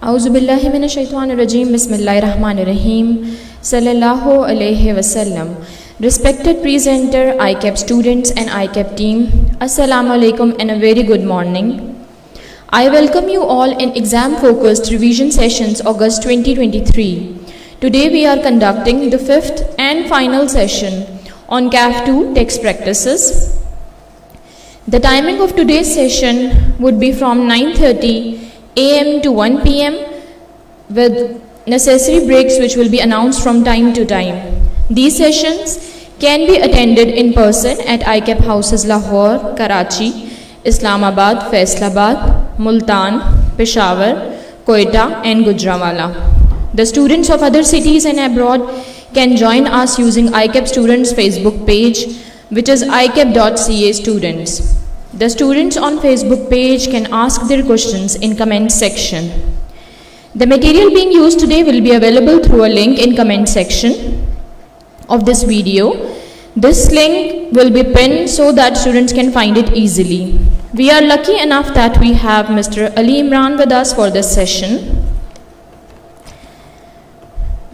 Auzubillahi minash-shaytanir-rajim. Bismillahir-rahmanir-rahim. Sallallahu alayhi wasallam. Respected presenter, ICAP students and ICAP team, Assalamu alaikum and a very good morning. I welcome you all in exam-focused revision sessions August 2023. Today we are conducting the fifth and final session on CAF 2 text practices. The timing of today's session would be from 9:30 AM to 1 PM with necessary breaks which will be announced from time to time. These sessions can be attended in person at ICAP houses Lahore, Karachi, Islamabad, Faisalabad, Multan, Peshawar, Quetta and Gujranwala. The students of other cities and abroad can join us using ICAP students Facebook page, which is icap.ca students. The students on Facebook page can ask their questions in comment section. The material being used today will be available through a link in comment section of this video. This link will be pinned so that students can find it easily. We are lucky enough that we have Mr. Ali Imran with us for this session.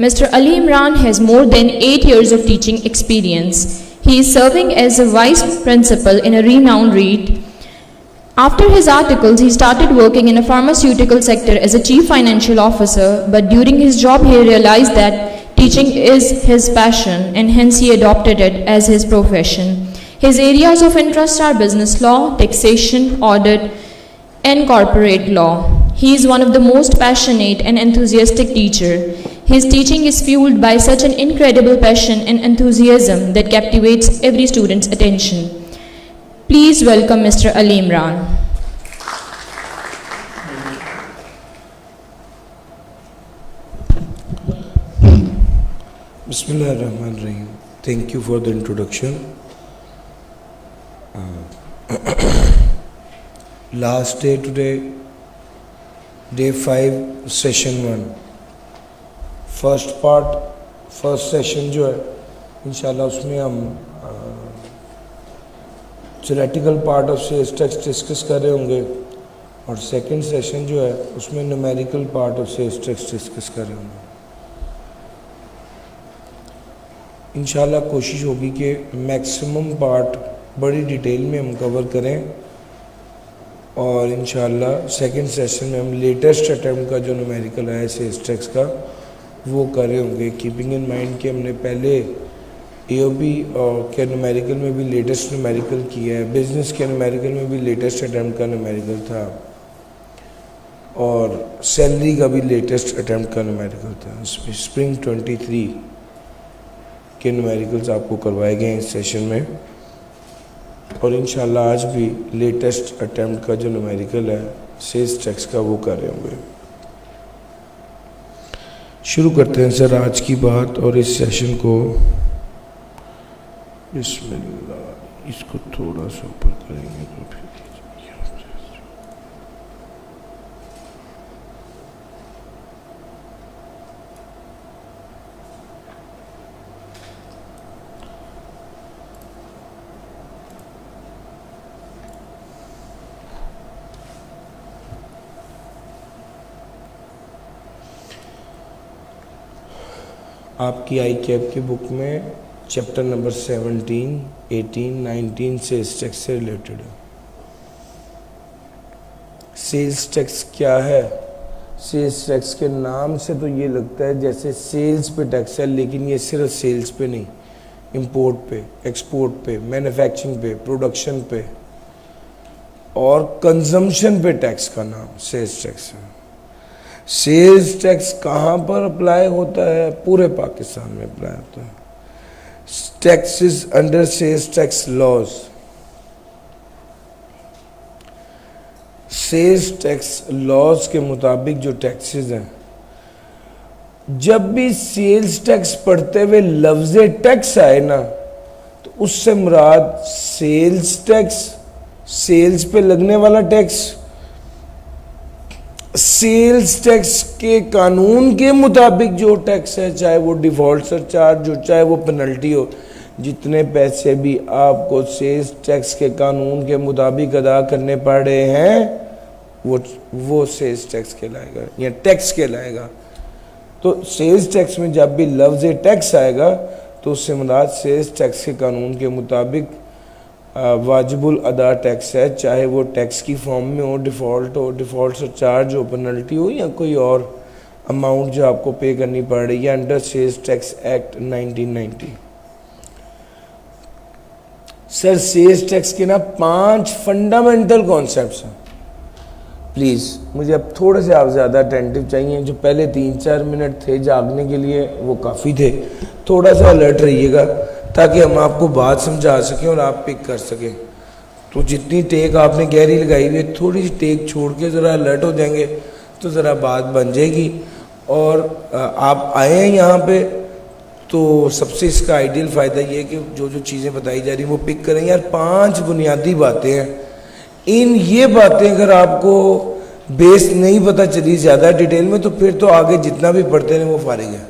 Mr. Ali Imran has more than 8 years of teaching experience. He is serving as a vice principal in a renowned REIT. After his articles, he started working in a pharmaceutical sector as a chief financial officer, but during his job he realized that teaching is his passion and hence he adopted it as his profession. His areas of interest are business law, taxation, audit, and corporate law. He is one of the most passionate and enthusiastic teacher. His teaching is fueled by such an incredible passion and enthusiasm that captivates every student's attention. Please welcome Mr. Ali Imran. Bismillahirrahmanirrahim. Thank you for the introduction. Last day today, day 5, session 1. First session जो है इंशाल्लाह उसमें हम theoretical part of sales tax discuss कर रहे होंगे और second session जो है उसमें numerical part of sales tax discuss कर रहे होंगे। इंशाल्लाह कोशिश होगी कि मैक्सिमम पार्ट बड़ी डिटेल में हम कवर करें और इंशाल्लाह सेकंड सेशन में हम लेटेस्ट अटैम्प्ट का जो न्यूमेरिकल है सेल्स टैक्स का वो कर रहे होंगे, कीपिंग इन माइंड कि हमने पहले एओबी के न्यूमेरिकल में भी लेटेस्ट न्यूमेरिकल किया है, बिजनेस के न्यूमेरिकल में भी लेटेस्ट अटैम्प्ट का न्यूमेरिकल था और सैलरी का भी लेटेस्ट अटैम्प्ट का न्यूमेरिकल था। स्प्रिंग 23 के न्यूमेरिकल्स आपको करवाए गए हैं इस सेशन में और इंशाल्लाह आज भी लेटेस्ट अटैम्प्ट का जो न्यूमेरिकल है सेल्स टैक्स का वो कर रहे होंगे। शुरू करते हैं सर आज की बात और इस सेशन को। बिस्मिल्लाह, इसको थोड़ा सा ऊपर करेंगे तो फिर आपकी ICAP की बुक में चैप्टर नंबर 17, 18, 19 सेल्स टैक्स से रिलेटेड है। सेल्स टैक्स क्या है? सेल्स टैक्स के नाम से तो ये लगता है जैसे सेल्स पे टैक्स है, लेकिन ये सिर्फ सेल्स पे नहीं, इंपोर्ट पे, एक्सपोर्ट पे, मैन्युफैक्चरिंग पे, प्रोडक्शन पे और कंजम्पशन पे टैक्स का नाम सेल्स टैक्स है। सेल्स टैक्स कहाँ पर अप्लाई होता है? पूरे पाकिस्तान में अप्लाई होता है। Taxes under sales tax laws. Sales tax laws के मुताबिक जो टैक्सेस हैं, जब भी सेल्स टैक्स पढ़ते हुए लफ्ज़ टैक्स आए ना तो उससे मुराद सेल्स टैक्स, सेल्स पे लगने वाला टैक्स, सेल्स टैक्स के कानून के मुताबिक जो टैक्स है, चाहे वो डिफ़ॉल्ट सरचार्ज हो चाहे वो पेनल्टी हो, जितने पैसे भी आपको सेल्स टैक्स के कानून के मुताबिक अदा करने पड़ रहे हैं वो सेल्स टैक्स कहलाएगा या टैक्स कहलाएगा। तो सेल्स टैक्स में जब भी लफ्ज़ टैक्स आएगा तो उससे मुराद सेल्स टैक्स के कानून के मुताबिक वाजिबुल अदा टैक्स है, चाहे वो टैक्स की फॉर्म में हो, डिफ़ॉल्ट सरचार्ज हो, पेनल्टी हो या कोई और अमाउंट जो आपको पे करनी पड़ रही है under sales tax act 1990। Sir sales tax के ना 5 फंडामेंटल कॉन्सेप्ट्स हैं। प्लीज़ मुझे अब थोड़े से आप ज़्यादा अटेंटिव चाहिए। जो पहले 3-4 मिनट थे जागने के लिए वो काफ़ी थे, थोड़ा सा अलर्ट रहिएगा ताकि हम आपको बात समझा सकें और आप पिक कर सकें। तो जितनी टेक आपने गहरी लगाई हुई है, थोड़ी सी टेक छोड़ के ज़रा अलर्ट हो जाएंगे तो ज़रा बात बन जाएगी। और आप आए हैं यहाँ पे तो सबसे इसका आइडियल फ़ायदा ये है कि जो जो चीज़ें बताई जा रही हैं वो पिक करें। यार 5 बुनियादी बातें हैं, इन ये बातें अगर आपको बेस नहीं पता चली ज़्यादा डिटेल में तो फिर तो आगे जितना भी पढ़ते हैं वो फारिग है।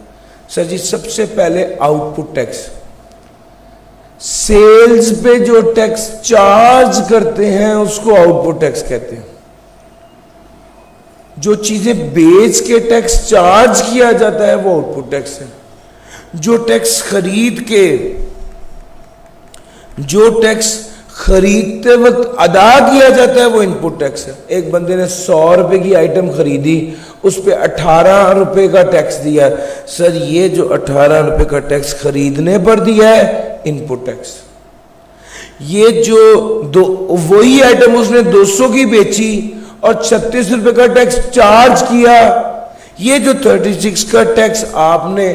सर जी सबसे पहले आउटपुट टैक्स, सेल्स पे जो टैक्स चार्ज करते हैं उसको आउटपुट टैक्स कहते हैं। जो चीजें बेच के टैक्स चार्ज किया जाता है वो आउटपुट टैक्स है। जो टैक्स खरीदते वक्त अदा किया जाता है वो इनपुट टैक्स है। एक बंदे ने 100 रुपए की आइटम खरीदी, उस पे 18 रुपए का टैक्स दिया। सर ये जो 18 रुपए का टैक्स खरीदने पर दिया है इनपुट टैक्स। ये जो वही आइटम उसने 200 की बेची और 36 रुपए का टैक्स चार्ज किया, ये जो 36 का टैक्स आपने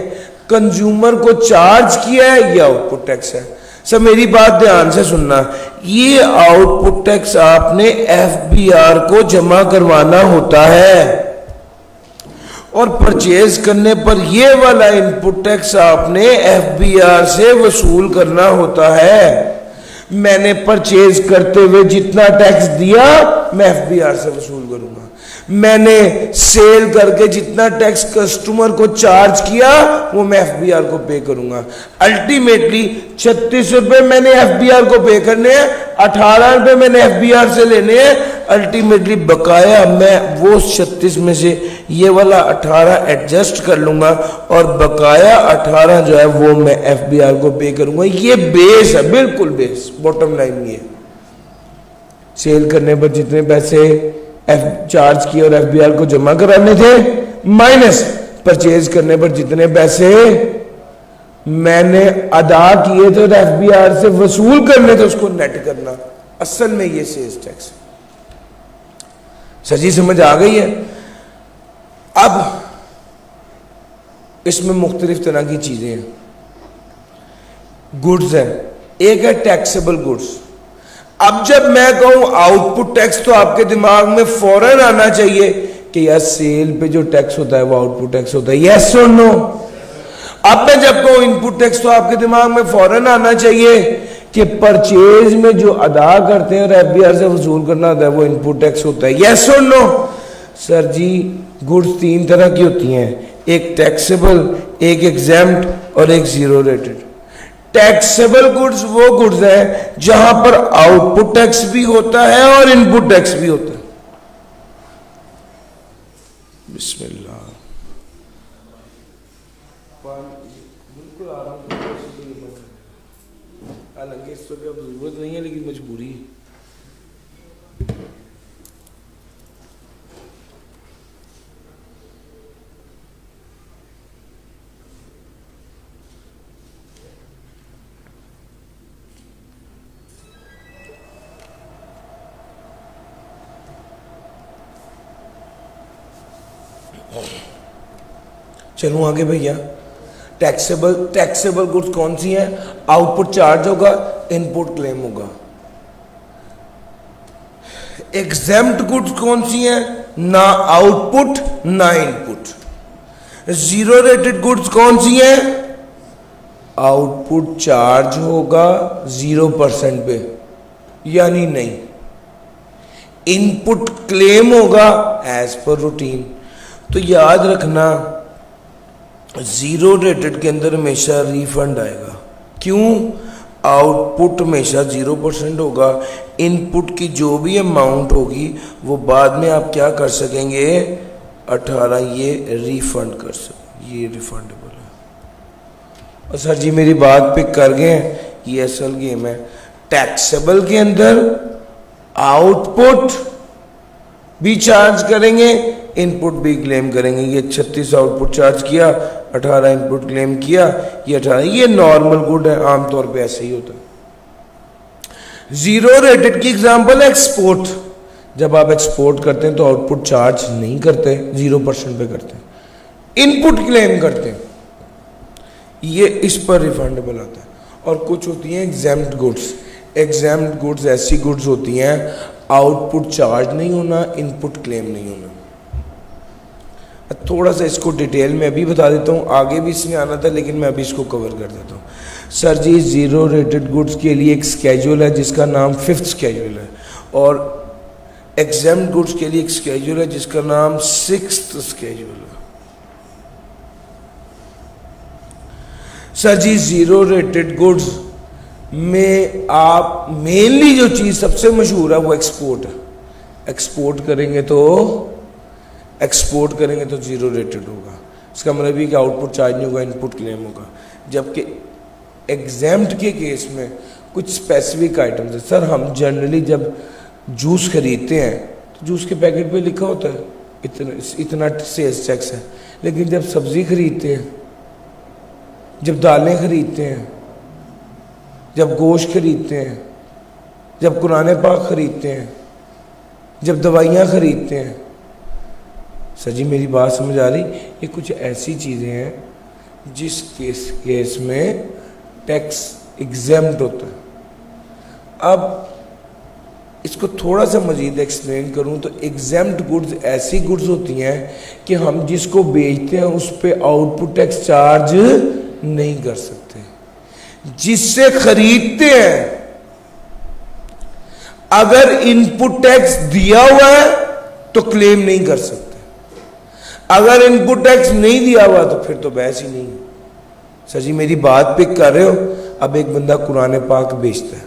कंज्यूमर को चार्ज किया है ये आउटपुट टैक्स है। सर मेरी बात ध्यान से सुनना, ये आउटपुट टैक्स आपने एफबीआर को जमा करवाना होता है और परचेज करने पर ये वाला इनपुट टैक्स आपने एफबीआर से वसूल करना होता है। मैंने परचेज करते हुए जितना टैक्स दिया मैं एफबीआर से वसूल करूंगा। मैंने सेल करके जितना टैक्स कस्टमर को चार्ज किया वो मैं एफबीआर को पे करूंगा। अल्टीमेटली 36 रुपए मैंने एफबीआर को पे करने हैं, 18 रुपए मैंने एफबीआर से लेने हैं। अल्टीमेटली बकाया मैं वो 36 में से ये वाला 18 एडजस्ट कर लूंगा और बकाया 18 जो है वो मैं एफबीआर को पे करूंगा। ये बेस है, बिल्कुल बेस, बॉटम लाइन ये। सेल करने पर जितने पैसे चार्ज किए और एफबीआर को जमा कराने थे माइनस परचेज करने पर जितने पैसे मैंने अदा किए थे और एफबीआर से वसूल करने थे उसको नेट करना। असल में ये सेल्स टैक्स। सर जी समझ आ गई है? अब इसमें मुख्तलिफ तरह की चीजें हैं। गुड्स है, एक है टैक्सेबल गुड्स। अब जब मैं कहूं आउटपुट टैक्स तो आपके दिमाग में फौरन आना चाहिए कि यार सेल पे जो टैक्स होता है वो आउटपुट टैक्स होता है, यस और नो। अब मैं जब कहूं इनपुट टैक्स तो आपके दिमाग में फौरन आना चाहिए कि परचेज में जो अदा करते हैं और एफबीआर से वसूल करना होता है वो इनपुट टैक्स होता है, यस और नो। सर जी गुड्स 3 तरह की होती हैं, एक टैक्सेबल, एक एग्जेम्प्ट और एक जीरो रेटेड। टैक्सेबल गुड्स वो गुड्स हैं जहां पर आउटपुट टैक्स भी होता है और इनपुट टैक्स भी होता है। बिस्मिल्लाह। बिल्कुल आराम, हालांकि इस पर अब जरूरत नहीं है लेकिन मजबूरी है। चलूं आगे भैया। टैक्सेबल गुड्स कौन सी हैं? आउटपुट चार्ज होगा, इनपुट क्लेम होगा। एग्जेम्प्ट गुड्स कौन सी हैं? ना आउटपुट ना इनपुट। जीरो रेटेड गुड्स कौन सी हैं? आउटपुट चार्ज होगा 0% पे, यानी नहीं। इनपुट क्लेम होगा एज पर रूटीन। तो याद रखना जीरो रेटेड के अंदर हमेशा रिफंड आएगा। क्यों? आउटपुट हमेशा 0% होगा। इनपुट की जो भी अमाउंट होगी वो बाद में आप क्या कर सकेंगे, 18 ये रिफंड कर सकेंगे, ये रिफंडेबल है। और सर जी मेरी बात पिक कर गए हैं, ये असल गेम है। टैक्सेबल के अंदर आउटपुट भी चार्ज करेंगे, इनपुट भी क्लेम करेंगे। ये 36 आउटपुट चार्ज किया, 18 इनपुट क्लेम किया, ये 18, ये नॉर्मल गुड है, आमतौर पे ऐसे ही होता है। जीरो रेटेड की एग्जांपल है एक्सपोर्ट। जब आप एक्सपोर्ट करते हैं तो आउटपुट चार्ज नहीं करते, 0% पे करते हैं, इनपुट क्लेम करते हैं, ये इस पर रिफंडेबल आता है। और कुछ होती हैं एग्जाम्प्ट गुड्स। एग्जाम्प्ट गुड्स ऐसी गुड्स होती हैं आउटपुट चार्ज नहीं होना, इनपुट क्लेम नहीं होना। थोड़ा सा इसको डिटेल में अभी बता देता हूँ, आगे भी इसमें आना था लेकिन मैं अभी इसको कवर कर देता हूँ। सर जी जीरो रेटेड गुड्स के लिए एक स्केड्यूल है जिसका नाम 5th स्केड्यूल है, और एग्जाम्प्ट गुड्स के लिए एक स्केड्यूल है जिसका नाम 6th स्केड्यूल है। सर जी जीरो रेटेड गुड्स में आप मेनली जो चीज सबसे मशहूर है वो एक्सपोर्ट है। एक्सपोर्ट करेंगे तो जीरो रेटेड होगा। इसका मतलब ये कि आउटपुट चार्ज नहीं होगा, इनपुट क्लेम होगा। जबकि एग्जाम्प्ट के केस में कुछ स्पेसिफिक आइटम्स है। सर हम जनरली जब जूस खरीदते हैं तो जूस के पैकेट पे लिखा होता है इतना सेल्स टैक्स है, लेकिन जब सब्जी खरीदते हैं, जब दालें खरीदते हैं, जब गोश्त खरीदते हैं, जब कुरान पाक खरीदते हैं, जब दवाइयाँ खरीदते हैं, सर जी मेरी बात समझ आ रही, ये कुछ ऐसी चीज़ें हैं जिस केस में टैक्स एग्जेम्प्ट होता है। अब इसको थोड़ा सा मजीद एक्सप्लेन करूं तो एग्जेम्प्ट गुड्स ऐसी गुड्स होती हैं कि हम जिसको बेचते हैं उस पर आउटपुट टैक्स चार्ज नहीं कर सकते। जिससे खरीदते हैं अगर इनपुट टैक्स दिया हुआ है तो क्लेम नहीं कर सकते, अगर इनपुट टैक्स नहीं दिया हुआ तो फिर तो बहस ही नहीं। सर जी मेरी बात पिक कर रहे हो। अब एक बंदा कुरान पाक बेचता है,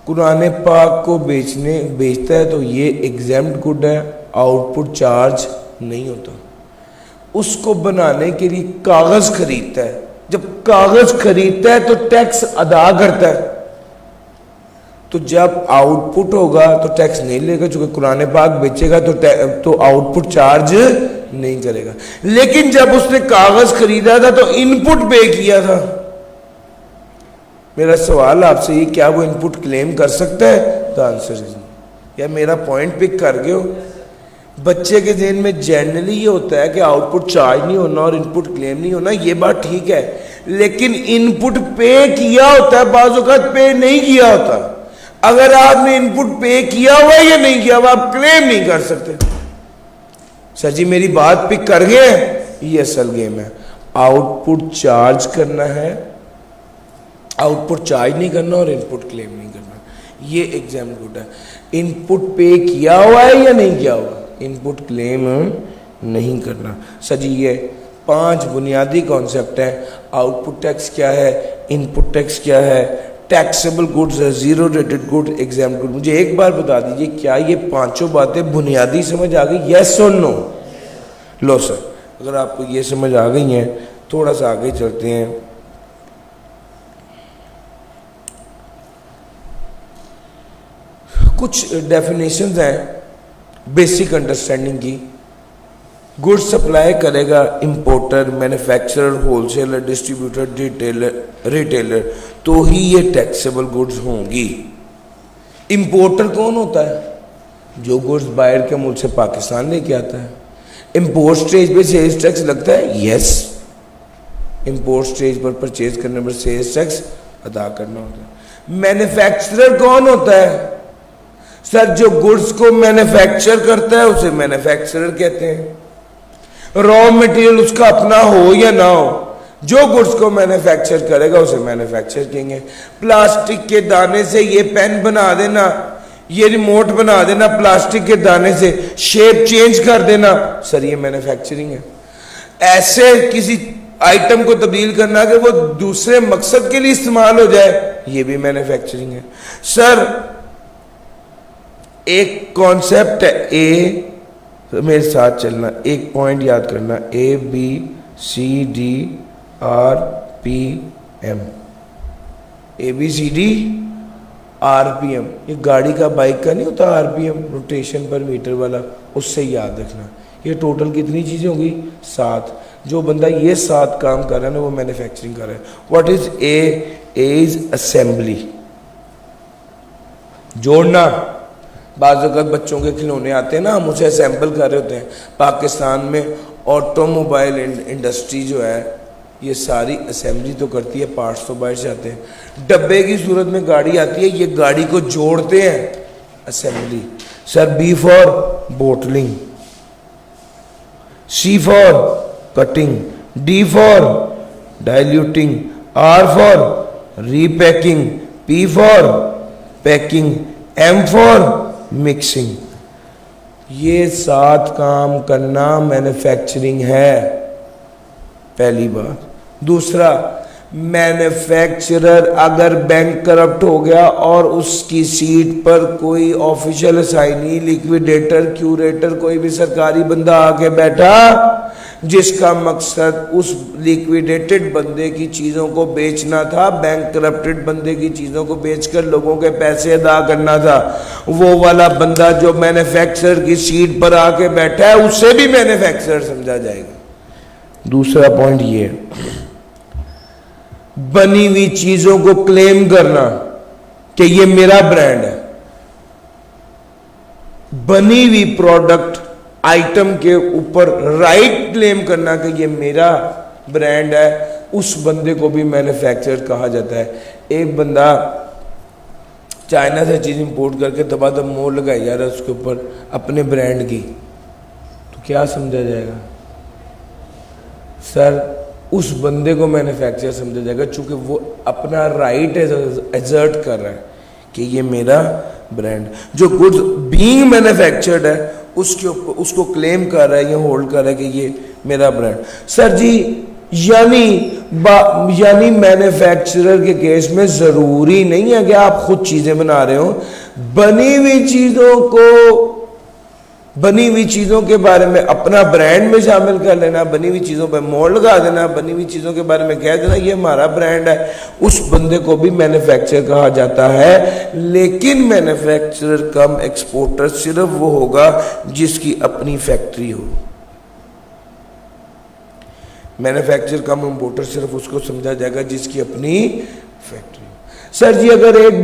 कुरान पाक को बेचता है तो ये एग्जेम्प्ट गुड है, आउटपुट चार्ज नहीं होता। उसको बनाने के लिए कागज खरीदता है, जब कागज खरीदता है तो टैक्स अदा करता है, तो जब आउटपुट होगा तो टैक्स नहीं लेगा, चूंकि कुरान पाक बेचेगा तो आउटपुट चार्ज नहीं करेगा। लेकिन जब उसने कागज खरीदा था तो इनपुट पे किया था। मेरा सवाल आपसे ये, क्या वो इनपुट क्लेम कर सकता है? The answer is no. क्या मेरा पॉइंट पिक कर गए हो? बच्चे के ज़हन में जनरली ये होता है कि आउटपुट चार्ज नहीं होना और इनपुट क्लेम नहीं होना, ये बात ठीक है, लेकिन इनपुट पे किया होता है, बाज़ औक़ात पे नहीं किया होता। अगर आपने इनपुट पे किया हुआ या नहीं किया हुआ, आप क्लेम नहीं कर सकते। सर जी मेरी बात पिक कर गए? ये असल गेम है। आउटपुट चार्ज करना है, आउटपुट चार्ज नहीं करना और इनपुट क्लेम नहीं करना, ये एग्जाम गुड है। इनपुट पे किया हुआ है या नहीं किया हुआ, इनपुट क्लेम नहीं करना। सर जी ये 5 बुनियादी कॉन्सेप्ट हैं। आउटपुट टैक्स क्या है, इनपुट टैक्स क्या है, टैक्सेबल गुड्स है, zero rated good, exempt good. मुझे एक बार बता दीजिए, क्या ये 5 बातें बुनियादी समझ आ गई? यस और नो? लो सर, अगर आपको ये समझ आ गई हैं, थोड़ा सा आगे चलते हैं। कुछ डेफिनेशंस हैं बेसिक अंडरस्टैंडिंग की। गुड्स सप्लाई करेगा importer, manufacturer, wholesaler, distributor, retailer, तो ही ये टैक्सेबल गुड्स होंगी। इंपोर्टर कौन होता है? जो गुड्स बाहर के मुल्क से पाकिस्तान लेके आता है। इंपोर्ट स्टेज पे सेल्स टैक्स लगता है? यस। इंपोर्ट स्टेज पर परचेज करने पर सेल्स टैक्स अदा करना होता है। मैन्युफैक्चरर कौन होता है? सर जो गुड्स को मैन्युफैक्चर करता है उसे मैन्युफैक्चरर कहते हैं। रॉ मटेरियल उसका अपना हो या ना हो, जो गुड्स को मैन्युफैक्चर करेगा उसे मैन्युफैक्चर कहेंगे। प्लास्टिक के दाने से ये पेन बना देना, ये रिमोट बना देना, प्लास्टिक के दाने से शेप चेंज कर देना, सर ये मैन्युफैक्चरिंग है। ऐसे किसी आइटम को तब्दील करना कि वो दूसरे मकसद के लिए इस्तेमाल हो जाए, ये भी मैन्युफैक्चरिंग है। सर एक कॉन्सेप्ट है, ए मेरे साथ चलना, एक पॉइंट याद करना, A B C D R P M, A B C D RPM, ये गाड़ी का बाइक का नहीं होता आरपीएम, रोटेशन पर मीटर वाला, उससे याद रखना। ये टोटल कितनी चीज़ें होंगी? 7। जो बंदा ये 7 काम कर रहा है ना वो मैन्युफैक्चरिंग कर रहा है। What is a? A is assembly, जोड़ना। बाज़ वक़्त बच्चों के खिलौने आते हैं ना, हम उसे असेंबल कर रहे होते हैं। पाकिस्तान में ऑटोमोबाइल इंडस्ट्री जो है ये सारी असेंबली तो करती है, पार्ट्स तो बाहर से आते हैं। डब्बे की सूरत में गाड़ी आती है, ये गाड़ी को जोड़ते हैं, assembly. Sir B for bottling, C for cutting, D for diluting, R for repacking, P for packing, M for mixing. ये 7 काम करना मैन्युफैक्चरिंग है, पहली बात। दूसरा, मैन्युफैक्चरर अगर बैंक करप्ट हो गया और उसकी सीट पर कोई ऑफिशियल असाइनी, लिक्विडेटर, क्यूरेटर, कोई भी सरकारी बंदा आके बैठा जिसका मकसद उस लिक्विडेटेड बंदे की चीज़ों को बेचना था, बैंक करप्टेड बंदे की चीज़ों को बेचकर लोगों के पैसे अदा करना था, वो वाला बंदा जो मैन्युफैक्चरर की सीट पर आके बैठा है उसे भी मैन्युफैक्चरर समझा जाएगा। दूसरा पॉइंट ये, बनी हुई चीजों को क्लेम करना कि ये मेरा ब्रांड है। बनी हुई प्रोडक्ट आइटम के ऊपर राइट क्लेम करना कि ये मेरा ब्रांड है, उस बंदे को भी मैन्युफैक्चरर कहा जाता है। एक बंदा चाइना से चीज इंपोर्ट करके दबादब मोहर लगाई जा रहा है उसके ऊपर अपने ब्रांड की, तो क्या समझा जाएगा? सर उस बंदे को मैन्युफैक्चरर समझा जाएगा, चूंकि वो अपना राइट एजर्ट कर रहा है कि ये मेरा ब्रांड। जो गुड्स बीइंग मैन्युफैक्चर्ड है उसके ऊपर उसको क्लेम कर रहा है, ये होल्ड कर रहा है कि ये मेरा ब्रांड। सर जी यानी मैन्युफैक्चरर के केस में जरूरी नहीं है कि आप खुद चीजें बना रहे हो, बनी हुई चीजों के बारे में अपना ब्रांड में शामिल कर लेना, बनी हुई चीजों पर मोड़ लगा देना, बनी हुई चीजों के बारे में कह देना ये हमारा ब्रांड है, उस बंदे को भी मैन्युफैक्चरर कहा जाता है। लेकिन मैन्युफैक्चरर कम एक्सपोर्टर सिर्फ वो होगा जिसकी अपनी फैक्ट्री हो। मैन्युफैक्चरर कम इंपोर्टर सिर्फ उसको समझा जाएगा जिसकी अपनी फैक्ट्री हो। सर जी अगर एक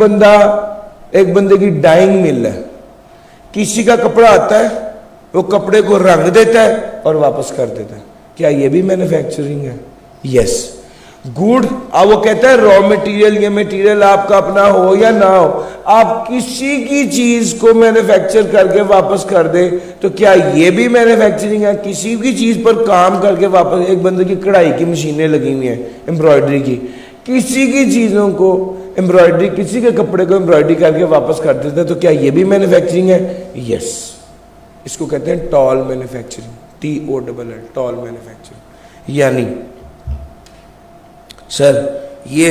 बंदे की डाइंग मिल है, किसी का कपड़ा आता है, वो कपड़े को रंग देता है और वापस कर देता है, क्या ये भी मैन्युफैक्चरिंग है? यस। गुड, अब वो कहता है रॉ मटेरियल, ये मटेरियल आपका अपना हो या ना हो, आप किसी की चीज को मैन्युफैक्चर करके वापस कर दे तो क्या ये भी मैन्युफैक्चरिंग है? किसी की चीज पर काम करके वापस, एक बंदे की कढ़ाई की मशीनें लगी हुई हैं एम्ब्रॉयडरी की, किसी की चीजों को एम्ब्रॉयडरी, किसी के कपड़े को एम्ब्रॉयडरी करके वापस कर देते हैं, तो क्या ये भी मैन्युफैक्चरिंग है? यस। इसको कहते हैं toll manufacturing, TOLL, toll manufacturing. यानी सर ये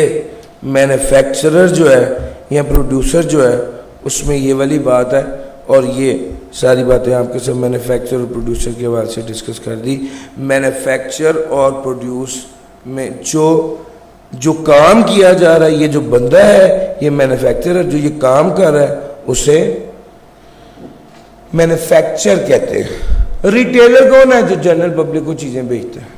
मैन्युफैक्चरर जो है या प्रोड्यूसर जो है उसमें ये वाली बात है, और ये सारी बातें आपके सब मैन्युफैक्चरर और प्रोड्यूसर के हवाले से डिस्कस कर दी। मैन्युफैक्चर और प्रोड्यूस में जो काम किया जा रहा है, ये जो बंदा है, ये मैन्युफैक्चरर जो ये काम कर रहा है उसे मैन्युफैक्चर कहते हैं। रिटेलर कौन है? जो जनरल पब्लिक को चीजें बेचता है।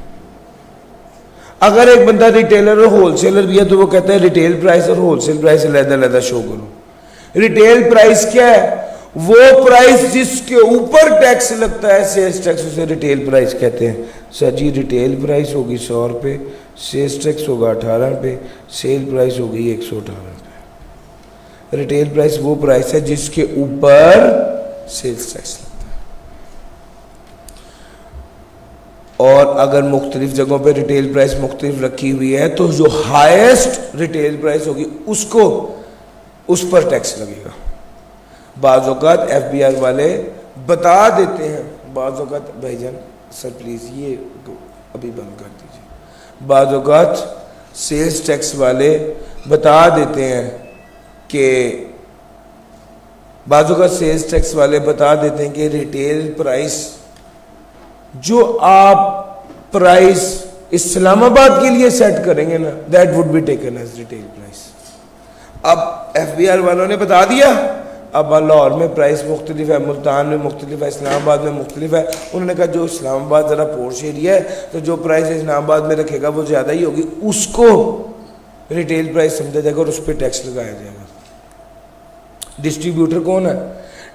अगर एक बंदा रिटेलर और होलसेलर भी है तो वो कहता है रिटेल प्राइस और होलसेल प्राइस अलग-अलग शो करो। रिटेल प्राइस क्या है? वो प्राइस जिसके ऊपर टैक्स लगता है, सेल्स टैक्स, उसे रिटेल प्राइस कहते हैं। सर जी रिटेल प्राइस होगी 100 रुपये, सेल्स टैक्स होगा 18 रुपये, सेल प्राइस होगी 118 रुपये। रिटेल प्राइस वो प्राइस है जिसके ऊपर सेल्स टैक्स लगता है। और अगर मुख्तलिफ जगहों पे रिटेल प्राइस मुख्तलिफ रखी हुई है तो जो हाईएस्ट रिटेल प्राइस होगी उसको उस पर टैक्स लगेगा। बाज़ औक़ात FBI वाले बता देते हैं, बाज़ औक़ात भाईजान सर प्लीज़ ये अभी बंद कर दीजिए, बाज़ औक़ात सेल्स टैक्स वाले बता देते हैं कि बाज़ औक़ात सेल्स टैक्स वाले बता देते हैं कि रिटेल प्राइस जो आप प्राइस इस्लामाबाद के लिए सेट करेंगे ना, that would be taken as retail price. अब FBR वालों ने बता दिया, अब लाहौर में प्राइस मुख्तलिफ है, मुल्तान में मुख्तलिफ है, इस्लामाबाद में मुख्तलिफ है। उन्होंने कहा जो इस्लामाबाद ज़रा पोर्श एरिया है तो जो प्राइस इस्लामाबाद में रखेगा वो ज़्यादा ही होगी, उसको रिटेल प्राइस समझा जाएगा और उस पर टैक्स लगाया जाएगा। डिस्ट्रीब्यूटर कौन है?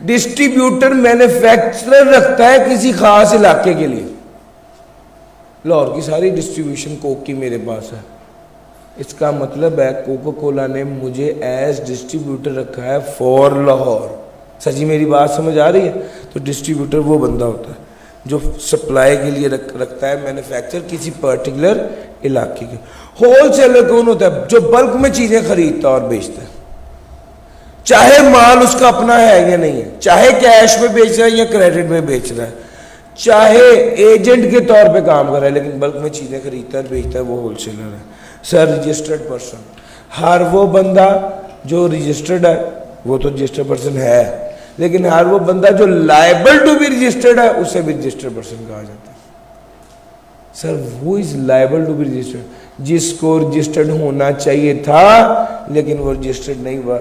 डिस्ट्रीब्यूटर मैन्युफैक्चरर रखता है किसी खास इलाके के लिए। लाहौर की सारी डिस्ट्रीब्यूशन कोक की मेरे पास है, इसका मतलब है कोका कोला ने मुझे एज डिस्ट्रीब्यूटर रखा है फॉर लाहौर। सची मेरी बात समझ आ रही है? तो डिस्ट्रीब्यूटर वो बंदा होता है जो सप्लाई के लिए रखता है मैन्युफैक्चर किसी पर्टिकुलर इलाके के। होलसेलर कौन होता है? जो बल्क में चीज़ें खरीदता और बेचता है, चाहे माल उसका अपना है या नहीं है, चाहे कैश में बेच रहा है या क्रेडिट में बेच रहा है, चाहे एजेंट के तौर पे काम कर रहा है, लेकिन बल्क में चीज़ें खरीदता है बेचता है, वो होलसेलर है। सर रजिस्टर्ड पर्सन, हर वो बंदा जो रजिस्टर्ड है वो तो रजिस्टर्ड पर्सन है, लेकिन हर वो बंदा जो लायबल टू बी रजिस्टर्ड है उसे भी रजिस्टर्ड पर्सन कहा जाता है। सर वो is liable to be registered, जिसको रजिस्टर्ड होना चाहिए था लेकिन वो रजिस्टर्ड नहीं हुआ,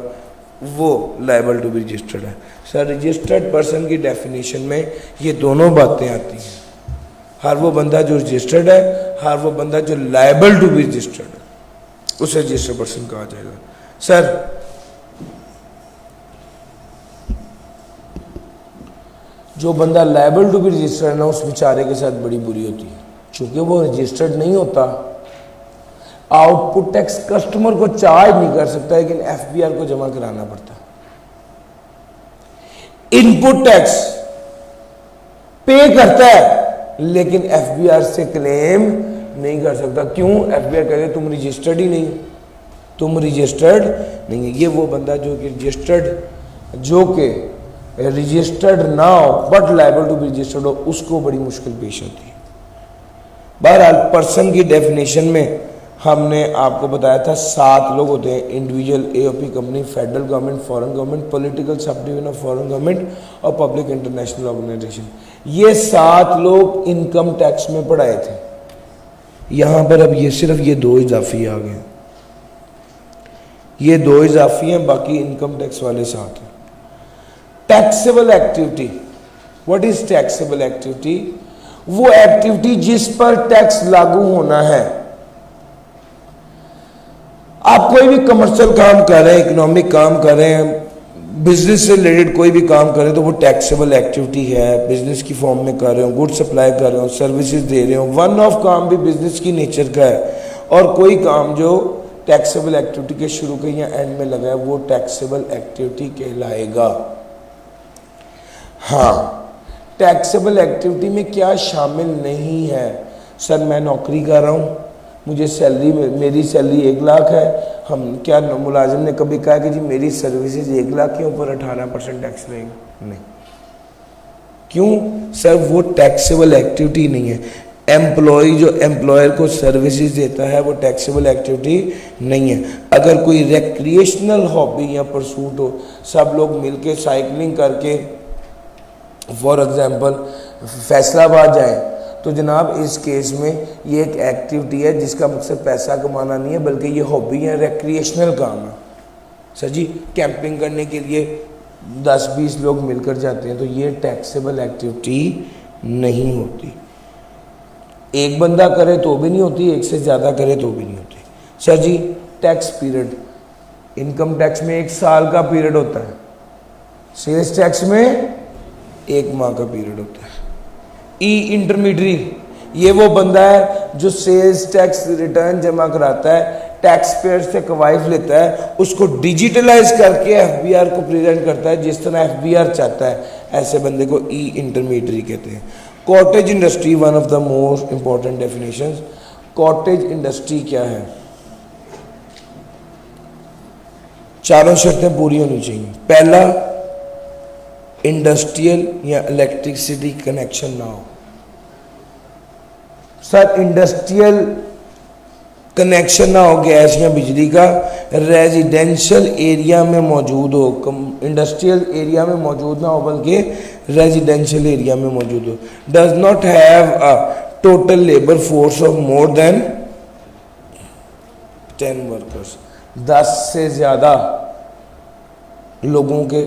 वो लायबल टू बी रजिस्टर्ड है। सर रजिस्टर्ड पर्सन की डेफिनेशन में ये दोनों बातें आती हैं, हर वो बंदा जो रजिस्टर्ड है, हर वो बंदा जो लायबल टू बी रजिस्टर्ड है, उसे रजिस्टर्ड पर्सन कहा जाएगा। सर जो बंदा लायबल टू बी रजिस्टर्ड है ना, उस बेचारे के साथ बड़ी बुरी होती है, चूंकि वो रजिस्टर्ड नहीं होता। आउटपुट टैक्स कस्टमर को चार्ज नहीं कर सकता, लेकिन FBR को जमा कराना पड़ता है। इनपुट टैक्स पे करता है लेकिन FBR से क्लेम नहीं कर सकता। क्यों? FBR कहते हैं तुम रजिस्टर्ड ही नहीं, तुम रजिस्टर्ड नहीं है। ये वो बंदा जो कि रजिस्टर्ड ना हो but liable to be registered हो, उसको बड़ी मुश्किल पेश होती है। बहरहाल पर्सन की डेफिनेशन में हमने आपको बताया था 7 लोग होते हैं, individual, AOP company, federal government, foreign government, political sub division of foreign government और पब्लिक इंटरनेशनल ऑर्गेनाइजेशन। ये 7 लोग इनकम टैक्स में पढ़ाए थे। यहां पर अब ये सिर्फ ये 2 इजाफी आ गए, ये 2 इजाफी हैं, बाकी इनकम टैक्स वाले 7 हैं। Taxable activity, what is taxable activity? वो एक्टिविटी जिस पर टैक्स लागू होना है। आप कोई भी कमर्शियल काम कर रहे हैं, इकोनॉमिक काम कर रहे हैं, बिजनेस से रिलेटेड कोई भी काम कर रहे हैं, तो वो टैक्सेबल एक्टिविटी है। बिजनेस की फॉर्म में कर रहे हो, गुड सप्लाई कर रहे हो, सर्विसेज दे रहे हो, वन ऑफ काम भी बिजनेस की नेचर का है। और कोई काम जो टैक्सेबल एक्टिविटी के शुरू के या एंड में लगा है, वो टैक्सेबल एक्टिविटी कहलाएगा। हाँ, टैक्सेबल एक्टिविटी में क्या शामिल नहीं है? सर मैं नौकरी कर रहा हूँ, मुझे सैलरी, मेरी सैलरी 1 लाख है। हम क्या मुलाजिम ने कभी कहा कि जी मेरी सर्विसेज 1 लाख के ऊपर 18% टैक्स लगेगा? नहीं। क्यों? सर वो टैक्सेबल एक्टिविटी नहीं है। एम्प्लॉय जो एम्प्लॉयर को सर्विसेज देता है वो टैक्सेबल एक्टिविटी नहीं है। अगर कोई रिक्रिएशनल हॉबी या परसूट हो, सब लोग मिलके साइकिलिंग करके फॉर एग्जांपल फैसलाबाद जाएं, तो जनाब इस केस में ये एक एक्टिविटी है जिसका मकसद पैसा कमाना नहीं है, बल्कि ये हॉबी है, रिक्रिएशनल काम है। सर जी कैंपिंग करने के लिए 10-20 लोग मिलकर जाते हैं, तो ये टैक्सेबल एक्टिविटी नहीं होती। एक बंदा करे तो भी नहीं होती, एक से ज़्यादा करे तो भी नहीं होती। सर जी टैक्स पीरियड, इनकम टैक्स में 1 साल का पीरियड होता है, सेल्स टैक्स में 1 माह का पीरियड होता है। ई इंटरमीडियरी, ये वो बंदा है जो सेल्स टैक्स रिटर्न जमा कराता है, टैक्स पेयर से कवायद लेता है, उसको डिजिटलाइज करके FBR को प्रेजेंट करता है जिस तरह FBR चाहता है। ऐसे बंदे को ई इंटरमीडियरी कहते हैं। Cottage industry, one of the most important definitions. Cottage industry क्या है? 4 शर्तें पूरी होनी चाहिए। पहला, इंडस्ट्रियल या इलेक्ट्रिसिटी कनेक्शन ना हो। सर इंडस्ट्रियल कनेक्शन ना हो गैस या बिजली का, रेजिडेंशियल एरिया में मौजूद हो, इंडस्ट्रियल एरिया में मौजूद ना हो बल्कि रेजिडेंशियल एरिया में मौजूद हो, does not have a total labour force of more than 10 workers, 10 से ज़्यादा लोगों के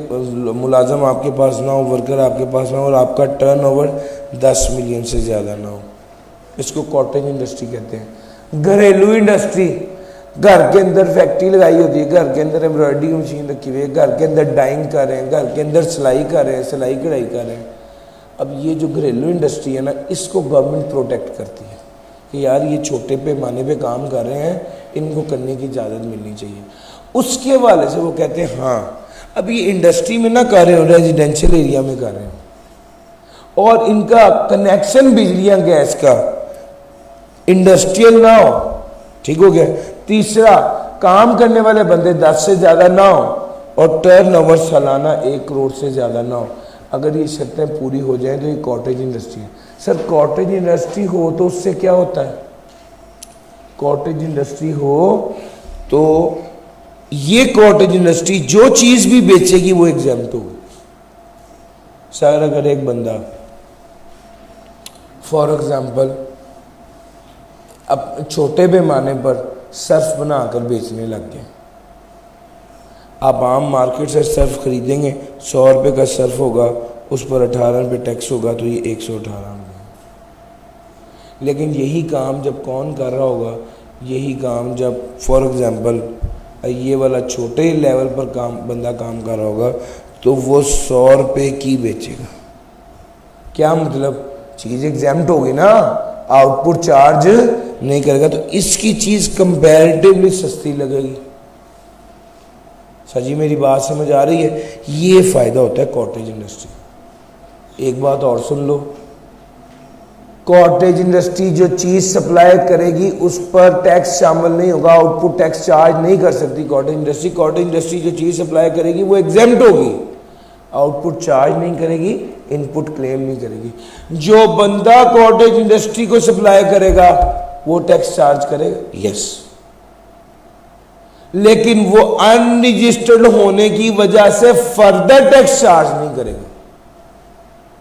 मुलाजम आपके पास ना हो, वर्कर आपके पास ना हो, और आपका टर्नओवर 10 मिलियन से ज़्यादा ना हो, इसको कॉटेज इंडस्ट्री कहते हैं। घरेलू इंडस्ट्री, घर के अंदर फैक्ट्री लगाई होती है, घर के अंदर एम्ब्रॉयडरी की मशीन रखी हुई है, घर के अंदर डाइंग कर रहे हैं, घर के अंदर सिलाई कर रहे हैं, सिलाई कढ़ाई कर रहे हैं। अब ये जो घरेलू इंडस्ट्री है ना, इसको गवर्नमेंट प्रोटेक्ट करती है कि यार ये छोटे पैमाने पे काम कर रहे हैं, इनको करने की इजाज़त मिलनी चाहिए। उसके हवाले से वो कहते हैं हाँ अब ये इंडस्ट्री में ना कर रहे हो, रेजिडेंशियल एरिया में कर रहे हो, और इनका कनेक्शन बिजली या गैस का इंडस्ट्रियल ना हो, ठीक हो गया। तीसरा, काम करने वाले बंदे 10 से ज़्यादा ना हो, और टर्नओवर सालाना 1 करोड़ से ज़्यादा ना हो। अगर ये शर्तें पूरी हो जाएं तो ये कॉटेज इंडस्ट्री है। सर कॉटेज इंडस्ट्री हो तो उससे क्या होता है? कॉटेज इंडस्ट्री हो तो ये कॉटेज इंडस्ट्री जो चीज़ भी बेचेगी वो एग्जाम्प्ट होगी। सर अगर एक बंदा फॉर एग्जाम्पल अब छोटे पैमाने पर सर्फ बनाकर बेचने लग गए, आप आम मार्केट से सर्फ खरीदेंगे, 100 रुपये का सर्फ होगा, उस पर 18 रुपये टैक्स होगा, तो ये 118 रुपये। लेकिन यही काम जब कौन कर रहा होगा, यही काम जब फॉर एग्जांपल ये वाला छोटे लेवल पर बंदा काम कर रहा होगा, तो वो 100 रुपये की बेचेगा। क्या मतलब? चीज़ एग्जाम्प्ट होगी ना, आउटपुट चार्ज नहीं करेगा, तो इसकी चीज़ कंपैरेटिवली सस्ती लगेगी। सर जी मेरी बात समझ आ रही है? ये फ़ायदा होता है कॉटेज इंडस्ट्री। एक बात और सुन लो, कॉटेज इंडस्ट्री जो चीज़ सप्लाई करेगी उस पर टैक्स शामिल नहीं होगा, आउटपुट टैक्स चार्ज नहीं कर सकती कॉटेज इंडस्ट्री। कॉटेज इंडस्ट्री जो चीज़ सप्लाई करेगी वो एग्जेम्प्ट होगी, आउटपुट चार्ज नहीं करेगी, इनपुट क्लेम नहीं करेगी। जो बंदा कॉटेज इंडस्ट्री को सप्लाई करेगा वो टैक्स चार्ज करेगा, यस, लेकिन वो अनरजिस्टर्ड होने की वजह से फर्दर टैक्स चार्ज नहीं करेगा।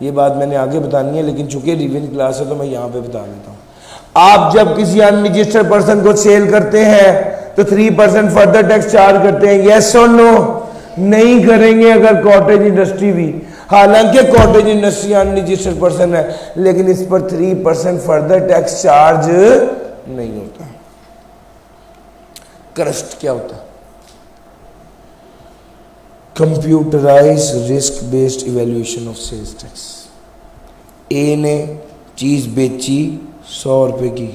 ये बात मैंने आगे बतानी है, लेकिन चूंकि रिवीजन क्लास है तो मैं यहां पे बता देता हूं। आप जब किसी अनरजिस्टर्ड पर्सन को सेल करते हैं तो 3% फर्दर टैक्स चार्ज करते हैं, यस और नो? नहीं करेंगे अगर कॉटेज इंडस्ट्री भी, हालांकि कॉटेज इंडस्ट्री अनरजिस्टर्ड पर्सन है, लेकिन इस पर 3% फर्दर टैक्स चार्ज नहीं होता। क्रस्ट क्या होता है? Computerized risk based evaluation of sales tax. A ने चीज़ बेची 100 रुपये की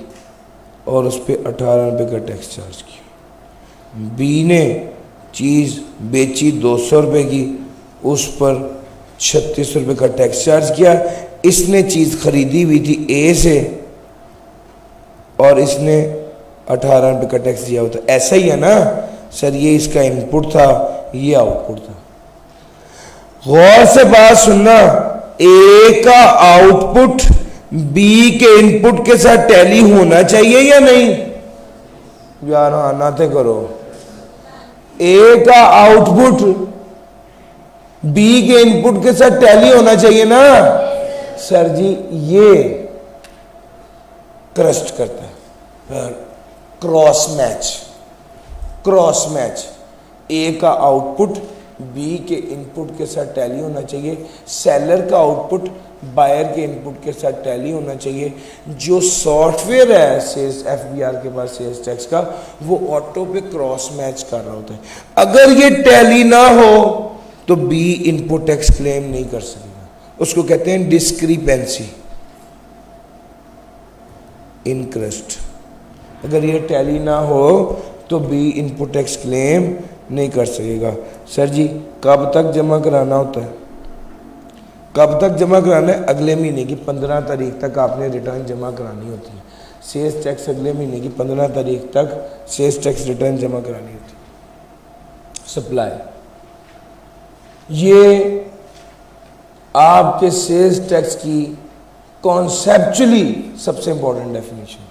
और उस पर 18 रुपये का टैक्स चार्ज किया। बी ने चीज़ बेची 200 रुपये की, उस पर 36 रुपये का टैक्स चार्ज किया। इसने चीज़ खरीदी हुई थी ए से और इसने 18 रुपये का टैक्स दिया होता। ऐसा ही है ना सर? ये इसका इनपुट था, ये आउटपुट था। गौर से बात सुनना, ए का आउटपुट बी के इनपुट के साथ टैली होना चाहिए या नहीं? यार हाँ नाते करो। ए का आउटपुट बी के इनपुट के साथ टैली होना चाहिए ना? सर जी ये क्रस्ट करता है, क्रॉस मैच। क्रॉस मैच, ए का आउटपुट बी के इनपुट के साथ टैली होना चाहिए, सेलर का आउटपुट बायर के इनपुट के साथ टैली होना चाहिए। जो सॉफ्टवेयर है सेल्स एफबीआर के पास सेल्स टैक्स का, वो ऑटो पे क्रॉस मैच कर रहा होता है। अगर ये टैली ना हो तो बी इनपुट टैक्स क्लेम नहीं कर सकेगा, उसको कहते हैं डिस्क्रिपेंसी इन क्रस्ट। अगर ये टैली ना हो तो बी इनपुट टैक्स क्लेम नहीं कर सकेगा। सर जी कब तक जमा कराना होता है? कब तक जमा कराना है? अगले महीने की 15 तारीख तक आपने रिटर्न जमा करानी होती है। सेल्स टैक्स अगले महीने की 15 तारीख तक सेल्स टैक्स रिटर्न जमा करानी होती है। सप्लाई, ये आपके सेल्स टैक्स की कॉन्सेप्चुअली सबसे इंपॉर्टेंट डेफिनेशन।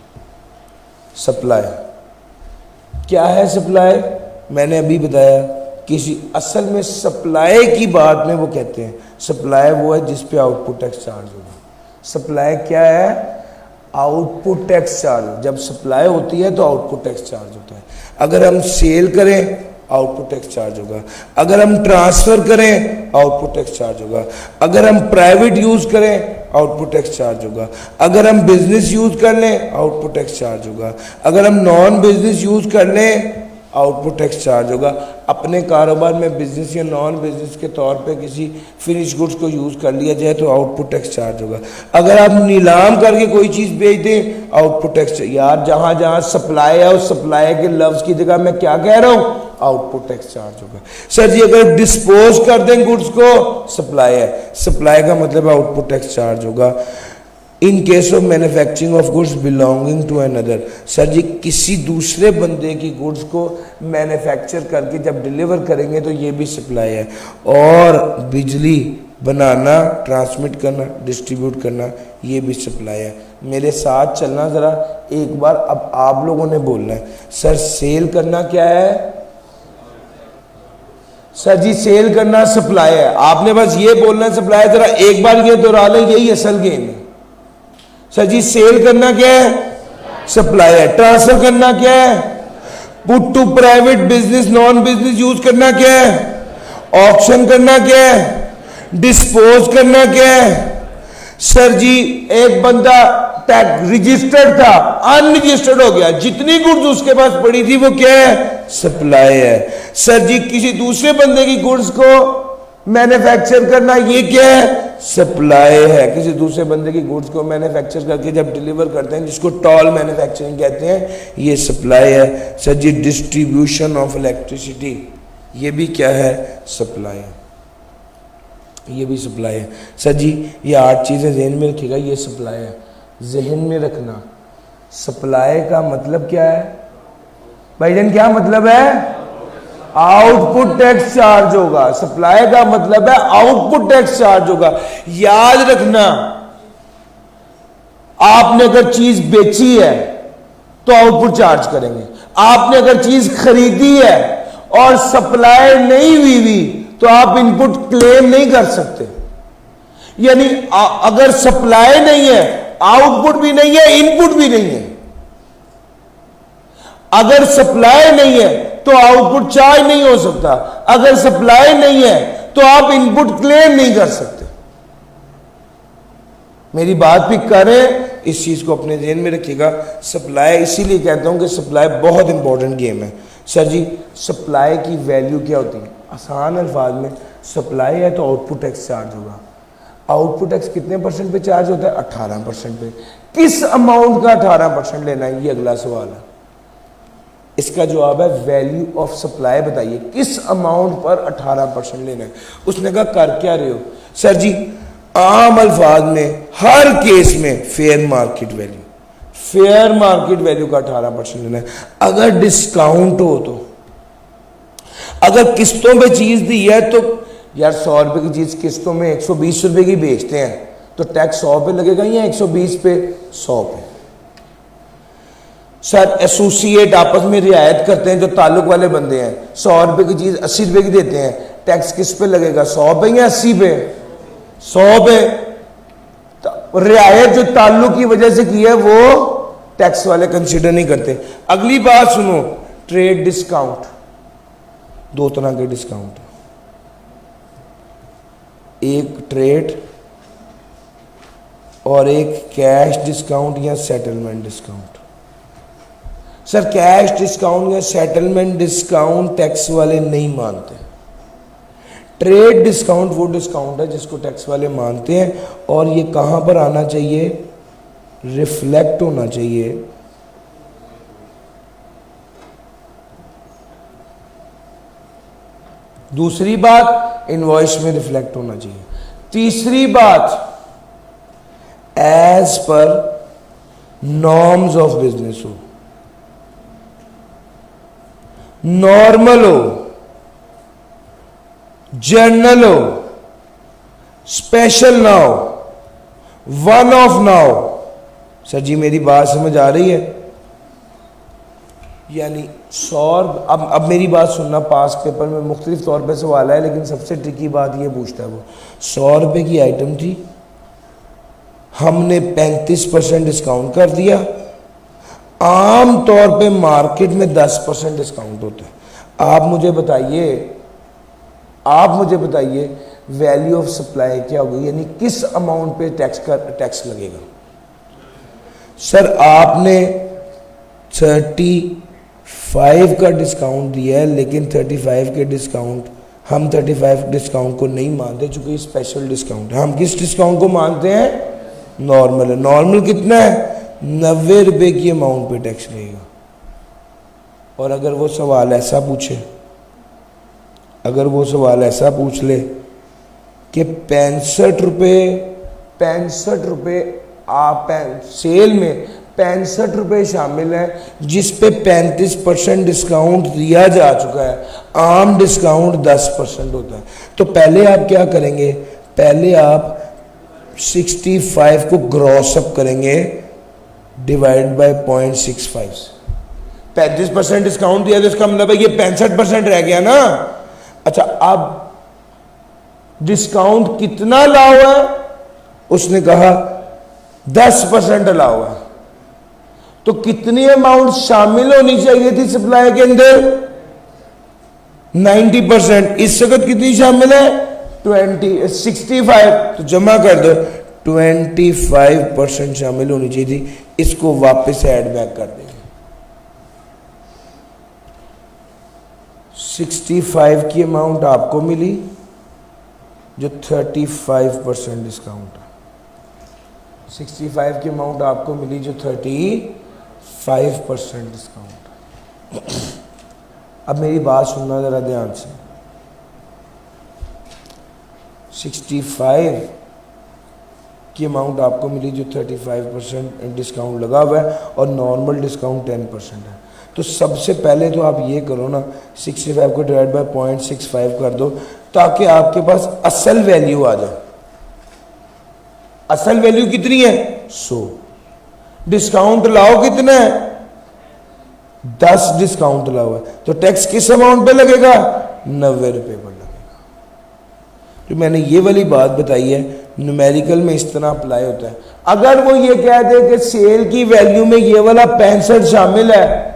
सप्लाई क्या है सप्लाई? मैंने अभी बताया, किसी असल में सप्लाई की बात में वो कहते हैं सप्लाई वो है जिस पे आउटपुट टैक्स चार्ज होगा। सप्लाई क्या है? Output tax charge. जब सप्लाई होती है तो आउटपुट टैक्स चार्ज होता है। अगर हम सेल करें आउटपुट टैक्स चार्ज होगा, अगर हम ट्रांसफर करें आउटपुट टैक्स चार्ज होगा, अगर हम प्राइवेट यूज करें आउटपुट टैक्स चार्ज होगा, अगर हम बिजनेस यूज कर लें आउटपुट टैक्स चार्ज होगा, अगर हम नॉन बिजनेस यूज कर लें आउटपुट टैक्स चार्ज होगा। अपने कारोबार में बिजनेस या नॉन बिजनेस के तौर पे किसी फिनिश गुड्स को यूज़ कर लिया जाए तो आउटपुट टैक्स चार्ज होगा। अगर आप नीलाम करके कोई चीज़ बेच दें आउटपुट टैक्स। यार जहाँ जहाँ सप्लाई है उस सप्लाई के लफ्ज़ की जगह मैं क्या कह रहा हूँ? आउटपुट टैक्स चार्ज होगा। सर जी अगर डिस्पोज कर दें गुड्स को सप्लाई है, सप्लाई का मतलब आउटपुट टैक्स चार्ज होगा। In case of manufacturing of goods belonging to another, sir ji किसी दूसरे बंदे की गुड्स को मैन्युफैक्चर करके जब डिलीवर करेंगे तो ये भी सप्लाई है। और बिजली बनाना, ट्रांसमिट करना, डिस्ट्रीब्यूट करना ये भी सप्लाई है। मेरे साथ चलना ज़रा एक बार। अब आप लोगों ने बोलना है सर सेल करना क्या है? सर जी सेल करना सप्लाई है। आपने बस ये बोलना है सप्लाई है। जरा एक बार ये दोहरा लें, यही असल गेम है। सर जी सेल करना क्या है? सप्लाई है। ट्रांसफर करना क्या है? Put to private business non business use करना क्या है? ऑक्शन करना क्या है? डिस्पोज करना क्या है? सर जी एक बंदा टैग रजिस्टर्ड था, अनरजिस्टर्ड हो गया, जितनी गुड्स उसके पास पड़ी थी वो क्या है? सप्लाई है। सर जी किसी दूसरे बंदे की गुड्स को मैन्युफैक्चर करना ये क्या है? सप्लाई है। किसी दूसरे बंदे की गुड्स को मैन्युफैक्चर करके जब डिलीवर करते हैं जिसको टॉल मैन्युफैक्चरिंग कहते हैं ये सप्लाई है। Sir ji distribution of electricity ये भी क्या है? सप्लाई है। ये भी सप्लाई है। सर जी ये 8 चीज़ें जहन में रखिएगा, ये सप्लाई है। जहन में रखना सप्लाई का मतलब क्या है भाईजान? क्या मतलब है? आउटपुट टैक्स चार्ज होगा। सप्लाई का मतलब है आउटपुट टैक्स चार्ज होगा। याद रखना आपने अगर चीज बेची है तो आउटपुट चार्ज करेंगे। आपने अगर चीज खरीदी है और सप्लाई नहीं हुई तो आप इनपुट क्लेम नहीं कर सकते। यानी अगर सप्लाई नहीं है आउटपुट भी नहीं है, इनपुट भी नहीं है। अगर सप्लाई नहीं है तो आउटपुट चार्ज नहीं हो सकता। अगर सप्लाई नहीं है तो आप इनपुट क्लेम नहीं कर सकते। मेरी बात भी करें, इस चीज को अपने ध्यान में रखिएगा। सप्लाई इसीलिए कहता हूं कि सप्लाई बहुत इंपॉर्टेंट गेम है। सर जी सप्लाई की वैल्यू क्या होती है? आसान अल्फाज में सप्लाई है तो आउटपुट टैक्स चार्ज होगा। आउटपुट टैक्स कितने % पे चार्ज होता है? 18% पे। किस अमाउंट का 18% लेना है? ये अगला सवाल है। इसका जवाब है वैल्यू ऑफ सप्लाई। बताइए किस अमाउंट पर 18% लेना है? उसने कहा कर क्या रहे हो? सर जी आम अल्फाज में हर केस में fair market value, fair market value का 18% लेना है। अगर डिस्काउंट हो तो, अगर किस्तों पे चीज दी है तो यार 100 रुपए की चीज किस्तों में 120 रुपए की बेचते हैं तो टैक्स 100 पे लगेगा या 120 पे? 100 पे। सर एसोसिएट आपस में रियायत करते हैं जो ताल्लुक वाले बंदे हैं, 100 रुपए की चीज 80 रुपए की देते हैं, टैक्स किस पे लगेगा? 100 पे या 80 पे? 100 पे। तो रियायत जो ताल्लुक की वजह से की है वो टैक्स वाले कंसीडर नहीं करते। अगली बात सुनो, ट्रेड डिस्काउंट। 2 तरह के डिस्काउंट, एक ट्रेड और एक कैश डिस्काउंट या settlement discount. Sir cash discount या सेटलमेंट डिस्काउंट टैक्स वाले नहीं मानते। ट्रेड डिस्काउंट वो डिस्काउंट है जिसको टैक्स वाले मानते हैं और ये कहां पर आना चाहिए? रिफ्लेक्ट होना चाहिए दूसरी बात इनवॉइस में रिफ्लेक्ट होना चाहिए। तीसरी बात as per norms of business हो, नॉर्मल हो, जर्नल हो, स्पेशल ना हो, वन ऑफ ना हो। सर जी मेरी बात समझ आ रही है? यानी 100, अब मेरी बात सुनना, पास पेपर में मुख्तलिफ तौर पे सवाल है, लेकिन सबसे ट्रिकी बात ये पूछता है वो, 100 रुपये की आइटम थी, हमने 35% डिस्काउंट कर दिया। आम तौर पे मार्केट में 10% डिस्काउंट होता है। आप मुझे बताइए वैल्यू ऑफ सप्लाई क्या होगी, यानी किस अमाउंट पे टैक्स लगेगा। सर आपने 35 का डिस्काउंट दिया है, लेकिन 35 के डिस्काउंट, हम 35 डिस्काउंट को नहीं मानते चूंकि स्पेशल डिस्काउंट है। हम किस डिस्काउंट को मानते हैं? नॉर्मल है। नॉर्मल कितना है? 90 रुपये की अमाउंट पे टैक्स लगेगा। और अगर वो सवाल ऐसा पूछ ले कि 65 रुपये आप सेल में 65 रुपये शामिल है, जिस पे 35% डिस्काउंट दिया जा चुका है, आम डिस्काउंट 10% होता है। तो पहले आप क्या करेंगे? पहले आप 65 को ग्रॉस अप करेंगे डिवाइड बाय 0.65। 35% डिस्काउंट दिया तो इसका मतलब है ये 65% रह गया ना। अच्छा, अब डिस्काउंट कितना अलाउ है? उसने कहा 10% अलाउ है। तो कितनी अमाउंट शामिल होनी चाहिए थी सप्लाई के अंदर? 90%। इस वक्त कितनी शामिल है? 65। तो जमा कर दो, 25% शामिल होनी चाहिए थी। इसको वापस ऐड बैक कर देंगे। 65 की अमाउंट आपको मिली जो 35% डिस्काउंट है। 65 की अमाउंट आपको मिली जो 35% डिस्काउंट। अब मेरी बात सुनना जरा ध्यान से। 65 की अमाउंट आपको मिली जो 35% डिस्काउंट लगा हुआ है और नॉर्मल डिस्काउंट 10% है। तो सबसे पहले तो आप ये करो ना, 65 को डिवाइड बाय 0.65 कर दो ताकि आपके पास असल वैल्यू आ जाए। असल वैल्यू कितनी है? 100। डिस्काउंट लाओ कितना है? 10 डिस्काउंट लाओ है। तो टैक्स किस अमाउंट पे लगेगा? 90 रुपये पर लगेगा। तो मैंने ये वाली बात बताई है, न्यूमेरिकल में इस तरह अप्लाई होता है। अगर वो ये कह दे कि सेल की वैल्यू में ये वाला 65 शामिल है,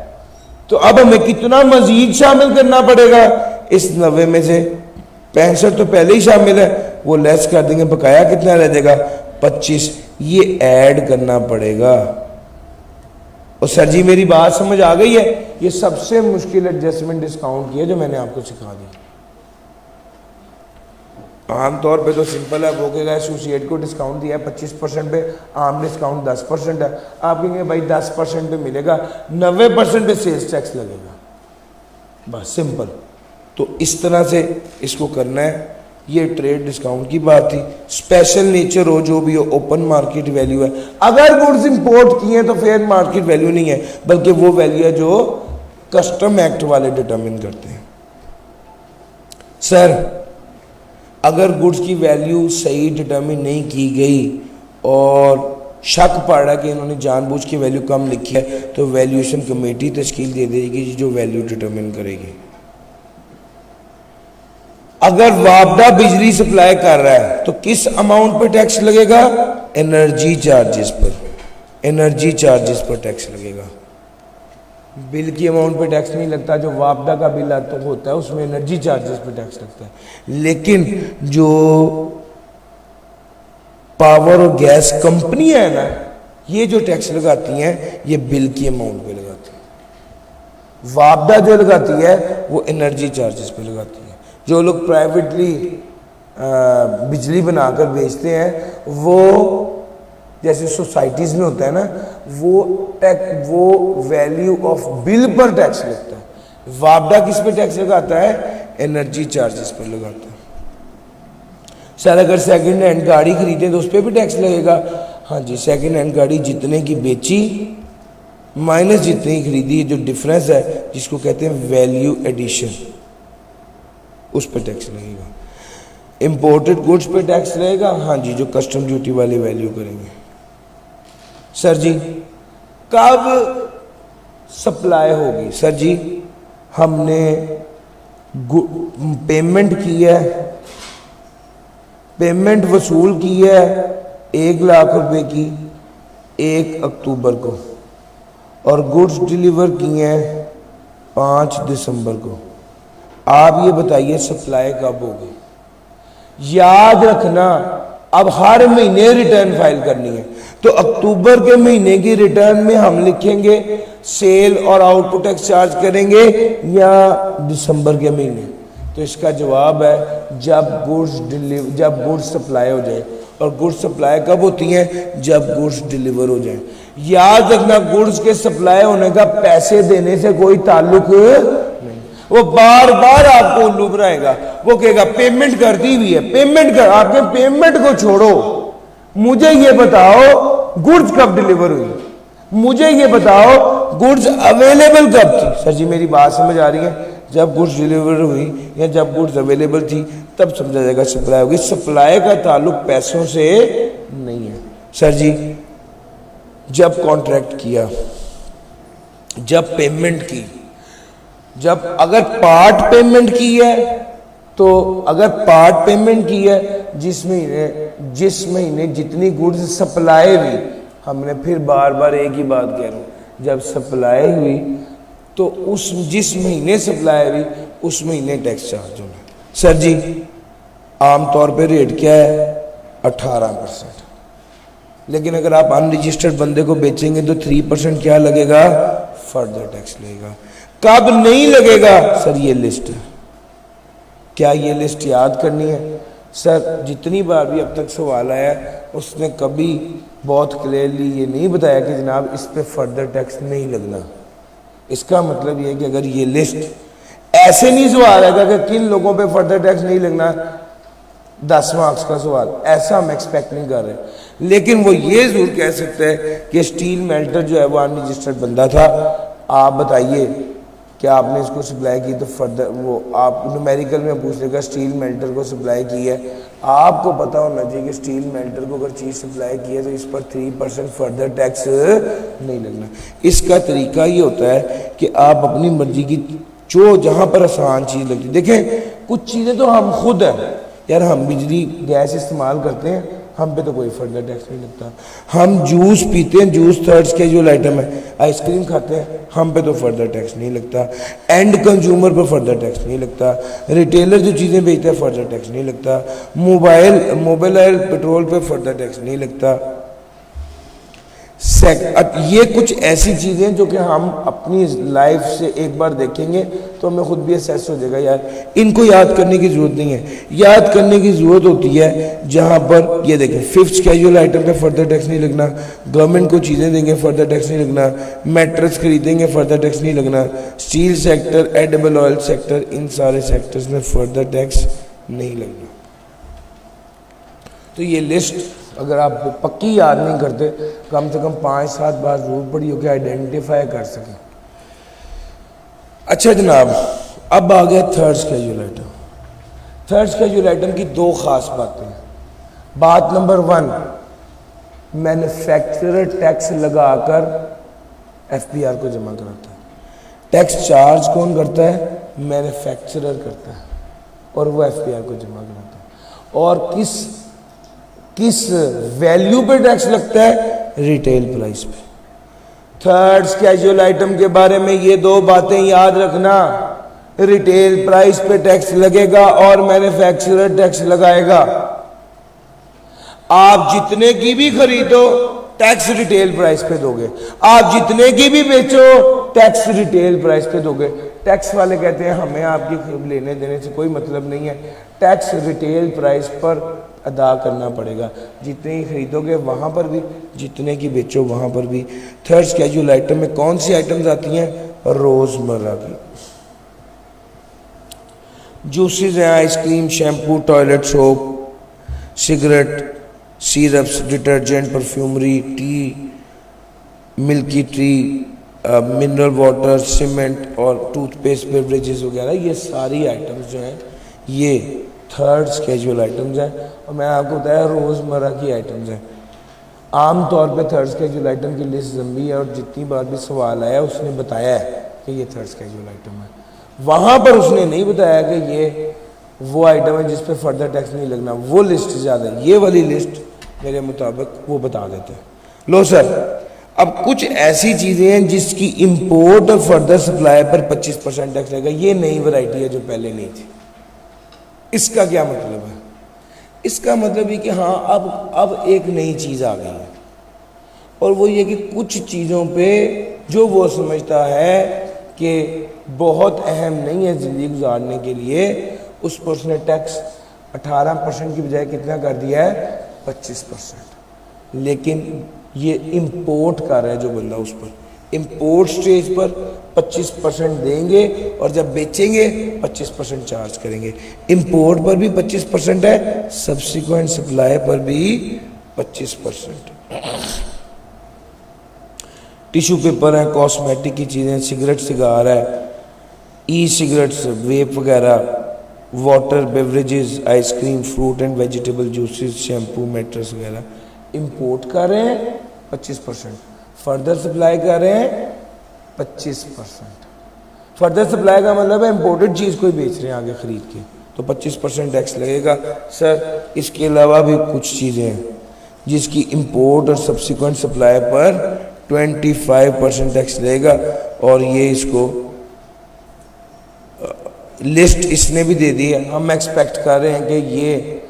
तो अब हमें कितना मजीद शामिल करना पड़ेगा? इस 90 में से 65 तो पहले ही शामिल है, वो लेस कर देंगे, बकाया कितना रह जाएगा? 25। ये ऐड करना पड़ेगा। और सर जी मेरी बात समझ आ गई है? ये सबसे मुश्किल एडजस्टमेंट डिस्काउंट की है जो मैंने आपको सिखा दी। आमतौर पे तो सिंपल है, वो कहेगा एसोसिएट को डिस्काउंट दिया है 25% पे, आम डिस्काउंट 10% है। आप कहेंगे भाई 10% पे मिलेगा, 90% पे सेल्स टैक्स लगेगा, बस सिंपल। तो इस तरह से इसको करना है। ये ट्रेड डिस्काउंट की बात थी। स्पेशल नेचर हो जो भी हो, ओपन मार्केट वैल्यू है। अगर गुड्स इंपोर्ट किए हैं तो फेयर मार्केट वैल्यू नहीं है, बल्कि वो वैल्यू है जो कस्टम एक्ट वाले डिटरमिन करते हैं। सर अगर गुड्स की वैल्यू सही डिटरमिन नहीं की गई और शक पड़ रहा है कि इन्होंने जानबूझ के वैल्यू कम लिखी है, तो वैल्यूएशन कमेटी तश्कील दे देगी जो वैल्यू डिटरमिन करेगी। अगर वापडा बिजली सप्लाई कर रहा है तो किस अमाउंट पर टैक्स लगेगा? एनर्जी चार्जेस पर। एनर्जी चार्जेस पर टैक्स लगेगा। बिल की अमाउंट पे टैक्स नहीं लगता। जो वापडा का बिल तो होता है उसमें एनर्जी चार्जेस पे टैक्स लगता है। लेकिन जो पावर और गैस कंपनी है ना, ये जो टैक्स लगाती हैं ये बिल की अमाउंट पे लगाती है। वापडा जो लगाती है वो एनर्जी चार्जेस पे लगाती है। जो लोग प्राइवेटली बिजली बनाकर बेचते हैं, वो जैसे सोसाइटीज़ में होता है ना, वो वैल्यू ऑफ बिल पर टैक्स लगता है। वापडा किस पे टैक्स लगाता है? एनर्जी चार्जेस पर लगाता है। सर अगर सेकंड हैंड गाड़ी खरीदे तो उस पर भी टैक्स लगेगा? हाँ जी, सेकंड हैंड गाड़ी जितने की बेची माइनस जितनी की खरीदी, जो डिफरेंस है जिसको कहते हैं वैल्यू एडिशन, उस पर टैक्स लगेगा। इंपोर्टेड गुड्स पे टैक्स लगेगा? हाँ जी, जो कस्टम ड्यूटी वाले वैल्यू करेंगे। सर जी कब सप्लाई होगी। सर जी हमने पेमेंट की है, पेमेंट वसूल की है 1 लाख रुपए की 1 अक्टूबर को और गुड्स डिलीवर किए हैं 5 दिसंबर को। आप ये बताइए सप्लाई कब होगी? याद रखना अब हर महीने रिटर्न फाइल करनी है, तो अक्टूबर के महीने की रिटर्न में हम लिखेंगे सेल और आउटपुट टैक्स चार्ज करेंगे या दिसंबर के महीने? तो इसका जवाब है जब गुड्स सप्लाई हो जाए। और गुड्स सप्लाई कब होती हैं? जब गुड्स डिलीवर हो जाए। याद रखना गुड्स के सप्लाई होने का पैसे देने से कोई ताल्लुक नहीं। वो बार बार आपको उल्लू बनाएगा, वो कहेगा पेमेंट कर दी हुई है, पेमेंट कर। आपके पेमेंट को छोड़ो, मुझे ये बताओ गुड्स कब डिलीवर हुई, मुझे ये बताओ गुड्स अवेलेबल कब थी। सर जी मेरी बात समझ आ रही है? जब गुड्स डिलीवर हुई या जब गुड्स अवेलेबल थी तब समझा जाएगा सप्लाई होगी। सप्लाई का ताल्लुक पैसों से नहीं है। सर जी जब कॉन्ट्रैक्ट किया, जब पेमेंट की, जब अगर पार्ट पेमेंट की है तो अगर पार्ट पेमेंट की है जिस महीने जितनी गुड्स सप्लाई हुई, हमने फिर बार बार एक ही बात कह रहा हूँ, जब सप्लाई हुई तो उस जिस महीने सप्लाई हुई उस महीने टैक्स चार्ज होना। सर जी आमतौर पे रेट क्या है? 18%। लेकिन अगर आप अनरजिस्टर्ड बंदे को बेचेंगे तो 3% क्या लगेगा? फर्दर टैक्स लगेगा। कब नहीं लगेगा? सर ये लिस्ट है। क्या ये लिस्ट याद करनी है? सर जितनी बार भी अब तक सवाल आया उसने कभी बहुत क्लियरली ये नहीं बताया कि जनाब इस पे फर्दर टैक्स नहीं लगना। इसका मतलब ये है कि अगर ये लिस्ट ऐसे नहीं सवाल आएगा कि किन लोगों पे फर्दर टैक्स नहीं लगना, 10 मार्क्स का सवाल, ऐसा हम एक्सपेक्ट नहीं कर रहे। लेकिन वो ये जरूर कह सकते हैं कि स्टील मेल्टर जो है वो अनरजिस्टर्ड बंदा था, आप बताइए क्या आपने इसको सप्लाई की, तो फर्दर वो आप न्यूमेरिकल में पूछ लेगा स्टील मेल्टर को सप्लाई की है। आपको पता होना चाहिए कि स्टील मेल्टर को अगर चीज़ सप्लाई की है तो इस पर 3% फर्दर टैक्स नहीं लगना। इसका तरीका ये होता है कि आप अपनी मर्जी की जो जहाँ पर आसान चीज़ लगती है, देखें कुछ चीज़ें तो हम खुद हैं यार, हम बिजली गैस इस्तेमाल करते हैं, हम पे तो कोई फर्दर टैक्स नहीं लगता। हम जूस पीते हैं, जूस थर्ड्स कैजुअल आइटम है, आइसक्रीम खाते हैं, हम पे तो फर्दर टैक्स नहीं लगता। एंड कंज्यूमर पर फर्दर टैक्स नहीं लगता। रिटेलर जो चीज़ें बेचता है फर्दर टैक्स नहीं लगता। मोबाइल ऑयल पेट्रोल पे फर्दर टैक्स नहीं लगता। अब ये कुछ ऐसी चीज़ें जो कि हम अपनी लाइफ से एक बार देखेंगे तो हमें खुद भी एहसास हो जाएगा यार इनको याद करने की ज़रूरत नहीं है। याद करने की ज़रूरत होती है जहाँ पर ये देखें फिफ्थ कैजुअल आइटम पे फर्दर टैक्स नहीं लगना, गवर्नमेंट को चीज़ें देंगे फर्दर टैक्स नहीं लगना, मैट्रेस खरीदेंगे फर्दर टैक्स नहीं लगना, steel sector, edible oil sector, इन सारे सेक्टर्स में फर्दर टैक्स नहीं लगना। तो ये लिस्ट अगर आप पक्की याद नहीं करते कम से कम 5-7 बार जरूर पढ़ी हो कि आइडेंटिफाई कर सकें। अच्छा जनाब अब आ गया third schedule item. Third schedule item की 2 खास बातें हैं। बात नंबर 1, मैन्युफैक्चरर टैक्स लगाकर एफपीआर को जमा कराता है। टैक्स चार्ज कौन करता है? मैन्युफैक्चरर करता है और वो एफपीआर को जमा कराता है। और किस वैल्यू पे टैक्स लगता है? रिटेल प्राइस पे। थर्ड स्केड्यूल आइटम के बारे में ये 2 बातें याद रखना, रिटेल प्राइस पे टैक्स लगेगा और मैन्युफैक्चरर टैक्स लगाएगा। आप जितने की भी खरीदो टैक्स रिटेल प्राइस पे दोगे, आप जितने की भी बेचो टैक्स रिटेल प्राइस पे दोगे। टैक्स वाले कहते हैं हमें आपकी लेने देने से कोई मतलब नहीं है, टैक्स रिटेल प्राइस पर अदा करना पड़ेगा। जितने ही खरीदोगे वहाँ पर भी, जितने की बेचो वहाँ पर भी। थर्ड स्केड्यूल आइटम में कौन सी आइटम्स आती हैं? रोज़मर्रा की जूसेस हैं, ice cream, shampoo, toilet soap, cigarette, syrups, detergent, perfumery, T, milky T, mineral water, cement और टूथपेस्ट, बेवरेजेस वगैरह, ये सारी आइटम्स जो हैं ये थर्ड स्केड्यूल आइटम्स हैं। और मैंने आपको बताया रोज़मर्रा की आइटम्स हैं। आम तौर पे थर्ड स्केड्यूल आइटम की लिस्ट लंबी है और जितनी बार भी सवाल आया उसने बताया है कि ये थर्ड स्केड्यूल आइटम है, वहाँ पर उसने नहीं बताया कि ये वो आइटम है जिस पे फर्दर टैक्स नहीं लगना, वो लिस्ट ज़्यादा है। ये वाली लिस्ट मेरे मुताबिक वो बता देते हैं। लो सर, अब कुछ ऐसी चीज़ें हैं जिसकी इंपोर्ट और फर्दर सप्लाई पर 25% टैक्स लगेगा। ये नई वैरायटी है जो पहले नहीं थी। इसका क्या मतलब है? इसका मतलब ये कि हाँ अब एक नई चीज़ आ गई है और वो ये कि कुछ चीज़ों पे जो वो समझता है कि बहुत अहम नहीं है ज़िंदगी गुजारने के लिए, उस पर उसने टैक्स 18% की बजाय कितना कर दिया है? 25%। लेकिन ये इंपोर्ट कर रहा है जो बंदा, उस पर इंपोर्ट स्टेज पर 25% देंगे और जब बेचेंगे 25% चार्ज करेंगे। इंपोर्ट पर भी 25% है, सब्सिक्वेंट सप्लाई पर भी 25%। टिश्यू पेपर है, कॉस्मेटिक की चीज़ें, सिगरेट सिगार है, ई सिगरेट्स, वेप वगैरह, water, beverages, ice cream, fruit and vegetable juices, shampoo, mattress वगैरह इंपोर्ट कर रहे हैं 25%, फर्दर सप्लाई कर रहे हैं 25%। फर्दर सप्लाई का मतलब है इंपोर्टेड चीज़ कोई बेच रहे हैं आगे खरीद के, तो 25% टैक्स लगेगा। सर इसके अलावा भी कुछ चीज़ें हैं जिसकी इंपोर्ट और सब्सिक्वेंट सप्लाई पर 25% टैक्स लगेगा और ये इसको लिस्ट इसने भी दे दी है। हम एक्सपेक्ट कर रहे हैं कि ये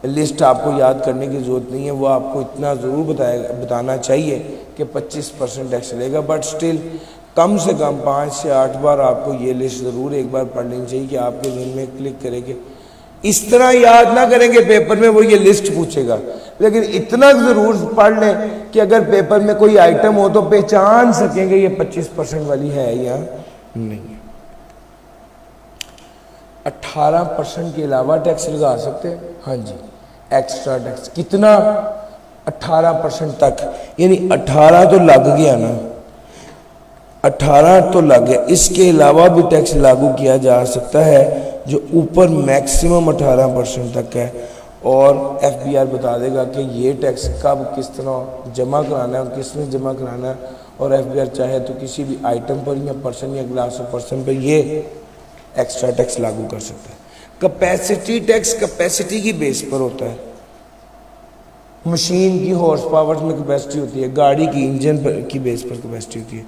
लिस्ट आपको याद करने की ज़रूरत नहीं है, वो आपको इतना ज़रूर बताना चाहिए कि 25% टैक्स लगेगा, बट स्टिल कम से कम 5 से 8 बार आपको ये लिस्ट ज़रूर एक बार पढ़ लेनी चाहिए कि आपके जहन में क्लिक करेंगे। इस तरह याद ना करेंगे पेपर में वो ये लिस्ट पूछेगा, लेकिन इतना ज़रूर पढ़ लें कि अगर पेपर में कोई आइटम हो तो पहचान सकेंगे ये 25% वाली है या नहीं। 18% के अलावा टैक्स लगा सकते हैं, हाँ जी, एक्स्ट्रा टैक्स। कितना? 18% तक, यानी 18 तो लग गया ना, 18 तो लग गया। इसके अलावा भी टैक्स लागू किया जा सकता है जो ऊपर मैक्सिमम 18% तक है, और FBR बता देगा कि ये टैक्स कब किस तरह जमा कराना है और किसने जमा कराना है, और FBR चाहे तो किसी भी आइटम पर या पर्सन या क्लास ऑफ पर्सन पर ये एक्स्ट्रा टैक्स लागू कर सकता है। कैपेसिटी टैक्स कैपेसिटी की बेस पर होता है। मशीन की हॉर्स पावर में कैपेसिटी होती है, गाड़ी की इंजन पर की बेस पर कैपेसिटी होती है।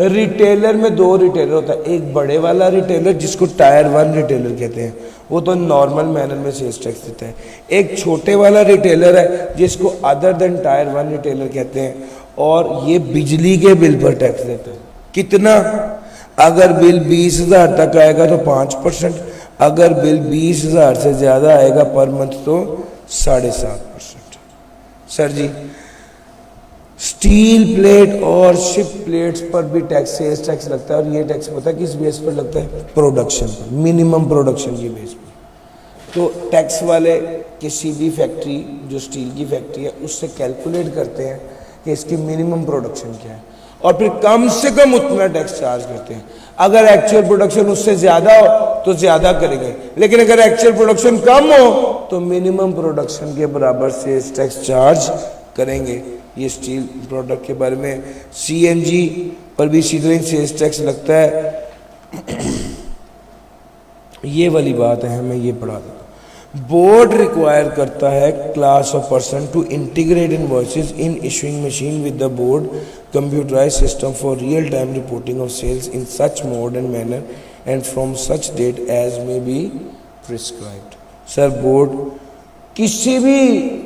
रिटेलर में 2 रिटेलर होता है, एक बड़े वाला रिटेलर जिसको टायर 1 रिटेलर कहते हैं, वो तो नॉर्मल मैनर में सेल्स टैक्स देता है। एक छोटे वाला रिटेलर है जिसको अदर देन टायर 1 रिटेलर कहते हैं, और ये बिजली के बिल पर टैक्स देता है। कितना? अगर बिल 20,000 तक आएगा तो 5%, अगर बिल 20,000 से ज़्यादा आएगा पर मंथ तो 7.5%। सर जी, स्टील प्लेट और शिप प्लेट्स पर भी टैक्स, सेल्स टैक्स लगता है, और ये टैक्स पता है किस बेस पर लगता है? प्रोडक्शन पर, मिनिमम प्रोडक्शन की बेस पर। तो टैक्स वाले किसी भी फैक्ट्री जो स्टील की फैक्ट्री है उससे कैलकुलेट करते हैं कि इसकी मिनिमम प्रोडक्शन क्या है, और फिर कम से कम उतना टैक्स चार्ज करते हैं। अगर एक्चुअल प्रोडक्शन उससे ज़्यादा हो तो ज़्यादा करेंगे, लेकिन अगर एक्चुअल प्रोडक्शन कम हो तो मिनिमम प्रोडक्शन के बराबर से टैक्स चार्ज करेंगे। ये स्टील प्रोडक्ट के बारे में। CNG पर भी इसी तरह सेल्स टैक्स लगता है। ये वाली बात है, हमें ये पढ़ा देता। बोर्ड रिक्वायर करता है class of person to integrate invoices in issuing machine with the board computerized system for real time reporting of sales in such mode and manner and from such date as may be prescribed। Sir board किसी भी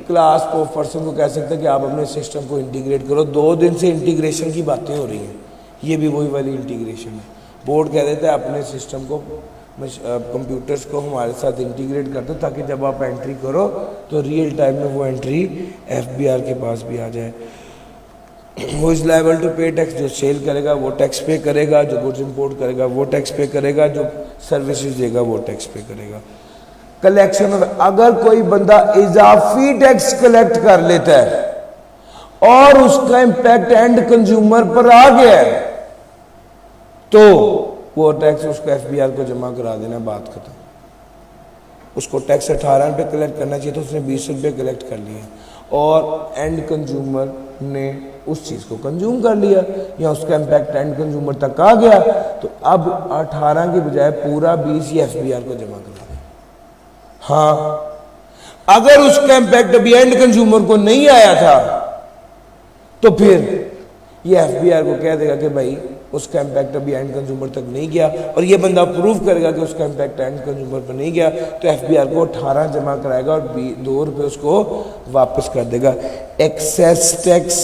class को person को कह सकता है कि आप अपने सिस्टम को इंटीग्रेट करो। 2 दिन से इंटीग्रेशन की बातें हो रही हैं, ये भी वही वाली इंटीग्रेशन है। बोर्ड कह देता है अपने सिस्टम को, कंप्यूटर्स को हमारे साथ इंटीग्रेट कर दो ताकि जब आप एंट्री करो तो रियल टाइम में वो एंट्री FBR के पास भी आ जाए। वो इज लायबल टू पे टैक्स, जो सेल करेगा वो टैक्स पे करेगा, जो गुड्स इंपोर्ट करेगा वो टैक्स पे करेगा, जो सर्विसेज देगा वो टैक्स पे करेगा। कलेक्शन में अगर कोई बंदा इजाफी टैक्स कलेक्ट कर लेता है और उसका इंपैक्ट एंड कंज्यूमर पर आ गया है तो वो टैक्स उसको FBR को जमा करा देना, बात खत्म। उसको टैक्स 18 रुपये कलेक्ट करना चाहिए तो उसने 20 रुपये कलेक्ट कर लिए, और एंड कंज्यूमर ने उस चीज़ को कंज्यूम कर लिया या उसका इम्पैक्ट एंड कंज्यूमर तक आ गया, तो अब 18 की बजाय पूरा 20 ये FBR को जमा करा दें। हाँ, अगर उसका इम्पैक्ट अभी एंड कंज्यूमर को नहीं आया था तो फिर ये FBR को कह देगा कि भाई उसका इम्पैक्ट अभी एंड कंज्यूमर तक नहीं गया, और ये बंदा प्रूव करेगा कि उसका इम्पैक्ट एंड कंज्यूमर पर नहीं गया, तो FBR को 18 जमा कराएगा और 2 रुपये उसको वापस कर देगा। एक्सेस टैक्स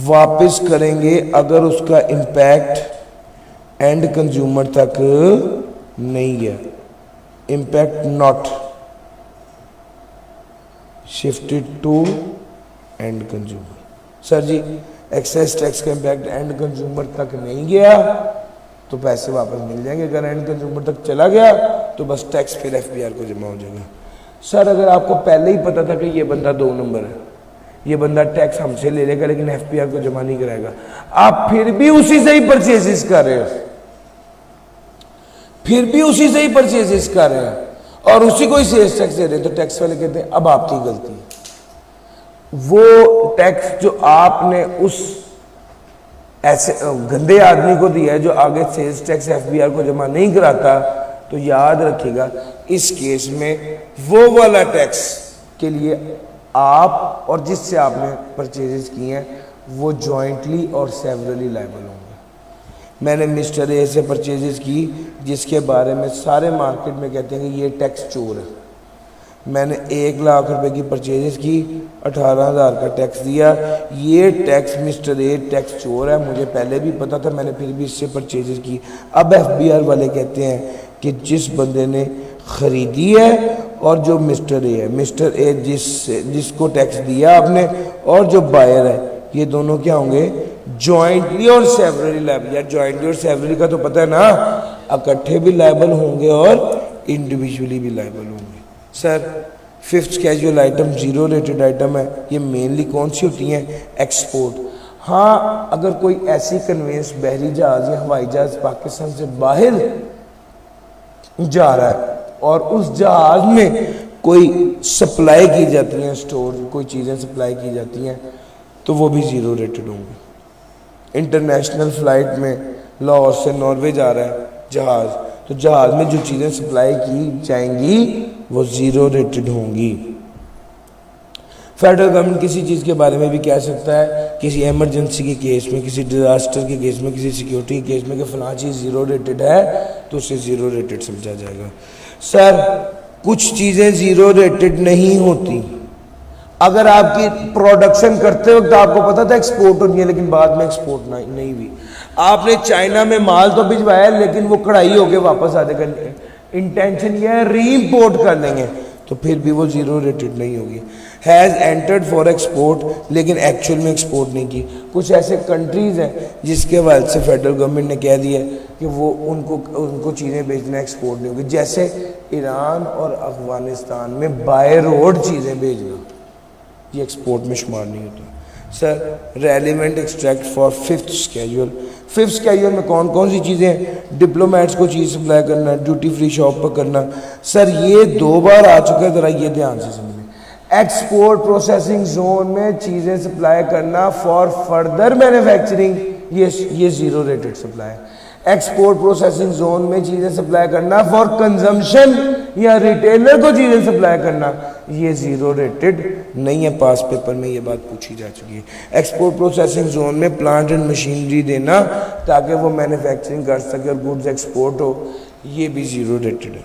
वापस करेंगे अगर उसका इम्पैक्ट एंड कंज्यूमर तक नहीं गया। Impact not shifted to end consumer. Sir ji, excise tax का इम्पैक्ट एंड कंज्यूमर तक नहीं गया तो पैसे वापस मिल जाएंगे, अगर एंड कंज्यूमर तक चला गया तो बस टैक्स फिर FBR को जमा हो जाएगा। सर, अगर आपको पहले ही पता था कि ये बंदा 2 नंबर है, ये बंदा टैक्स हमसे ले लेगा लेकिन FBR को जमा नहीं कराएगा, आप फिर भी उसी से ही परचेजेस कर रहे हो, फिर भी उसी से ही परचेजेस कर रहे हैं और उसी को ही सेल्स टैक्स दे रहे हैं, तो टैक्स वाले कहते हैं अब आपकी गलती है। वो टैक्स जो आपने उस ऐसे गंदे आदमी को दिया है जो आगे सेल्स टैक्स FBR को जमा नहीं कराता, तो याद रखिएगा इस केस में वो वाला टैक्स के लिए आप और जिससे आपने परचेजेस किए हैं वो जॉइंटली और सेवरली लायबल होंगे। मैंने मिस्टर ए से परचेजेस की जिसके बारे में सारे मार्केट में कहते हैं कि ये टैक्स चोर है। मैंने 1 लाख रुपए की परचेजेस की, 18,000 का टैक्स दिया, ये टैक्स मिस्टर ए टैक्स चोर है, मुझे पहले भी पता था, मैंने फिर भी इससे परचेजेस की। अब FBR वाले कहते हैं कि जिस बंदे ने खरीदी है और जो मिस्टर ए है, मिस्टर ए जिसको टैक्स दिया आपने और जो बायर है, ये दोनों क्या होंगे? जॉइंटली और सेवरली लायबल। यार जॉइंटली और सेवरली का तो पता है ना, इकट्ठे भी लायबल होंगे और इंडिविजुअली भी लायबल होंगे। Sir, 5th casual item zero rated item है, ये मेनली कौन सी होती हैं? एक्सपोर्ट। हाँ, अगर कोई ऐसी कन्वेंस बहरी जहाज या हवाई जहाज पाकिस्तान से बाहर जा रहा है और उस जहाज में कोई सप्लाई की जाती है, स्टोर कोई चीज़ें सप्लाई की जाती हैं, तो वो भी ज़ीरो रेटेड होंगे। इंटरनेशनल फ्लाइट में लाहौर से नॉर्वे जा रहा है जहाज़, तो जहाज़ में जो चीज़ें सप्लाई की जाएंगी वो ज़ीरो रेटेड होंगी। फेडरल गवर्नमेंट किसी चीज़ के बारे में भी कह सकता है, किसी इमरजेंसी के केस में, किसी डिजास्टर के केस में, किसी सिक्योरिटी के केस में कि फलां चीज़ ज़ीरो रेटेड है तो उसे ज़ीरो रेटेड समझा जाएगा। सर, कुछ चीज़ें ज़ीरो रेटेड नहीं होती। अगर आपकी प्रोडक्शन करते वक्त आपको पता था एक्सपोर्ट होनी है लेकिन बाद में एक्सपोर्ट नहीं हुई, आपने चाइना में माल तो भिजवाया लेकिन वो कढ़ाई होके वापस आ जाएगा, इंटेंशन ये है री इम्पोर्ट कर लेंगे, तो फिर भी वो ज़ीरो रेटेड नहीं होगी। हैज़ एंटर्ड फॉर एक्सपोर्ट लेकिन एक्चुअल में एक्सपोर्ट नहीं की। कुछ ऐसे कंट्रीज़ हैं जिसके वजह से फेडरल गवर्नमेंट ने कह दिया कि वो उनको चीज़ें बेचना एक्सपोर्ट नहीं होगी, जैसे ईरान और अफगानिस्तान में बाय रोड चीज़ें भेजना, ये एक्सपोर्ट में शुमार नहीं होता। Sir, relevant extract for 5th schedule. 5th schedule में कौन कौन सी चीज़ें हैं? डिप्लोमेट्स को चीज़ सप्लाई करना, ड्यूटी फ्री शॉप पर करना। सर, ये 2 बार आ चुका है, ज़रा ये ध्यान से समझें। एक्सपोर्ट प्रोसेसिंग जोन में चीज़ें सप्लाई करना फॉर फर्दर मैन्युफैक्चरिंग, ये ज़ीरो रेटेड सप्लाई है। एक्सपोर्ट प्रोसेसिंग जोन में चीज़ें सप्लाई करना फॉर कंजम्पशन या रिटेलर को चीज़ें सप्लाई करना, ये ज़ीरो रेटेड नहीं है। पास पेपर में ये बात पूछी जा चुकी है। एक्सपोर्ट प्रोसेसिंग जोन में प्लांट एंड मशीनरी देना ताकि वो मैन्युफैक्चरिंग कर सके और गुड्स एक्सपोर्ट हो, ये भी ज़ीरो रेटेड है।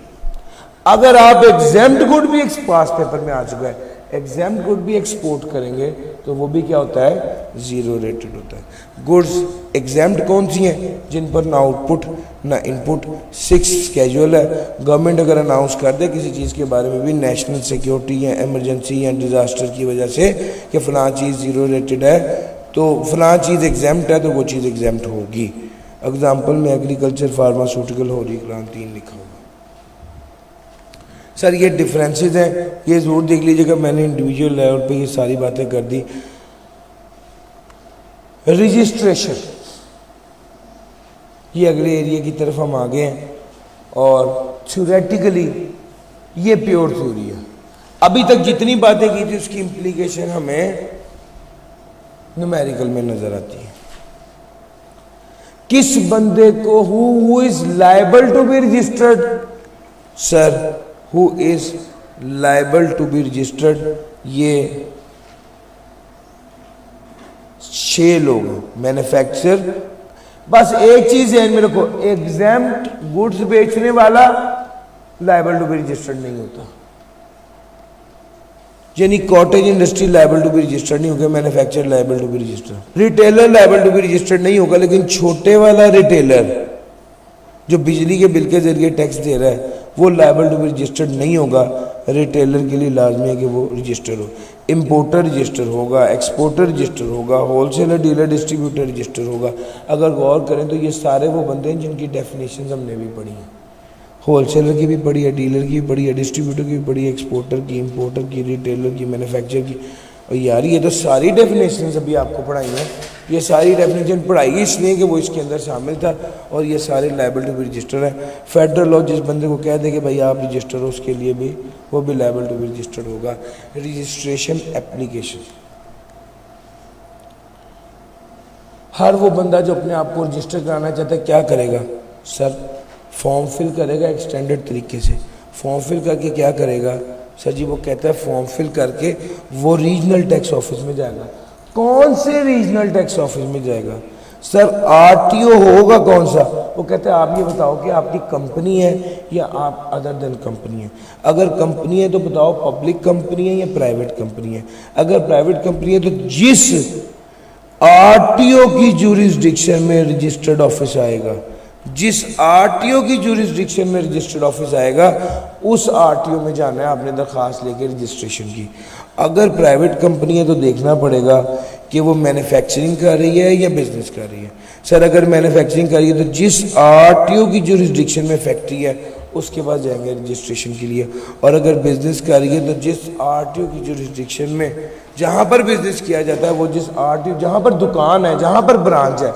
अगर आप एग्जेम्प्ट गुड भी पास पेपर में आ चुका है, एग्जेम्प्ट गुड भी एक्सपोर्ट करेंगे तो वो भी क्या होता है? ज़ीरो रेटेड होता है। गुड्स एग्जेम्प्ट कौन सी हैं? जिन पर ना आउटपुट ना इनपुट। 6th स्केड्यूल है। गवर्नमेंट अगर अनाउंस कर दे किसी चीज़ के बारे में भी, नेशनल सिक्योरिटी या इमरजेंसी या डिजास्टर की वजह से कि फ़लाँ चीज़ ज़ीरो रेटेड है, तो फ़लाँ चीज़ एग्जेम्प्ट है तो वो चीज़ एग्जेम्प्ट होगी। एग्जाम्पल में एग्रीकल्चर, फार्मास्यूटिकल, हौरी क्रांत 3 लिखा होगा। सर, ये डिफरेंसेस हैं, ये ज़रूर देख लीजिएगा, मैंने इंडिविजुअल लेवल पे ये सारी बातें कर दी। रजिस्ट्रेशन, ये अगले एरिया की तरफ हम आ गए हैं और थ्योरेटिकली ये प्योर थ्योरी है। अभी तक जितनी बातें की थी उसकी इम्प्लीकेशन हमें न्यूमेरिकल में नजर आती है। किस बंदे को who is liable to be registered, sir who is liable to be registered, ये 6 लोग मैन्युफैक्चरर। बस एक चीज है मेरे को, एग्जैम्प्ट गुड्स बेचने वाला लायबल टू बी रजिस्टर्ड नहीं होता, यानी cottage industry liable to be registered नहीं होगा, manufacturer liable to be registered, retailer liable to be registered नहीं होगा, लेकिन छोटे वाला रिटेलर जो बिजली के बिल के जरिए टैक्स दे रहा है वो लायबल टू बी रजिस्टर्ड नहीं होगा। रिटेलर के लिए लाजमी है कि वो रजिस्टर हो, इंपोर्टर रजिस्टर होगा, एक्सपोर्टर रजिस्टर होगा, होलसेलर डीलर डिस्ट्रीब्यूटर रजिस्टर होगा। अगर गौर करें तो ये सारे वो बंदे हैं जिनकी डेफिनेशन हमने भी पढ़ी हैं, होलसेलर की भी पढ़ी है, डीलर की भी पढ़ी है, डिस्ट्रीब्यूटर की भी पढ़ी है, एक्सपोर्टर की, इंपोर्टर की, रिटेलर की, मैन्युफैक्चरर की। और यार ये तो सारी डेफिनेशन अभी आपको पढ़ाई हैं, ये सारी डेफिनेशन पढ़ाई इसलिए कि वो इसके अंदर शामिल था और ये सारे लायबल टू बी रजिस्टर है। फेडरल लॉ जिस बंदे को कह दे कि भाई आप रजिस्टर हो, उसके लिए भी वो भी लायबल टू बी रजिस्टर्ड होगा। रजिस्ट्रेशन एप्लीकेशन, हर वो बंदा जो अपने आप को रजिस्टर कराना चाहता है क्या करेगा सर, फॉर्म फिल करेगा एक्सटेंडेड तरीके से। फॉर्म फिल करके क्या करेगा सर जी, वो कहता है फॉर्म फिल करके वो रीजनल टैक्स ऑफिस में जाएगा। कौन से रीजनल टैक्स ऑफिस में जाएगा सर, आरटीओ होगा कौन सा, वो कहता है आप ये बताओ कि आपकी कंपनी है या आप अदर देन कंपनी है। अगर कंपनी है तो बताओ पब्लिक कंपनी है या प्राइवेट कंपनी है। अगर प्राइवेट कंपनी है तो जिस आरटीओ की ज्यूरिसडिक्शन में रजिस्टर्ड ऑफिस आएगा, जिस आरटीओ की ज्यूरिसडिक्शन में रजिस्टर्ड ऑफिस आएगा उस आरटीओ में जाना है आपने दरखास्त लेके रजिस्ट्रेशन की। अगर प्राइवेट कंपनी है तो देखना पड़ेगा कि वो मैन्युफैक्चरिंग कर रही है या बिजनेस कर रही है। सर अगर मैन्युफैक्चरिंग कर रही है तो जिस आरटीओ की ज्यूरिसडिक्शन में फैक्ट्री है उसके पास जाएंगे रजिस्ट्रेशन के लिए। और अगर बिजनेस कर रही है तो जिस आरटीओ की ज्यूरिसडिक्शन में जहाँ पर बिजनेस किया जाता है, वो जिस आरटीओ जहाँ पर दुकान है, जहाँ पर ब्रांच है,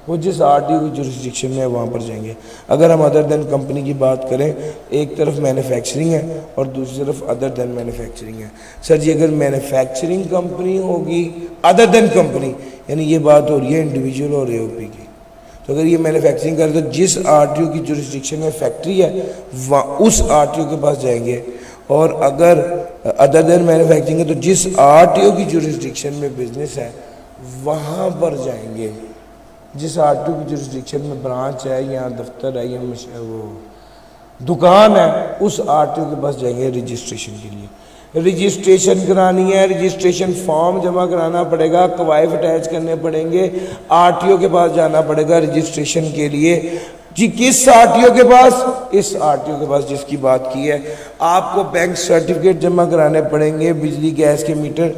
वो जिस आरटीओ की जुरिस्डिक्शन में है वहाँ पर जाएंगे। अगर हम अदर देन कंपनी की बात करें, एक तरफ मैन्युफैक्चरिंग है और दूसरी तरफ अदर देन मैन्युफैक्चरिंग है। सर जी अगर मैन्युफैक्चरिंग कंपनी होगी अदर देन कंपनी, यानी ये बात हो रही है इंडिविजुअल और एओपी की, तो अगर ये मैन्युफैक्चरिंग करे तो जिस आरटीओ की जुरिस्डिक्शन में फैक्ट्री है उस आरटीओ के पास जाएंगे। और अगर अदर देन मैन्युफैक्चरिंग है तो जिस आरटीओ की जुरिस्डिक्शन में बिजनेस है वहाँ पर जाएंगे। जिस आरटीओ की जुरिस्डिक्शन में ब्रांच है या दफ्तर है या वो दुकान है, उस आरटीओ के पास जाएंगे रजिस्ट्रेशन के लिए। रजिस्ट्रेशन करानी है, रजिस्ट्रेशन फॉर्म जमा कराना पड़ेगा, कवायद अटैच करने पड़ेंगे, आरटीओ के पास जाना पड़ेगा रजिस्ट्रेशन के लिए। जी किस आरटीओ के पास, इस आरटीओ के पास जिसकी बात की है। आपको बैंक सर्टिफिकेट जमा कराने पड़ेंगे, बिजली गैस के मीटर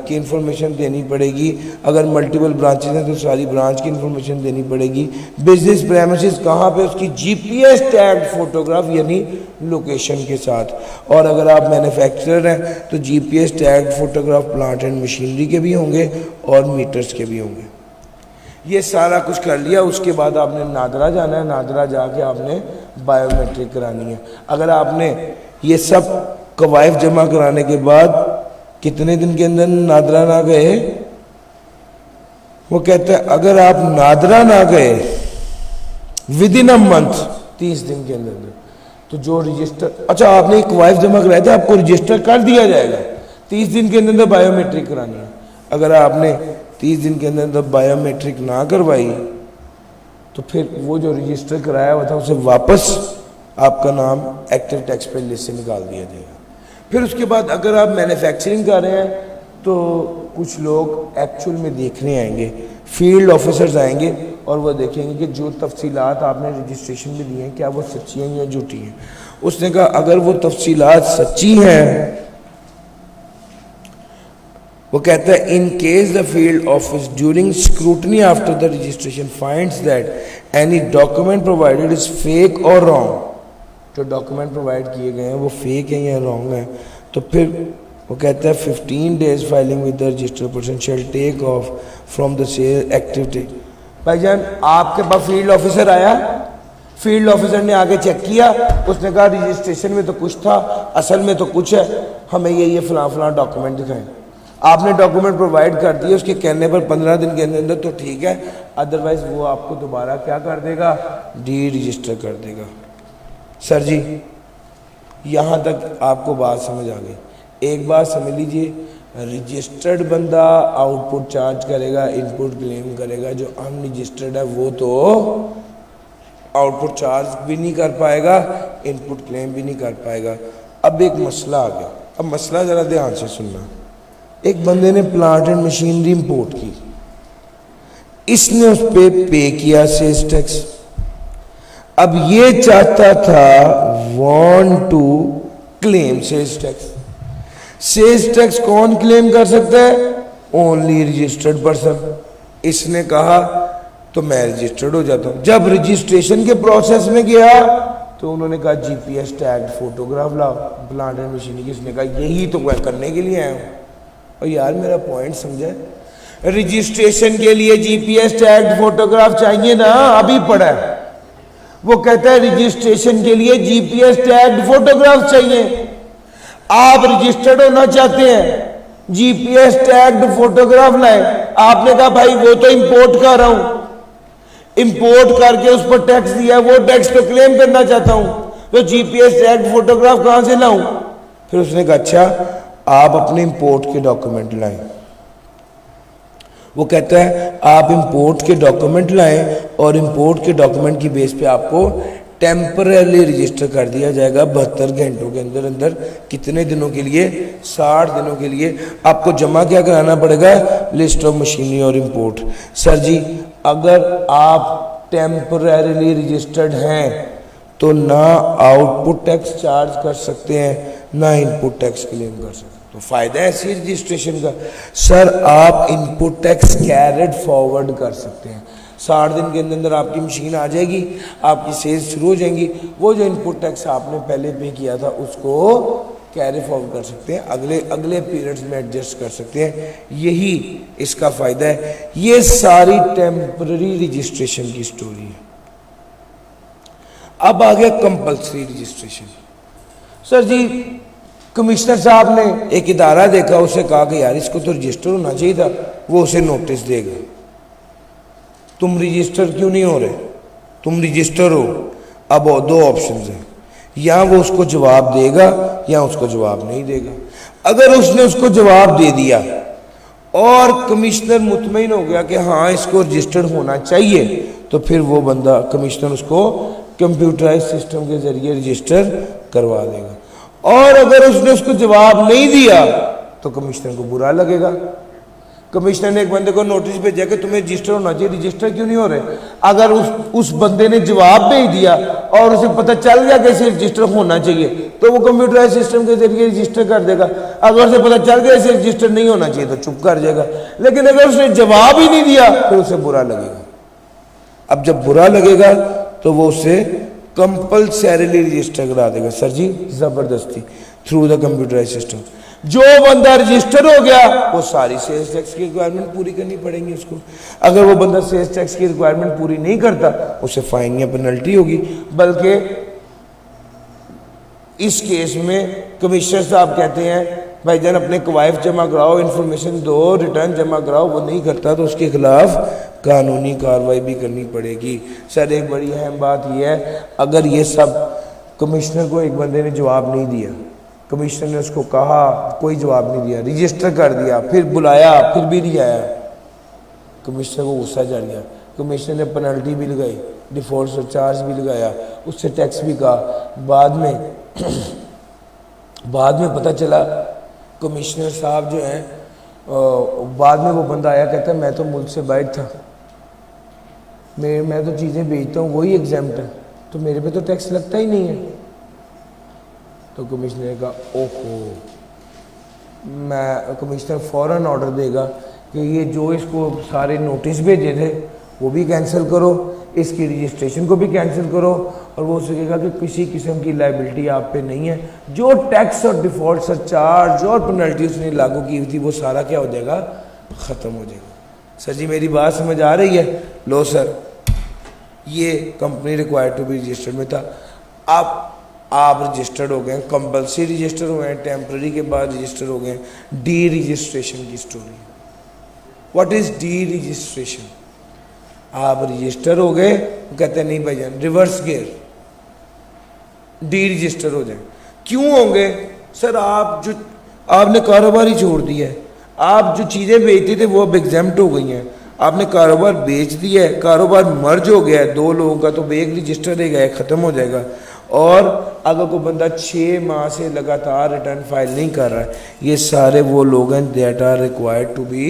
की इंफॉर्मेशन देनी पड़ेगी। अगर मल्टीपल ब्रांचेस हैं तो सारी ब्रांच की इंफॉर्मेशन देनी पड़ेगी। बिजनेस प्रेमिसेस कहाँ पे, उसकी जीपीएस टैग्ड फोटोग्राफ यानी लोकेशन के साथ। और अगर आप मैन्युफैक्चरर हैं तो GPS tagged photograph plant and machinery के भी होंगे और मीटर्स के भी होंगे। ये सारा कुछ कर लिया, उसके बाद आपने नादरा जाना है, नादरा जाके आपने बायोमेट्रिक करानी है। अगर आपने ये सब कवायद जमा कराने के बाद कितने दिन के अंदर नादरा ना गए, वो कहता है अगर आप नादरा ना गए विद इन अ मंथ 30 दिन के अंदर, तो जो रजिस्टर, अच्छा आपने कवायद जमा कराया था आपको रजिस्टर कर दिया जाएगा। 30 दिन के अंदर बायोमेट्रिक करानी है। अगर आपने 30 दिन के अंदर बायोमेट्रिक ना करवाई तो फिर वो जो रजिस्टर कराया हुआ था उसे वापस आपका नाम एक्टिव टैक्स पे लिस्ट से निकाल दिया जाएगा। फिर उसके बाद अगर आप मैन्युफैक्चरिंग कर रहे हैं तो कुछ लोग एक्चुअल में देखने आएंगे, फील्ड ऑफिसर्स आएंगे और वो देखेंगे कि जो तफसीलात आपने रजिस्ट्रेशन में दी हैं क्या वो सच्ची हैं या झूठी हैं। उसने कहा अगर वो तफसीलात सच्ची हैं, वो कहता है in case the field office during scrutiny after the registration finds that any document provided is fake और रॉन्ग, जो डॉक्यूमेंट प्रोवाइड किए गए हैं वो फेक हैं या रॉन्ग हैं, तो फिर वो कहता है 15 days filing with the registered person shall take off from the sale activity. भाईजान आपके पास फील्ड ऑफिसर आया, फील्ड ऑफिसर ने आगे चेक किया, उसने कहा रजिस्ट्रेशन में तो कुछ था, असल में तो कुछ है, हमें ये फलां फलां डॉक्यूमेंट दिखाएं। आपने डॉक्यूमेंट प्रोवाइड कर दिए, उसके कहने पर 15 दिन के अंदर तो ठीक है, अदरवाइज वो आपको दोबारा क्या कर देगा, डी रजिस्टर कर देगा। सर जी यहाँ तक आपको बात समझ आ गई। एक बात समझ लीजिए, रजिस्टर्ड बंदा आउटपुट चार्ज करेगा, इनपुट क्लेम करेगा। जो अनरजिस्टर्ड है वो तो आउटपुट चार्ज भी नहीं कर पाएगा, इनपुट क्लेम भी नहीं कर पाएगा। अब एक मसला आ गया। अब मसला ज़रा ध्यान से सुनना। एक बंदे ने प्लांट एंड मशीनरी इंपोर्ट की, इसने उस पे किया सेल्स टैक्स। अब ये चाहता था want to claim sales tax. Sales tax कौन क्लेम कर सकता है, ओनली रजिस्टर्ड पर्सन। इसने कहा तो मैं रजिस्टर्ड हो जाता हूं। जब रजिस्ट्रेशन के प्रोसेस में गया तो उन्होंने कहा जीपीएस टैग्ड फोटोग्राफ लाओ। प्लांट एंड मशीनरी, किसने कहा यही तो मैं करने के लिए आया हूं। और यार मेरा पॉइंट समझे, रजिस्ट्रेशन के लिए जीपीएस टैग्ड फोटोग्राफ चाहिए ना, अभी पड़ा है। वो कहता है रजिस्ट्रेशन के लिए जीपीएस टैग्ड फोटोग्राफ चाहिए। आप रजिस्टर्ड होना चाहते हैं, जीपीएस टैग्ड फोटोग्राफ लाए। आपने कहा भाई वो तो इंपोर्ट कर रहा हूं, इंपोर्ट करके उस पर टैक्स दिया, वो टैक्स तो क्लेम करना चाहता हूं, तो जीपीएस टैग्ड फोटोग्राफ कहां से लाऊं। फिर उसने कहा अच्छा आप अपने इंपोर्ट के डॉक्यूमेंट लाएं। वो कहता है आप इंपोर्ट के डॉक्यूमेंट लाएं और इंपोर्ट के डॉक्यूमेंट की बेस पे आपको टेम्पररी रजिस्टर कर दिया जाएगा 72 घंटों के अंदर अंदर। कितने दिनों के लिए, 60 दिनों के लिए। आपको जमा क्या कराना पड़ेगा, लिस्ट ऑफ मशीनरी और इंपोर्ट। सर जी अगर आप टेम्पररी रजिस्टर्ड हैं तो ना आउटपुट टैक्स चार्ज कर सकते हैं, ना इनपुट टैक्स क्लेम कर सकते हैं। तो फायदा है ऐसी रजिस्ट्रेशन का। सर आप इनपुट टैक्स कैरेड फॉरवर्ड कर सकते हैं। 60 दिन के अंदर आपकी मशीन आ जाएगी, आपकी सेल्स शुरू हो जाएंगी। वो जो इनपुट टैक्स आपने पहले पे किया था उसको कैरी फॉरवर्ड कर सकते हैं, अगले पीरियड्स में एडजस्ट कर सकते हैं। यही इसका फायदा है। ये सारी टेम्पररी रजिस्ट्रेशन की स्टोरी है। अब आ गया कंपल्सरी रजिस्ट्रेशन। सर जी कमिश्नर साहब ने एक इदारा देखा, उसे कहा कि यार इसको तो रजिस्टर होना चाहिए था। वो उसे नोटिस देगा, तुम रजिस्टर क्यों नहीं हो रहे, तुम रजिस्टर हो। अब दो ऑप्शन हैं, या वो उसको जवाब देगा या उसको जवाब नहीं देगा। अगर उसने उसको जवाब दे दिया और कमिश्नर मुतमईन हो गया कि हाँ इसको रजिस्टर्ड होना चाहिए, तो फिर वो बंदा कमिश्नर उसको कंप्यूटराइज सिस्टम के जरिए रजिस्टर करवा देगा। और अगर उसने उसको जवाब नहीं दिया तो कमिश्नर को बुरा लगेगा। कमिश्नर ने एक बंदे को नोटिस भेजा कि तुम्हें रजिस्टर होना चाहिए, रजिस्टर क्यों नहीं हो रहे। अगर उस बंदे ने जवाब भेज दिया और उसे पता चल गया कि इसे रजिस्टर होना चाहिए तो वो कंप्यूटराइज सिस्टम के जरिए रजिस्टर कर देगा। अगर उसे पता चल गया इसे रजिस्टर नहीं होना चाहिए तो चुप कर जाएगा। लेकिन अगर उसने जवाब ही नहीं दिया तो उसे बुरा लगेगा। अब जब बुरा लगेगा तो वो उसे कंपल्सरीली रजिस्टर करा देगा। सर जी जबरदस्ती थ्रू द कंप्यूटराइज सिस्टम। जो बंदा रजिस्टर हो गया वो सारी सेल्स टैक्स की रिक्वायरमेंट पूरी करनी पड़ेगी उसको। अगर वो बंदा सेल्स टैक्स की रिक्वायरमेंट पूरी नहीं करता उसे फाइन या पेनल्टी होगी। बल्कि इस केस में कमिश्नर साहब कहते हैं भाईजान अपने कवायद जमा कराओ, इंफॉर्मेशन दो, रिटर्न जमा कराओ। वो नहीं करता तो उसके खिलाफ कानूनी कार्रवाई भी करनी पड़ेगी। सर एक बड़ी अहम बात यह है, अगर ये सब कमिश्नर को एक बंदे ने जवाब नहीं दिया, कमिश्नर ने उसको कहा कोई जवाब नहीं दिया, रजिस्टर कर दिया, फिर बुलाया फिर भी नहीं आया, कमिश्नर को गुस्सा चढ़ गया। कमिश्नर ने पेनल्टी भी लगाई, डिफॉल्ट चार्ज भी लगाया, उससे टैक्स भी कहा। बाद में पता चला कमिश्नर साहब जो हैं बाद में वो बंदा आया, कहता है मैं तो मुल्क से बाहर था, मैं तो चीज़ें बेचता हूँ वही एग्जाम्प्ट है, तो मेरे पे तो टैक्स लगता ही नहीं है। तो कमिश्नर ने कहा ओहो, मैं कमिश्नर फ़ौरन ऑर्डर देगा कि ये जो इसको सारे नोटिस भेजे थे वो भी कैंसिल करो, इसकी रजिस्ट्रेशन को भी कैंसिल करो, और वो उसे कहेगा कि किसी किस्म की लाइबिलिटी आप पे नहीं है। जो टैक्स और डिफ़ॉल्ट सरचार्ज और पेनल्टी उसने लागू की थी वो सारा क्या हो जाएगा, ख़त्म हो जाएगा। सर जी मेरी बात समझ आ रही है। लो सर, ये company required to be registered में था। आप रजिस्टर्ड हो गए, कंपल्सरी रजिस्टर हो गए, टेम्पररी के बाद रजिस्टर हो गए। डी रजिस्ट्रेशन की story, what is D registration? आप रजिस्टर हो गए, वो कहते हैं नहीं भाईजान रिवर्स गियर, डी रजिस्टर हो जाए। क्यों होंगे सर? आपने कारोबार ही छोड़ दिया है, आप जो चीज़ें बेचते थे वो अब एग्जाम्प्ट हो गई हैं, आपने कारोबार बेच दिया है, कारोबार मर्ज हो गया है दो लोगों का, तो एक रजिस्टर रहेगा, एक ख़त्म हो जाएगा। और अगर कोई बंदा 6 माह से लगातार रिटर्न फाइल नहीं कर रहा है, ये सारे वो लोग हैं that are required to be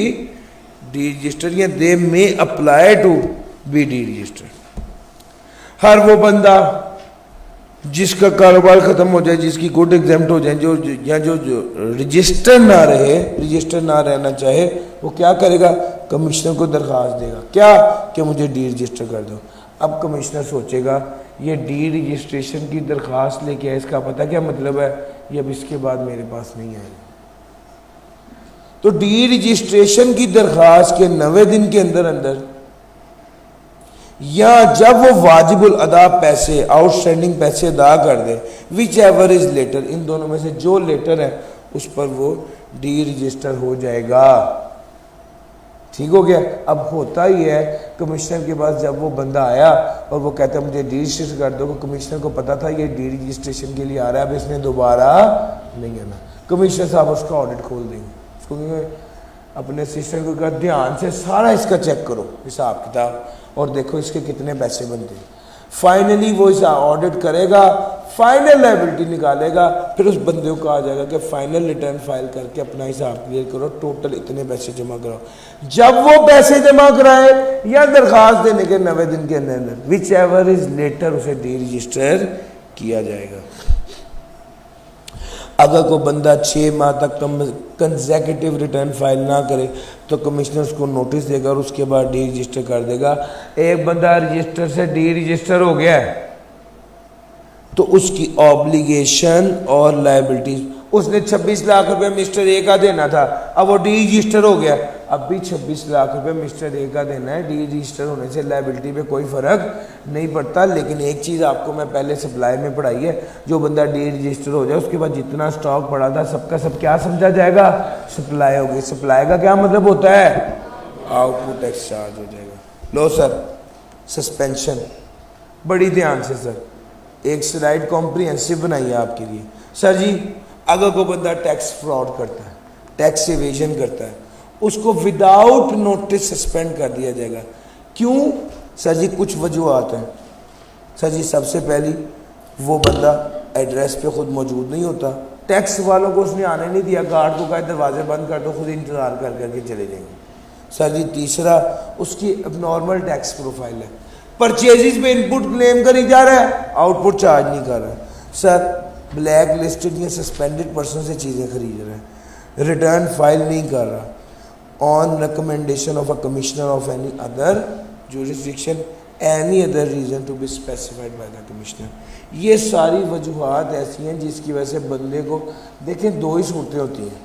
deregister, या they may apply to be deregister. हर वो बंदा जिसका कारोबार ख़त्म हो जाए, जिसकी गुड एग्जाम्प्ट हो जाए, जो रजिस्टर ना रहे, रजिस्टर ना रहना चाहे, वो क्या करेगा? कमिश्नर को दरख्वास्त देगा, क्या कि मुझे डी रजिस्टर कर दो। अब कमिश्नर सोचेगा ये डी रजिस्ट्रेशन की दरख्वास्त लेके आए, इसका पता क्या मतलब है, ये अब इसके बाद मेरे पास नहीं आएगा। तो डी रजिस्ट्रेशन की दरख्वास्त के 90 दिन के अंदर अंदर, या जब वो वाजिबुल अदा पैसे, आउटस्टैंडिंग पैसे अदा कर दे, विच एवर इज लेटर, इन दोनों में से जो लेटर है उस पर वो डी रजिस्टर हो जाएगा। ठीक हो गया। अब होता ही है कमिश्नर के पास जब वो बंदा आया और वो कहता है मुझे डी रजिस्टर कर दो, कमिश्नर को पता था ये डी रजिस्ट्रेशन के लिए आ रहा है, अब इसने दोबारा नहीं आना। कमिश्नर साहब उसका ऑडिट खोल देंगे, उसको अपने असिस्टेंट को कहा ध्यान से सारा इसका चेक करो हिसाब किताब और देखो इसके कितने पैसे बनते हैं। फाइनली वो इसे ऑडिट करेगा, फाइनल लायबिलिटी निकालेगा, फिर उस बंदे को कहा जाएगा कि फाइनल रिटर्न फाइल करके अपना हिसाब क्लियर करो, टोटल इतने पैसे जमा कराओ। जब वो पैसे जमा कराए या दरखास्त देने के 90 दिन के अंदर विच एवर इज लेटर उसे डी रजिस्टर किया जाएगा। अगर कोई बंदा 6 माह तक कंसेक्यूटिव रिटर्न फाइल ना करे तो कमिश्नर उसको नोटिस देगा और उसके बाद डी रजिस्टर कर देगा। एक बंदा रजिस्टर से डी रजिस्टर हो गया है तो उसकी ऑब्लिगेशन और लायबिलिटीज, उसने 26 लाख रुपए मिस्टर ए का देना था, अब वो डी रजिस्टर हो गया, अब भी 26 लाख रुपए मिस्टर ए का देना है। डी रजिस्टर होने से लायबिलिटी पे कोई फर्क नहीं पड़ता। लेकिन एक चीज़ आपको मैं पहले सप्लाई में पढ़ाई है, जो बंदा डी रजिस्टर हो जाए उसके बाद जितना स्टॉक पड़ा था सबका सब क्या समझा जाएगा, सप्लाई होगी। सप्लाई का क्या मतलब होता है, आउटपुट टैक्स चार्ज हो जाएगा। लो सर सस्पेंशन, बड़ी ध्यान से सर एक स्लाइड कॉम्प्रिहेंसिव बनाई है आपके लिए। सर जी अगर कोई बंदा टैक्स फ्रॉड करता है, टैक्स एवेजन करता है, उसको विदाउट नोटिस सस्पेंड कर दिया जाएगा। क्यों सर जी? कुछ वजूहत हैं सर जी। सबसे पहली, वो बंदा एड्रेस पे खुद मौजूद नहीं होता, टैक्स वालों को उसने आने नहीं दिया, गार्ड को कहा दरवाजे बंद कर दो, खुद इंतज़ार कर करके चले जाएंगे। सर जी तीसरा, उसकी नॉर्मल टैक्स प्रोफाइल है, परचेजेस पे इनपुट क्लेम करी जा रहा है, आउटपुट चार्ज नहीं कर रहा है। सर ब्लैक लिस्टेड या सस्पेंडेड पर्सन से चीज़ें खरीद रहा है, रिटर्न फाइल नहीं कर रहा, on recommendation of a commissioner of any other jurisdiction, any other reason to be specified by the commissioner. ये सारी वजूहत ऐसी हैं जिसकी वजह से बंदे को, देखें दो ही सूरतें होती हैं,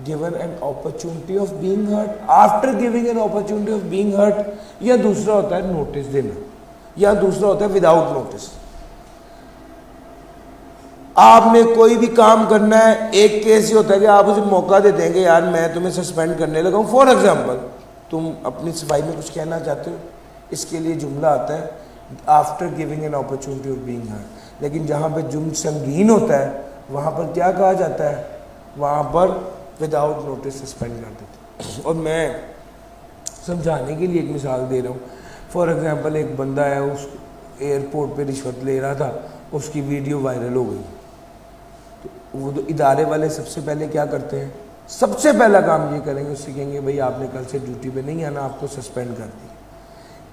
given an opportunity of being heard, after giving an opportunity of being heard, या दूसरा होता है नोटिस देना, या दूसरा होता है विदाउट नोटिस। आपने कोई भी काम करना है, एक केस ही होता है कि आप उसे मौका दे देंगे, यार मैं तुम्हें सस्पेंड करने लगा हूँ। फॉर एग्जाम्पल तुम अपनी सफाई में कुछ कहना चाहते हो, इसके लिए जुमला आता है after giving an opportunity of being heard. लेकिन जहाँ पे जुर्म संगीन होता है वहाँ पर क्या कहा जाता है, वहाँ पर विदाउट नोटिस सस्पेंड कर देते। और मैं समझाने के लिए एक मिसाल दे रहा हूँ। फॉर एग्जांपल एक बंदा है, उस एयरपोर्ट पे रिश्वत ले रहा था, उसकी वीडियो वायरल हो गई। तो वो तो इदारे वाले सबसे पहले क्या करते हैं, सबसे पहला काम ये करेंगे, उससे कहेंगे भाई आपने कल से ड्यूटी पे नहीं आना, आपको सस्पेंड कर दिया।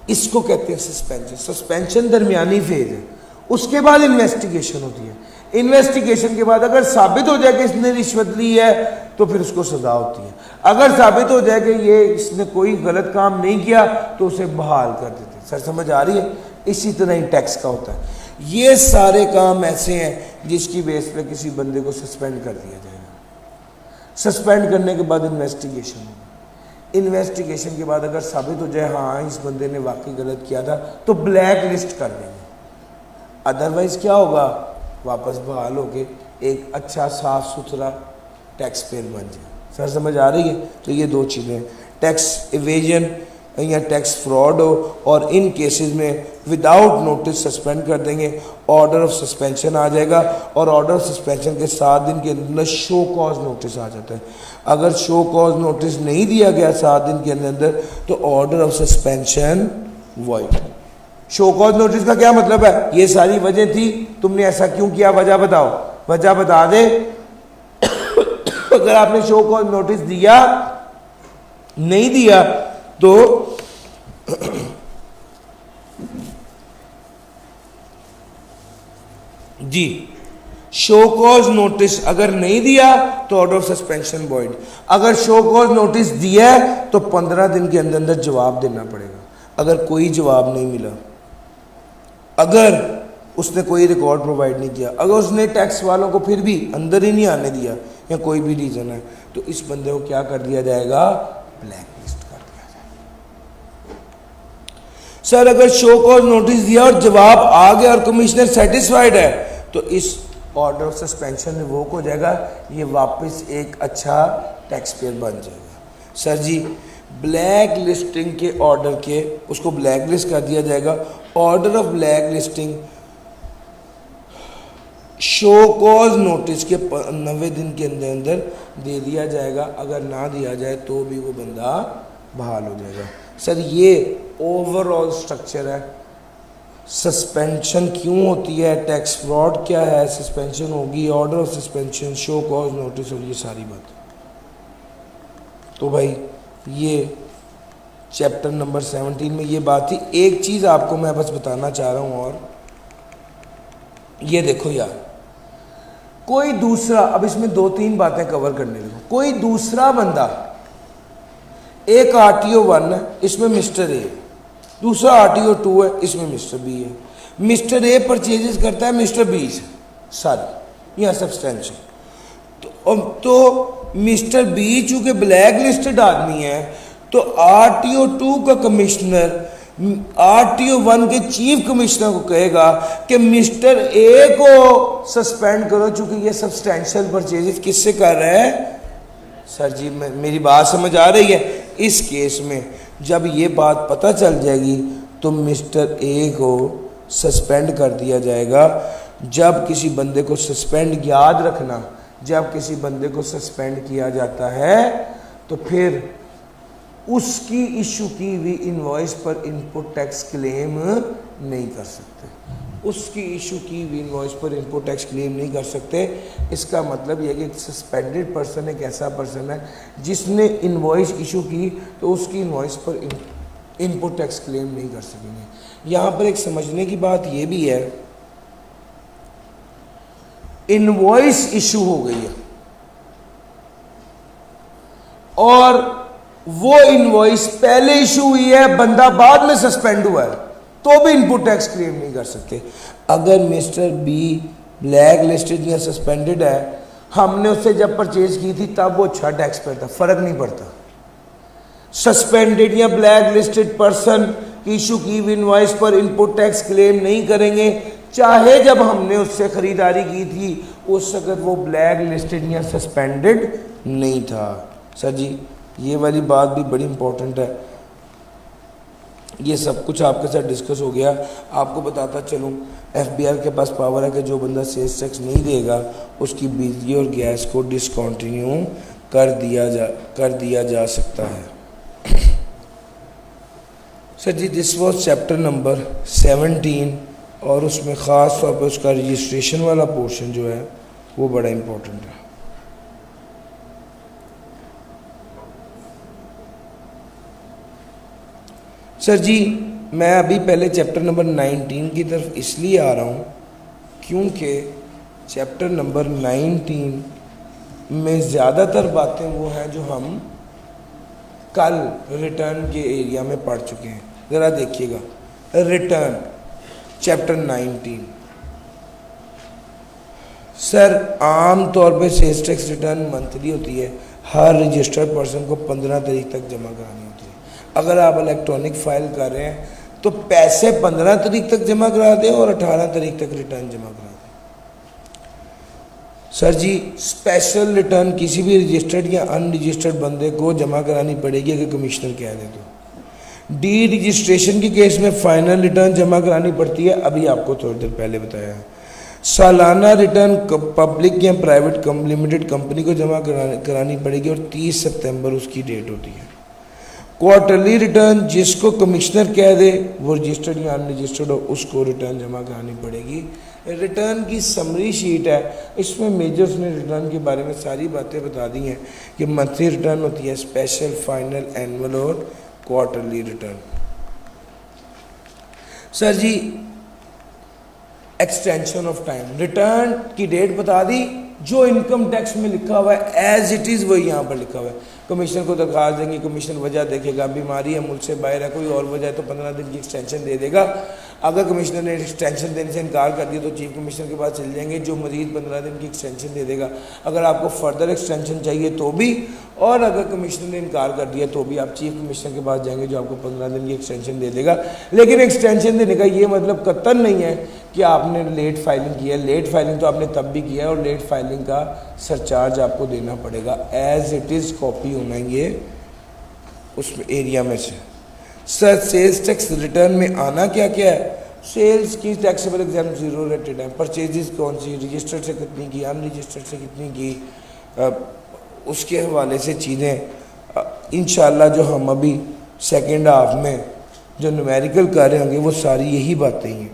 इसको कहते हैं सस्पेंशन। सस्पेंशन दरमियानी फेज है, उसके बाद इन्वेस्टिगेशन होती है। इन्वेस्टिगेशन के बाद अगर साबित हो जाए कि इसने रिश्वत ली है तो फिर उसको सजा होती है। अगर साबित हो जाए कि ये इसने कोई गलत काम नहीं किया तो उसे बहाल कर देते हैं। सर समझ आ रही है? इसी तरह ही टैक्स का होता है। ये सारे काम ऐसे हैं जिसकी बेस पे किसी बंदे को सस्पेंड कर दिया जाएगा। सस्पेंड करने के बाद इन्वेस्टिगेशन होगी। इन्वेस्टिगेशन के बाद अगर साबित हो जाए हाँ इस बंदे ने वाकई गलत किया था तो ब्लैक लिस्ट कर देंगे। अदरवाइज क्या होगा, वापस बहाल होके एक अच्छा साफ सुथरा टैक्स पेयर बन जाए। सर समझ आ रही है? तो ये दो चीज़ें, टैक्स इवेजन या टैक्स फ्रॉड हो, और इन केसेस में विदाउट नोटिस सस्पेंड कर देंगे, ऑर्डर ऑफ सस्पेंशन आ जाएगा, और ऑर्डर ऑफ सस्पेंशन के 7 दिन के अंदर शो कॉज नोटिस आ जाता है। अगर शो कॉज नोटिस नहीं दिया गया 7 दिन के अंदर तो order of suspension void. Show cause notice का क्या मतलब है? ये सारी वजह थी, तुमने ऐसा क्यों किया, वजह बताओ, वजह बता दे। अगर आपने शो कॉज नोटिस दिया नहीं दिया तो जी, शो कॉज नोटिस अगर नहीं दिया तो ऑर्डर ऑफ सस्पेंशन वॉइड। अगर शो कॉज नोटिस दिया है तो 15 दिन के अंदर अंदर जवाब देना पड़ेगा। अगर कोई जवाब नहीं मिला, अगर उसने कोई रिकॉर्ड प्रोवाइड नहीं किया, अगर उसने टैक्स वालों को फिर भी अंदर ही नहीं आने दिया या कोई भी रीजन है, तो इस बंदे को क्या कर दिया जाएगा? ब्लैक लिस्ट कर दिया जाएगा। सर अगर शो कॉज नोटिस दिया और जवाब आ गया और कमिश्नर सेटिस्फाइड है तो इस ऑर्डर ऑफ सस्पेंशन रिवोक हो जाएगा, ये वापस एक अच्छा टैक्स पेयर बन जाएगा। सर जी ब्लैक लिस्टिंग के ऑर्डर के उसको ब्लैक लिस्ट कर दिया जाएगा। Order of black listing show cause notice के 90 दिन के अंदर अंदर दे दिया जाएगा। अगर ना दिया जाए तो भी वो बंदा बहाल हो जाएगा। सर ये ओवरऑल स्ट्रक्चर है। सस्पेंशन क्यों होती है, टैक्स फ्रॉड क्या है, सस्पेंशन होगी, order of suspension, show cause notice, और ये सारी बात। तो भाई ये चैप्टर नंबर 17 में ये बात थी। एक चीज़ आपको मैं बस बताना चाह रहा हूँ, और ये देखो यार, कोई दूसरा, अब इसमें 2-3 बातें कवर करने लगा। कोई दूसरा बंदा, एक RTO 1 है, इसमें मिस्टर ए, दूसरा RTO 2 है, इसमें मिस्टर बी है। मिस्टर ए परचेजेस करता है मिस्टर बी से सारी या सब्सटेंशियल, तो मिस्टर बी चूंकि ब्लैक लिस्टेड आदमी है तो RTO 2 का कमिश्नर RTO 1 के चीफ कमिश्नर को कहेगा कि मिस्टर ए को सस्पेंड करो, चूंकि ये सब्सटेंशियल परचेजेस किससे कर रहा है। सर जी मेरी बात समझ आ रही है? इस केस में जब ये बात पता चल जाएगी तो मिस्टर ए को सस्पेंड कर दिया जाएगा। जब किसी बंदे को सस्पेंड, याद रखना, जब किसी बंदे को सस्पेंड किया जाता है तो फिर उसकी इशू की हुई इनवॉइस पर इनपुट टैक्स क्लेम नहीं कर सकते। उसकी इशू की हुई इनवॉइस पर इनपुट टैक्स क्लेम नहीं कर सकते। इसका मतलब यह कि एक सस्पेंडेड पर्सन एक ऐसा पर्सन है जिसने इनवॉइस इशू की तो उसकी इनवॉइस पर इनपुट टैक्स क्लेम नहीं कर सकेंगे। यहाँ पर एक समझने की बात यह भी है, इनवॉइस इशू हो गई है और वो इनवॉइस पहले इशू हुई है, बंदा बाद में सस्पेंड हुआ है, तो भी इनपुट टैक्स क्लेम नहीं कर सकते। अगर मिस्टर बी ब्लैक लिस्टेड या सस्पेंडेड है, हमने उससे जब परचेज की थी तब वो अच्छा टैक्स पेयर था, फर्क नहीं पड़ता। सस्पेंडेड या ब्लैक लिस्टेड पर्सन की इशू की इनवॉइस पर इनपुट टैक्स क्लेम नहीं करेंगे, चाहे जब हमने उससे खरीदारी की थी उस वक्त वो ब्लैक लिस्टेड या सस्पेंडेड नहीं था। सर जी ये वाली बात भी बड़ी इंपॉर्टेंट है। ये सब कुछ आपके साथ डिस्कस हो गया। आपको बताता चलूँ, FBR के पास पावर है कि जो बंदा सेल्स टैक्स नहीं देगा उसकी बिजली और गैस को डिसकंटिन्यू कर दिया जा सकता है। Sir ji this was chapter number 17 और उसमें ख़ास तौर पर उसका रजिस्ट्रेशन वाला पोर्शन जो है वो बड़ा इम्पोर्टेंट है। सर जी मैं अभी पहले चैप्टर नंबर 19 की तरफ इसलिए आ रहा हूँ क्योंकि चैप्टर नंबर 19 में ज़्यादातर बातें वो हैं जो हम कल रिटर्न के एरिया में पढ़ चुके हैं। ज़रा देखिएगा, रिटर्न चैप्टर 19। सर आम तौर पे सेल्स टैक्स रिटर्न मंथली होती है, हर रजिस्टर्ड पर्सन को 15 तारीख तक जमा करानी होती है। अगर आप इलेक्ट्रॉनिक फाइल कर रहे हैं तो पैसे 15 तारीख तक जमा करा दें और 18 तारीख तक रिटर्न जमा करा दें। सर जी, स्पेशल रिटर्न किसी भी रजिस्टर्ड या अनरजिस्टर्ड बंदे को जमा करानी पड़ेगी अगर कमिश्नर कह दे तो। डी रजिस्ट्रेशन के केस में फाइनल रिटर्न जमा करानी पड़ती है, अभी आपको थोड़ी देर पहले बताया है। सालाना रिटर्न पब्लिक या प्राइवेट लिमिटेड कंपनी को जमा करानी पड़ेगी और 30 सितंबर उसकी डेट होती है। क्वार्टरली रिटर्न जिसको कमिश्नर कह दे, वो रजिस्टर्ड या अनरजिस्टर्ड हो, उसको रिटर्न जमा करानी पड़ेगी। रिटर्न की समरी शीट है, इसमें मेजर्स ने रिटर्न के बारे में सारी बातें बता दी हैं कि मंथली रिटर्न होती है, स्पेशल, फाइनल, एनुअल और quarterly return. Sir ji, extension of time, return की डेट बता दी, जो इनकम टैक्स में लिखा हुआ है एज इट इज़ वही यहाँ पर लिखा हुआ है। कमिश्नर को दरख्वास्त देंगे, कमिश्नर वजह देखेगा, बीमारी है, मुल्क से बाहर है, कोई और वजह है तो 15 दिन की एक्सटेंशन दे देगा। अगर कमिश्नर ने एक्सटेंशन देने से इनकार कर दिया तो चीफ कमिश्नर के पास चल जाएंगे, जो मजीद 15 दिन की एक्सटेंशन दे देगा। अगर आपको फर्दर एक्सटेंशन चाहिए तो भी, और अगर कमिश्नर ने इनकार कर दिया तो भी आप चीफ कमिश्नर के पास जाएंगे, जो आपको 15 दिन की एक्सटेंशन दे देगा। लेकिन एक्सटेंशन देने का ये मतलब कतई नहीं है कि आपने लेट फाइलिंग की है। लेट फाइलिंग तो आपने तब भी किया है और लेट फाइलिंग का सरचार्ज आपको देना पड़ेगा। एज इट इज़ कॉपी होना ये उस एरिया में से। सर, सेल्स टैक्स रिटर्न में आना क्या क्या है? सेल्स की टैक्सेबल एग्जाम जीरो रेटेड है। परचेजेस कौन सी, रजिस्टर्ड से कितनी की, अनरजिस्टर्ड से कितनी की, उसके हवाले से चीज़ें इंशाल्लाह जो हम अभी सेकेंड हाफ में जो न्यूमेरिकल कर रहे होंगे वो सारी यही बातें हैं।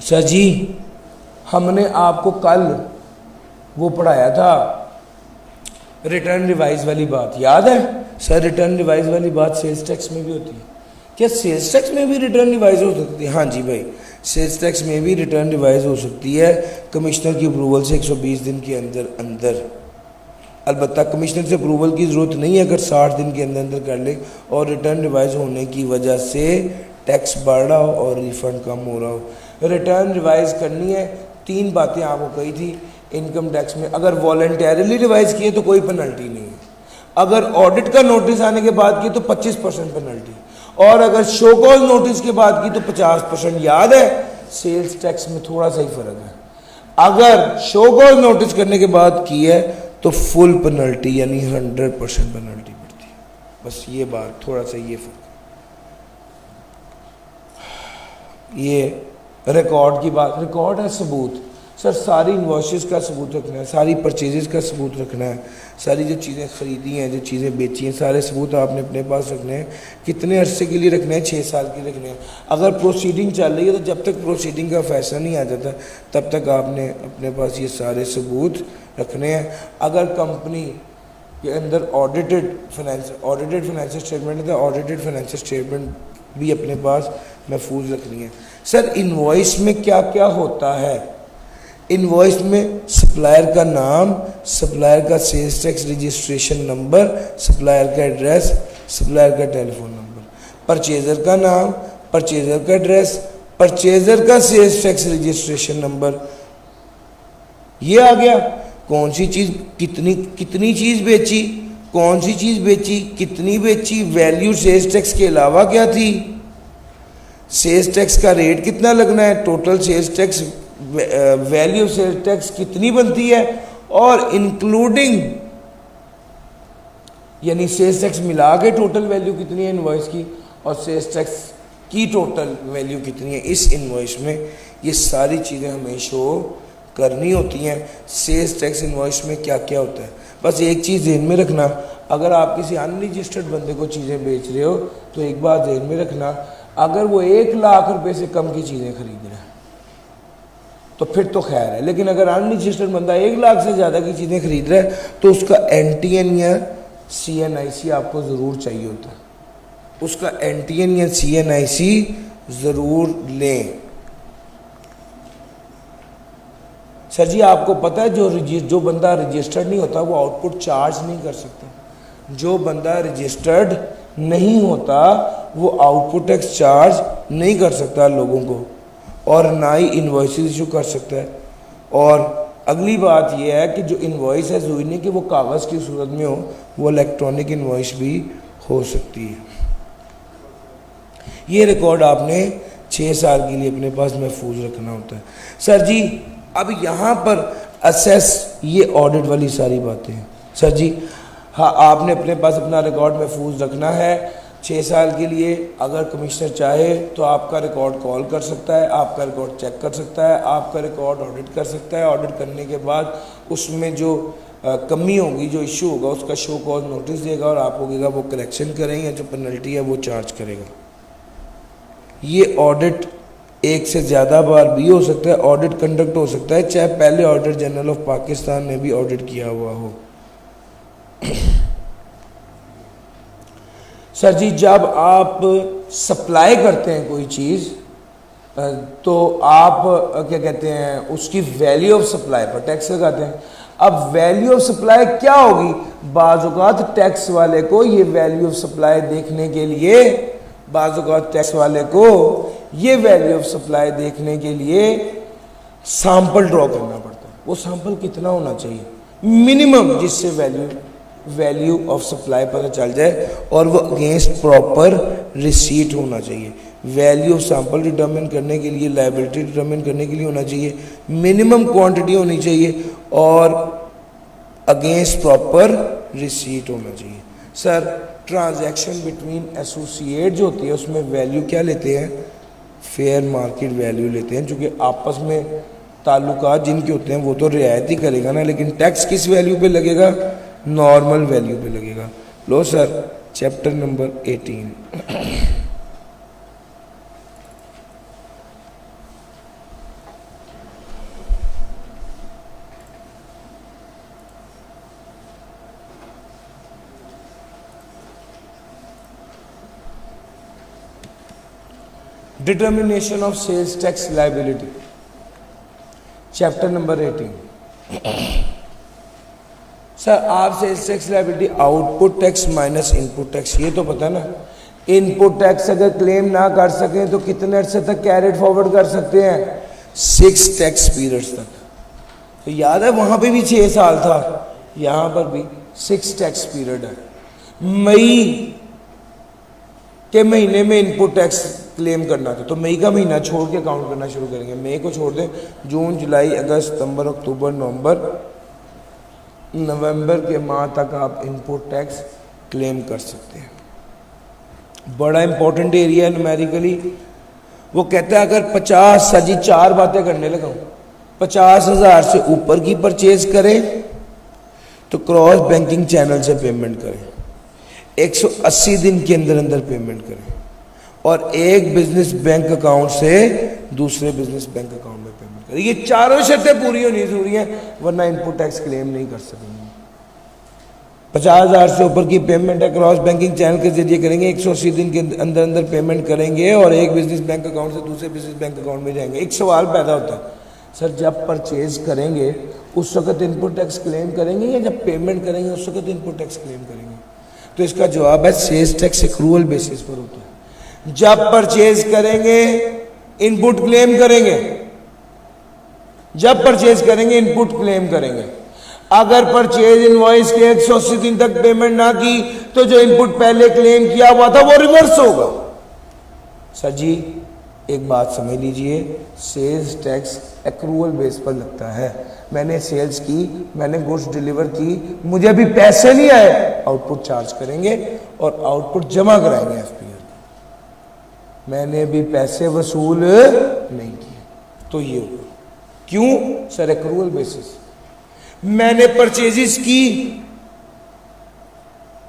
सर जी, हमने आपको कल वो पढ़ाया था रिटर्न रिवाइज वाली बात, याद है? सर, रिटर्न रिवाइज वाली बात सेल्स टैक्स में भी होती है। क्या सेल्स टैक्स में भी रिटर्न रिवाइज हो सकती है? हाँ जी भाई, सेल्स टैक्स में भी रिटर्न रिवाइज हो सकती है कमिश्नर की अप्रूवल से 120 दिन के अंदर। अलबत्ता कमिश्नर से अप्रूवल की ज़रूरत नहीं है अगर 60 दिन के अंदर कर ले और रिटर्न रिवाइज होने की वजह से टैक्स बढ़ रहा हो और रिफंड कम हो रहा हो। रिटर्न रिवाइज करनी है, 3 बातें आपको कही थी इनकम टैक्स में। अगर वॉलंटरली रिवाइज किए तो कोई पेनल्टी नहीं है, अगर ऑडिट का नोटिस आने के बाद की तो 25% पेनल्टी, और अगर शो कॉज नोटिस के बाद की तो 50%। याद है, सेल्स टैक्स में थोड़ा सा ही फर्क है। अगर शो कॉज नोटिस करने के बाद की है तो फुल पेनल्टी यानी 100% पेनल्टी पड़ती है। बस ये बात, थोड़ा सा ये फर्क। ये रिकॉर्ड की बात, रिकॉर्ड है सबूत। सर, सारी इन्वॉइसेस का सबूत रखना है, सारी परचेजेस का सबूत रखना है, सारी जो चीज़ें ख़रीदी हैं, जो चीज़ें बेची हैं, सारे सबूत आपने अपने पास रखने हैं। कितने अरसे के लिए रखने हैं? 6 साल के लिए रखने हैं। अगर प्रोसीडिंग चल रही है तो जब तक प्रोसीडिंग का फैसला नहीं आ जाता तब तक आपने अपने पास ये सारे सबूत रखने हैं। अगर कंपनी के अंदर ऑडिटेड फाइनेंशियल स्टेटमेंट है तो ऑडिटेड फाइनेंशियल स्टेटमेंट भी अपने पास महफूज रखनी है। सर, इन्वॉइस में क्या क्या होता है? इनवॉइस में सप्लायर का नाम, सप्लायर का sales tax registration number, supplier का एड्रेस, सप्लायर का टेलीफोन नंबर, परचेजर का नाम, परचेजर का एड्रेस, परचेजर का सेल्स टैक्स रजिस्ट्रेशन नंबर। ये आ गया। कौन सी चीज़ कितनी चीज़ बेची, कौन सी चीज़ बेची, कितनी बेची, वैल्यू सेल्स टैक्स के अलावा क्या थी, सेल्स टैक्स का रेट कितना लगना है, total sales tax value sales tax कितनी बनती है, और इंक्लूडिंग यानी सेल्स टैक्स मिला के टोटल वैल्यू कितनी है इनवॉइस की, और सेल्स टैक्स की टोटल वैल्यू कितनी है इस इनवॉइस में। ये सारी चीज़ें हमें शो करनी होती हैं। सेल्स टैक्स इनवॉइस में क्या क्या होता है, बस एक चीज़ ध्यान में रखना, अगर आप किसी अनरजिस्टर्ड बंदे को चीज़ें बेच रहे हो तो एक बात ध्यान में रखना, अगर वो 1 लाख रुपए से कम की चीज़ें खरीद रहा है तो फिर तो खैर है, लेकिन अगर अनरजिस्टर्ड बंदा 1 लाख से ज़्यादा की चीज़ें खरीद रहा है तो उसका NTN या CNIC आपको ज़रूर चाहिए होता है। उसका NTN या CNIC ज़रूर लें। सर जी, आपको पता है जो बंदा रजिस्टर्ड नहीं होता वो आउटपुट चार्ज नहीं कर सकता। जो बंदा रजिस्टर्ड नहीं होता वो आउटपुट टैक्स चार्ज नहीं कर सकता लोगों को, और ना ही इन्वॉइसेस इशू कर सकता है। और अगली बात यह है कि जो इन्वॉइस है ज़रूरी नहीं कि वो कागज़ की सूरत में हो, वो इलेक्ट्रॉनिक इन्वॉइस भी हो सकती है। ये रिकॉर्ड आपने 6 साल के लिए अपने पास महफूज रखना होता है। सर जी अब यहाँ पर असेस, ये ऑडिट वाली सारी बातें हैं। सर जी हाँ, आपने अपने पास अपना रिकॉर्ड महफूज रखना है 6 साल के लिए। अगर कमिश्नर चाहे तो आपका रिकॉर्ड कॉल कर सकता है, आपका रिकॉर्ड चेक कर सकता है, आपका रिकॉर्ड ऑडिट कर सकता है। ऑडिट करने के बाद उसमें जो कमी होगी, जो इशू होगा, उसका शो कॉज नोटिस देगा और आपको कहेगा वो करेक्शन करें या जो पेनल्टी है वो चार्ज करेगा। ये ऑडिट एक से ज़्यादा बार भी हो सकता है, ऑडिट कंडक्ट हो सकता है, चाहे पहले ऑडिटर जनरल ऑफ पाकिस्तान ने भी ऑडिट किया हुआ हो। सर जी जब आप सप्लाई करते हैं कोई चीज़ तो आप क्या कहते हैं, उसकी वैल्यू ऑफ सप्लाई पर टैक्स लगाते हैं। अब वैल्यू ऑफ सप्लाई क्या होगी, बाज़ औक़ात टैक्स वाले को ये वैल्यू ऑफ सप्लाई देखने के लिए, बाज़ औक़ात टैक्स वाले को ये वैल्यू ऑफ सप्लाई देखने के लिए सैंपल ड्रॉ करना पड़ता है। वो सैंपल कितना होना चाहिए मिनिमम, जिससे वैल्यू ऑफ सप्लाई पता चल जाए और वो अगेंस्ट प्रॉपर रिसीट होना चाहिए। वैल्यू ऑफ सैंपल डिटर्मिन करने के लिए, लायबिलिटी डिटर्मिन करने के लिए होना चाहिए, मिनिमम क्वांटिटी होनी चाहिए और अगेंस्ट प्रॉपर रिसीट होना चाहिए। सर ट्रांजैक्शन बिटवीन एसोसिएट जो होती है उसमें वैल्यू क्या लेते हैं, फेयर मार्केट वैल्यू लेते हैं, चूँकि आपस में ताल्लुकात जिनके होते हैं वो तो रियायत ही करेगा ना, लेकिन टैक्स किस वैल्यू पे लगेगा, नॉर्मल वैल्यू पे लगेगा। लो sir chapter number 18 determination of sales tax liability, chapter number 18। Sir आप sales tax liability output tax minus input tax, ये तो पता ना। इनपुट टैक्स अगर क्लेम ना कर सकें तो कितने अर्से तक कैरेट फॉरवर्ड कर सकते हैं, 6 टैक्स पीरियड्स तक। तो याद है वहां पे भी 6 साल था, यहां पर भी 6 टैक्स पीरियड है। मई के महीने में इनपुट टैक्स क्लेम करना था तो मई का महीना छोड़ के काउंट करना शुरू करेंगे। मई को छोड़ दें, जून जुलाई अगस्त सितंबर अक्टूबर नवंबर के माह तक आप इनपुट टैक्स क्लेम कर सकते हैं। बड़ा इंपॉर्टेंट एरिया है न्यूमेरिकली। वो कहता है अगर 50 सजी 4 बातें करने लगा, 50,000 से ऊपर की परचेज करें तो क्रॉस बैंकिंग चैनल से पेमेंट करें, 180 दिन के अंदर अंदर पेमेंट करें और एक बिजनेस बैंक अकाउंट से दूसरे बिजनेस बैंक अकाउंट में पेमेंट करें। ये चारों शर्तें पूरी होनी जरूरी हैं, वरना इनपुट टैक्स क्लेम नहीं कर सकेंगे। 50,000 से ऊपर की पेमेंट है क्रॉस बैंकिंग चैनल के जरिए करेंगे, 180 दिन के अंदर अंदर पेमेंट करेंगे और एक बिजनेस बैंक अकाउंट से दूसरे बिजनेस बैंक अकाउंट में जाएंगे। एक सवाल पैदा होता है, सर जब परचेज करेंगे उस वक्त इनपुट टैक्स क्लेम करेंगे या जब पेमेंट करेंगे उस वक्त इनपुट टैक्स क्लेम करेंगे? तो इसका जवाब है सेल्स टैक्स एक्रूअल बेसिस पर होता है। जब परचेज करेंगे इनपुट क्लेम करेंगे, जब परचेज करेंगे इनपुट क्लेम करेंगे। अगर परचेज इनवॉइस के 180 दिन तक पेमेंट ना की तो जो इनपुट पहले क्लेम किया हुआ था वो रिवर्स होगा। सर जी एक बात समझ लीजिए, सेल्स टैक्स एक्रूअल बेस पर लगता है। मैंने सेल्स की, मैंने गुड्स डिलीवर की, मुझे अभी पैसे नहीं आए, आउटपुट चार्ज करेंगे और आउटपुट जमा कराएंगे एफपीआर। मैंने भी पैसे वसूल नहीं किए तो ये होगा। क्यों सर? Accrual basis. मैंने परचेजेस की,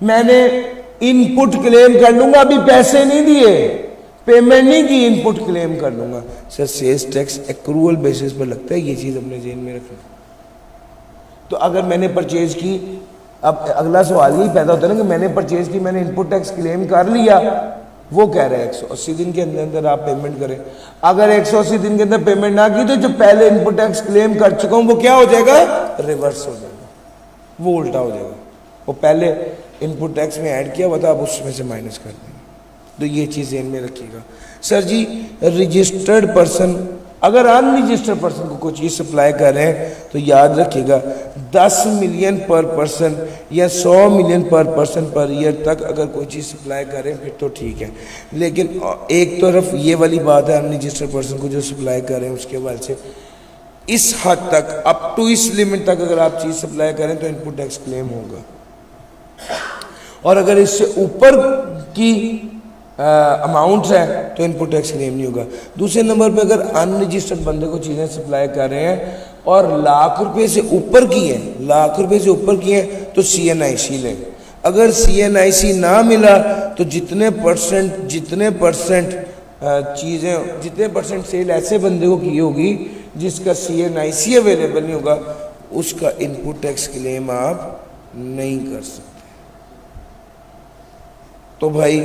मैंने इनपुट क्लेम कर लूंगा, अभी पैसे नहीं दिए, पेमेंट नहीं की, इनपुट क्लेम कर लूंगा। Sir sales tax accrual basis पर लगता है, ये चीज अपने जेहन में रखना। तो अगर मैंने परचेज की, अब अगला सवाल यही पैदा होता है ना कि मैंने परचेज की, मैंने इनपुट टैक्स क्लेम कर लिया, वो कह रहे हैं 180 दिन के अंदर अंदर आप पेमेंट करें। अगर 180 दिन के अंदर पेमेंट ना की तो जो पहले इनपुट टैक्स क्लेम कर चुका हूं वो क्या हो जाएगा? रिवर्स हो जाएगा, वो उल्टा हो जाएगा। वो पहले इनपुट टैक्स में ऐड किया हुआ था, अब उसमें से माइनस कर देंगे। तो ये चीज़ ध्यान में रखिएगा। सर जी रजिस्टर्ड पर्सन अगर अनरजिस्टर्ड पर्सन को कोई चीज़ सप्लाई कर रहे हैं तो याद रखिएगा 10 मिलियन पर पर्सन या 100 मिलियन पर पर्सन पर ईयर तक अगर कोई चीज़ सप्लाई कर रहे हैं फिर तो ठीक है। लेकिन एक तरफ ये वाली बात है अनरजिस्टर्ड पर्सन को जो सप्लाई कर रहे हैं उसके हवाले से इस हद तक अप टू इस लिमिट तक अगर आप चीज़ सप्लाई करें तो इनपुट टैक्स क्लेम होगा, और अगर इससे ऊपर की अमाउंट है तो इनपुट टैक्स क्लेम नहीं होगा। दूसरे नंबर पे अगर अनरजिस्टर्ड बंदे को चीज़ें सप्लाई कर रहे हैं और लाख रुपए से ऊपर की है, लाख रुपए से ऊपर की है तो CNIC लें। अगर CNIC ना मिला तो जितने परसेंट चीज़ें जितने परसेंट सेल ऐसे बंदे को की होगी जिसका CNIC अवेलेबल नहीं होगा उसका इनपुट टैक्स क्लेम आप नहीं कर सकते। तो भाई,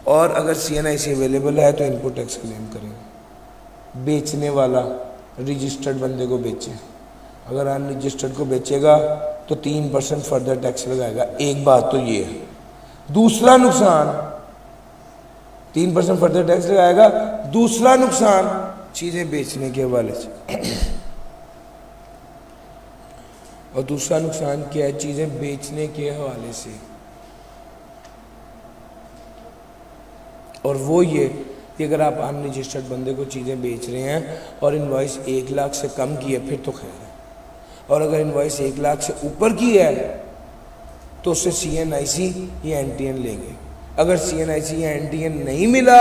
और अगर CNIC अवेलेबल है तो इनपुट टैक्स क्लेम करेंगे। बेचने वाला रजिस्टर्ड बंदे को बेचे, अगर अनरजिस्टर्ड को बेचेगा तो 3% फर्दर टैक्स लगाएगा। एक बात तो ये है। दूसरा नुकसान 3% फर्दर टैक्स लगाएगा। दूसरा नुकसान चीज़ें बेचने के हवाले से, और दूसरा नुकसान क्या है चीज़ें बेचने के हवाले से, और वो ये कि अगर आप अनरजिस्टर्ड बंदे को चीज़ें बेच रहे हैं और इनवॉइस 1 लाख से कम की है फिर तो खैर है, और अगर इनवॉइस 1 लाख से ऊपर की है तो उससे CNIC या NTN लेंगे। अगर CNIC या NTN नहीं मिला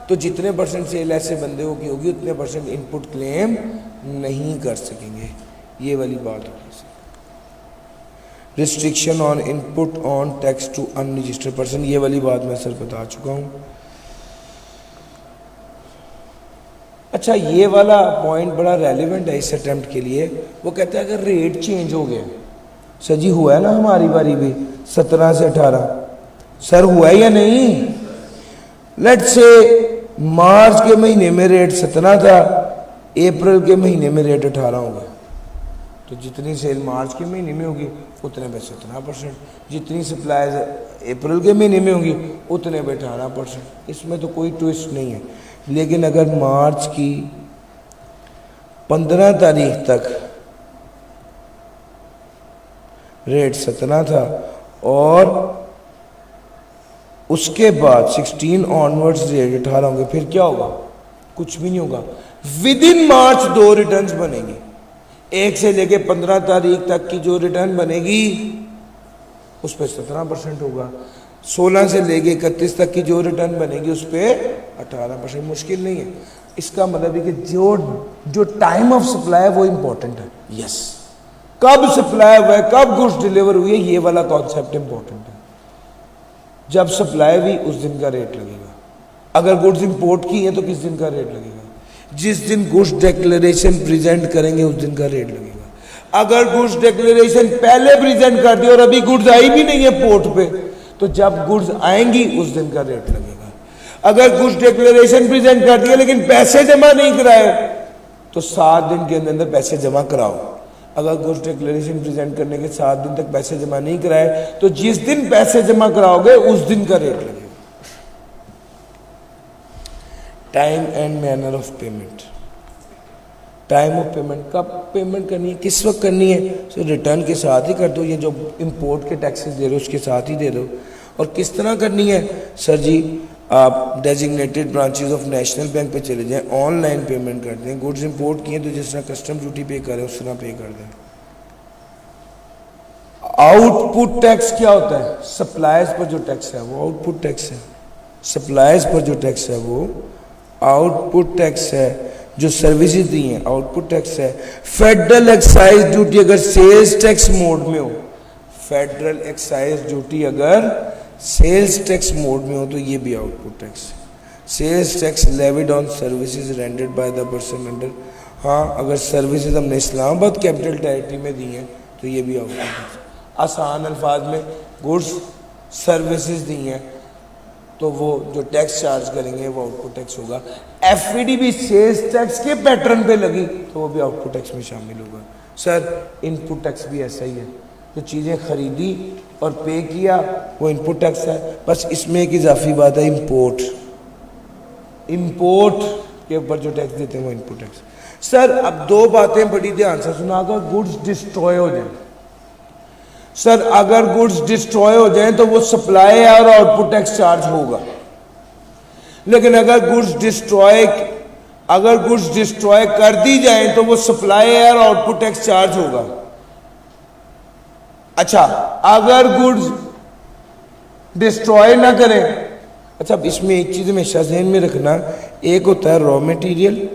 तो जितने परसेंट सेल ऐसे बंदे की होगी उतने परसेंट इनपुट क्लेम नहीं कर सकेंगे। ये वाली बात होगी। Restriction on input on tax to unregistered person, ये वाली बात मैं सर बता चुका हूँ। अच्छा, ये वाला पॉइंट बड़ा रेलिवेंट है इस अटेम्प्ट के लिए। वो कहते हैं अगर रेट चेंज हो गया, सर जी हुआ है ना हमारी बारी भी 17 से 18, सर हुआ है या नहीं? लेट्स से मार्च के महीने में रेट 17 था, अप्रैल के महीने में रेट 18 हो गया, तो जितनी सेल मार्च के महीने में होगी उतने पे 17%, जितनी सप्लाई अप्रैल के महीने में होगी उतने पे 18%। इसमें तो कोई ट्विस्ट नहीं है। लेकिन अगर मार्च की 15 तारीख तक रेट 17 था और उसके बाद 16 ऑनवर्ड्स रेट 18 होंगे, फिर क्या होगा? कुछ भी नहीं होगा। विद इन मार्च 2 रिटर्न्स बनेगी। 1 से लेके 15 तारीख तक की जो रिटर्न बनेगी उस पर 17% होगा। 16 से लेके 31 तक की जो रिटर्न बनेगी उस पर 18%। मुश्किल नहीं है। इसका मतलब है कि जो टाइम ऑफ सप्लाई है वो इंपॉर्टेंट है। यस, कब सप्लाई हुआ है, कब गुड्स डिलीवर हुई है, ये वाला कॉन्सेप्ट इंपॉर्टेंट है। जब सप्लाई हुई उस दिन का रेट लगेगा। अगर गुड्स इंपोर्ट की है तो किस दिन का रेट लगेगा? जिस दिन गुड्स डिक्लेरेशन प्रेजेंट करेंगे उस दिन का रेट लगेगा। अगर गुड्स डिक्लेरेशन पहले प्रेजेंट कर दी और अभी गुड्स आई भी नहीं है पोर्ट पे, तो जब गुड्स आएंगी उस दिन का रेट लगेगा। अगर गुड्स डिक्लेरेशन प्रेजेंट कर दिया लेकिन पैसे जमा नहीं कराए तो 7 दिन के अंदर पैसे जमा कराओ। अगर गुड्स डिक्लेरेशन प्रेजेंट करने के 7 दिन तक पैसे जमा नहीं कराए तो जिस दिन पैसे जमा कराओगे उस दिन का रेट लगेगा। Time and manner of payment. Time of payment, कब पेमेंट करनी है, किस वक्त करनी है? तो रिटर्न के साथ ही कर दो, ये जो इंपोर्ट के टैक्सेस दे रहे हो उसके साथ ही दे दो। और किस तरह करनी है? सर जी आप designated branches of national bank पे चले जाएं, ऑनलाइन पेमेंट कर दें। गुड्स इंपोर्ट किए तो जिस तरह कस्टम ड्यूटी पे करें उस तरह पे कर दें। आउटपुट टैक्स क्या होता है? सप्लायर्स पर जो टैक्स है वो आउटपुट टैक्स है। सप्लायर्स पर जो टैक्स है वो आउटपुट टैक्स है। जो सर्विसेज दी हैं आउटपुट टैक्स है। फेडरल एक्साइज ड्यूटी अगर सेल्स टैक्स मोड में हो, फेडरल एक्साइज ड्यूटी अगर सेल्स टैक्स मोड में हो तो ये भी आउटपुट टैक्स है। Sales tax levied on services rendered by the person under, हाँ अगर सर्विसेज हमने इस्लामाबाद कैपिटल टेरिटरी में दी हैं तो ये भी आउटपुट टैक्स। आसान अल्फाज में गुड्स सर्विसेज दी हैं तो वो जो टैक्स चार्ज करेंगे वो आउटपुट टैक्स होगा। एफईडी भी सेल्स टैक्स के पैटर्न पे लगी तो वो भी आउटपुट टैक्स में शामिल होगा। सर इनपुट टैक्स भी ऐसा ही है, जो चीज़ें खरीदी और पे किया वो इनपुट टैक्स है। बस इसमें एक इजाफी बात है, इंपोर्ट के ऊपर जो टैक्स देते हैं वो इनपुट टैक्स। सर अब दो बातें बड़ी ध्यान से सुना, अगर गुड्स डिस्ट्रॉय हो जाए, सर अगर गुड्स डिस्ट्रॉय हो जाए तो वो सप्लाई और आउटपुट टैक्स चार्ज होगा, लेकिन अगर गुड्स डिस्ट्रॉय कर दी जाए तो वो सप्लाई और आउटपुट टैक्स चार्ज होगा। अच्छा, अगर गुड्स डिस्ट्रॉय ना करें, अच्छा इसमें एक चीज हमेशा ध्यान में रखना, एक होता है रॉ मटेरियल,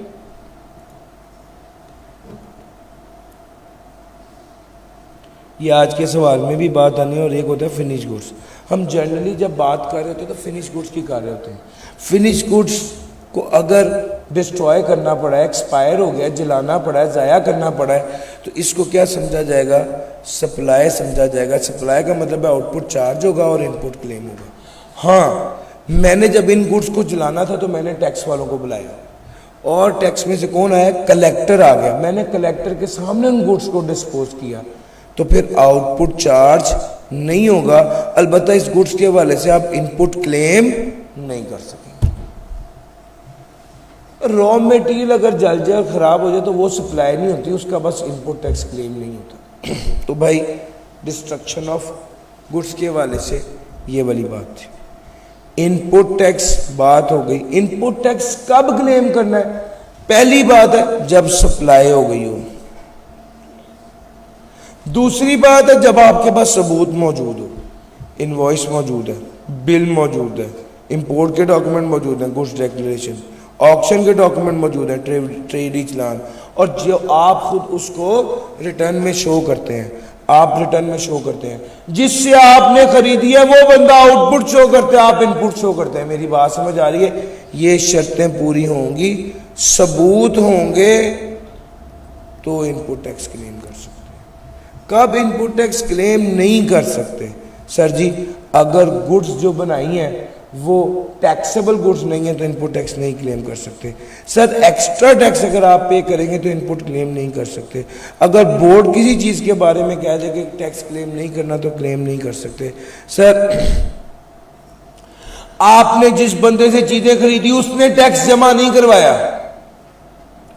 ये आज के सवाल में भी बात आनी है, और एक होता है फिनिश गुड्स। हम जनरली जब बात कर रहे होते हैं तो फिनिश गुड्स की कर रहे होते हैं। फिनिश गुड्स को अगर डिस्ट्रॉय करना पड़ा है, एक्सपायर हो गया, जलाना पड़ा है, ज़ाया करना पड़ा है, तो इसको क्या समझा जाएगा? सप्लाई समझा जाएगा। सप्लाई का मतलब है आउटपुट चार्ज होगा और इनपुट क्लेम होगा। हाँ, मैंने जब इन गुड्स को जलाना था तो मैंने टैक्स वालों को बुलाया, और टैक्स में से कौन आया? कलेक्टर आ गया। मैंने कलेक्टर के सामने उन गुड्स को डिस्पोज किया, तो फिर आउटपुट चार्ज नहीं होगा। अलबत्ता इस गुड्स के हवाले से आप इनपुट क्लेम नहीं कर सकेंगे। रॉ मटेरियल अगर जल जाए और खराब हो जाए तो वो सप्लाई नहीं होती, उसका बस इनपुट टैक्स क्लेम नहीं होता। तो भाई डिस्ट्रक्शन ऑफ गुड्स के हवाले से ये वाली बात थी। इनपुट टैक्स बात हो गई। इनपुट टैक्स कब क्लेम करना है? पहली बात है जब सप्लाई हो गई हो। दूसरी बात है जब आपके पास सबूत मौजूद हो, इनवॉइस मौजूद है, बिल मौजूद है, इंपोर्ट के डॉक्यूमेंट मौजूद हैं, गुड्स डिक्लेरेशन, ऑक्शन के डॉक्यूमेंट मौजूद हैं, ट्रेडी चालान, और जो आप खुद उसको रिटर्न में शो करते हैं, आप रिटर्न में शो करते हैं, जिससे आपने खरीदी है वो बंदा आउटपुट शो करते हैं, आप इनपुट शो करते हैं। मेरी बात समझ आ रही है? ये शर्तें पूरी होंगी, सबूत होंगे तो इनपुट टैक्स क्लेम कर सकते हैं। कब इनपुट टैक्स क्लेम नहीं कर सकते? सर जी अगर गुड्स जो बनाई हैं वो टैक्सेबल गुड्स नहीं है तो इनपुट टैक्स नहीं क्लेम कर सकते। सर एक्स्ट्रा टैक्स अगर आप पे करेंगे तो इनपुट क्लेम नहीं कर सकते। अगर बोर्ड किसी चीज़ के बारे में कह दे कि टैक्स क्लेम नहीं करना तो क्लेम नहीं कर सकते। सर आपने जिस बंदे से चीज़ें खरीदी उसने टैक्स जमा नहीं करवाया,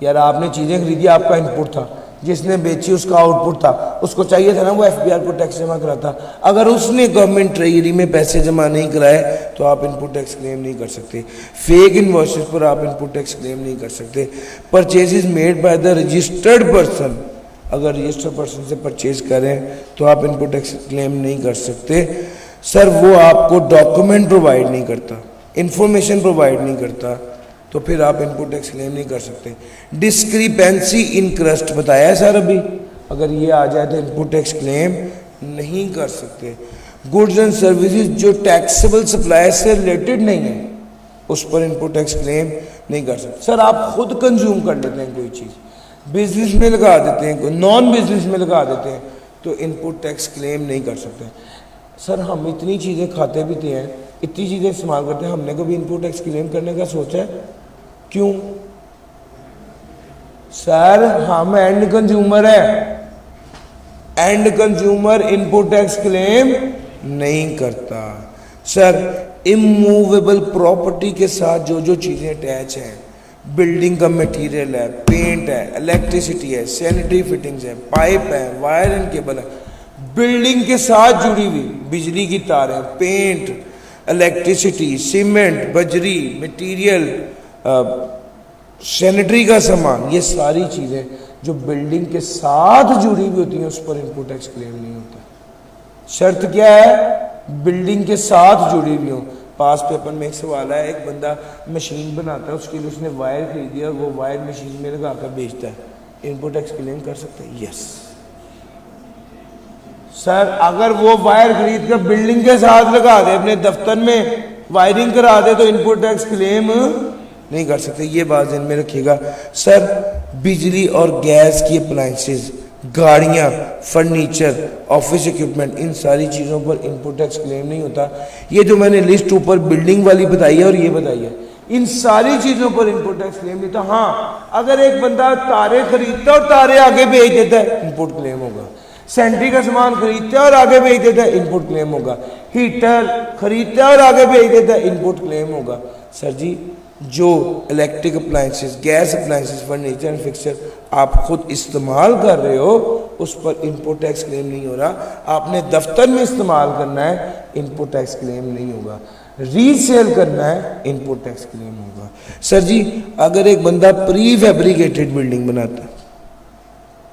यार आपने चीज़ें खरीदी, आपका इनपुट था, जिसने बेची उसका आउटपुट था, उसको चाहिए था ना वो एफबीआर को टैक्स जमा कराता। अगर उसने गवर्नमेंट ट्रेजरी में पैसे जमा नहीं कराए तो आप इनपुट टैक्स क्लेम नहीं कर सकते। फेक इनवॉइसेस पर आप इनपुट टैक्स क्लेम नहीं कर सकते। Purchases made by the registered person, अगर रजिस्टर्ड पर्सन से परचेज करें तो आप इनपुट टैक्स क्लेम नहीं कर सकते। सर वो आपको डॉक्यूमेंट प्रोवाइड नहीं करता, इंफॉर्मेशन प्रोवाइड नहीं करता, तो फिर आप इनपुट टैक्स क्लेम नहीं कर सकते। डिस्क्रिपेंसी इन क्रस्ट बताया है सर अभी, अगर ये आ जाए तो इनपुट टैक्स क्लेम नहीं कर सकते। गुड्स एंड सर्विसेज जो टैक्सेबल सप्लाई से रिलेटेड नहीं है उस पर इनपुट टैक्स क्लेम नहीं कर सकते। सर आप खुद कंज्यूम कर लेते हैं कोई चीज़, बिजनेस में लगा देते हैं, नॉन बिजनेस में लगा देते हैं, तो इनपुट टैक्स क्लेम नहीं कर सकते। सर हम इतनी चीज़ें खाते पीते हैं, इतनी चीज़ें इस्तेमाल करते हैं, हमने कभी इनपुट टैक्स क्लेम करने का सोचा है? क्यों? सर हम एंड कंज्यूमर है, and consumer input tax claim नहीं करता। सर इमूवेबल प्रॉपर्टी के साथ जो जो चीज़ें अटैच हैं, बिल्डिंग का मटेरियल है, पेंट है, इलेक्ट्रिसिटी है, सैनिटरी फिटिंग्स है, पाइप है, वायर एंड केबल है, बिल्डिंग के साथ जुड़ी हुई बिजली की तारें, पेंट, इलेक्ट्रिसिटी, सीमेंट, बजरी, मटेरियल, सैनिटरी का सामान, ये सारी चीज़ें जो बिल्डिंग के साथ जुड़ी हुई होती हैं उस पर इनपुट टैक्स क्लेम नहीं होता। शर्त क्या है? बिल्डिंग के साथ जुड़ी हुई हो। पास पेपर में एक सवाल है, एक बंदा मशीन बनाता है, उसके लिए उसने वायर खरीदी और वो वायर मशीन में लगा कर बेचता है, इनपुट टैक्स क्लेम कर सकते हैं? यस। सर अगर वो वायर खरीद कर बिल्डिंग के साथ लगा दे, अपने दफ्तर में वायरिंग करा दे, तो इनपुट टैक्स क्लेम नहीं कर सकते। ये बात ध्यान में रखिएगा। सर बिजली और गैस की अप्लायंसेस, गाड़ियाँ, फर्नीचर, ऑफिस इक्विपमेंट, इन सारी चीज़ों पर इनपुट टैक्स क्लेम नहीं होता। ये जो मैंने लिस्ट ऊपर बिल्डिंग वाली बताई है और ये बताई है, इन सारी चीज़ों पर इनपुट टैक्स क्लेम नहीं था। हाँ, अगर एक बंदा तारे खरीदता और तारे आगे बेच देता है, इनपुट क्लेम होगा। सैनिटरी का सामान खरीदता है और आगे बेच देता है, इनपुट क्लेम होगा। हीटर खरीदता है और आगे बेच देता है, इनपुट क्लेम होगा। सर जी जो electric appliances, gas appliances, furniture and fixture आप खुद इस्तेमाल कर रहे हो उस पर इनपुट टैक्स क्लेम नहीं हो रहा। आपने दफ्तर में इस्तेमाल करना है, इनपुट टैक्स क्लेम नहीं होगा। रीसेल करना है, इनपुट टैक्स क्लेम होगा। सर जी अगर एक बंदा प्री फैब्रिकेटेड बिल्डिंग बनाता है,